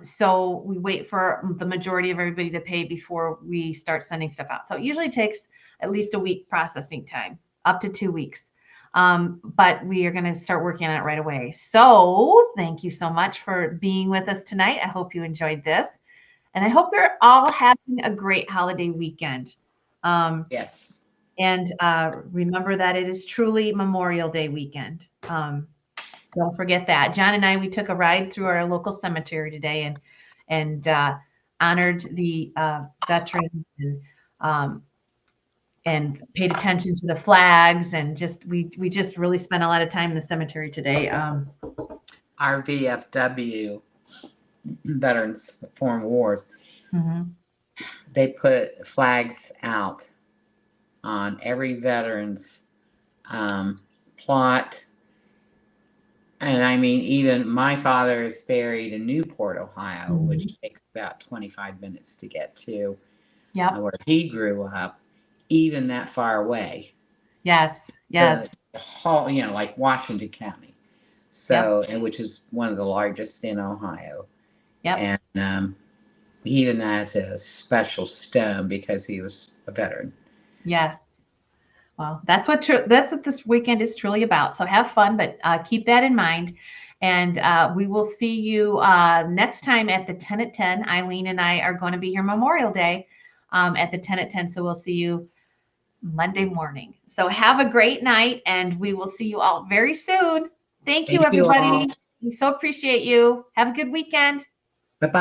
So we wait for the majority of everybody to pay before we start sending stuff out. So it usually takes at least a week processing time, up to 2 weeks. But we are going to start working on it right away. So thank you so much for being with us tonight. I hope you enjoyed this. And I hope you're all having a great holiday weekend. Yes. And remember that it is truly Memorial Day weekend. Don't forget that. John and I, we took a ride through our local cemetery today and honored the veterans and paid attention to the flags, and we just really spent a lot of time in the cemetery today. Our VFW, Veterans Foreign Wars, they put flags out on every veteran's plot. And I mean, even my father is buried in Newport, Ohio, which takes about 25 minutes to get to. Yeah. Where he grew up, even that far away. Yes. Yes. Like Washington County. So, which is one of the largest in Ohio. Yep. And he even has a special stone because he was a veteran. Yes. Well, that's what this weekend is truly about. So have fun, but keep that in mind. And we will see you next time at the 10 at 10. Eileen and I are going to be here Memorial Day at the 10 at 10. So we'll see you Monday morning. So have a great night, and we will see you all very soon. Thank you, everybody. We so appreciate you. Have a good weekend. Bye-bye.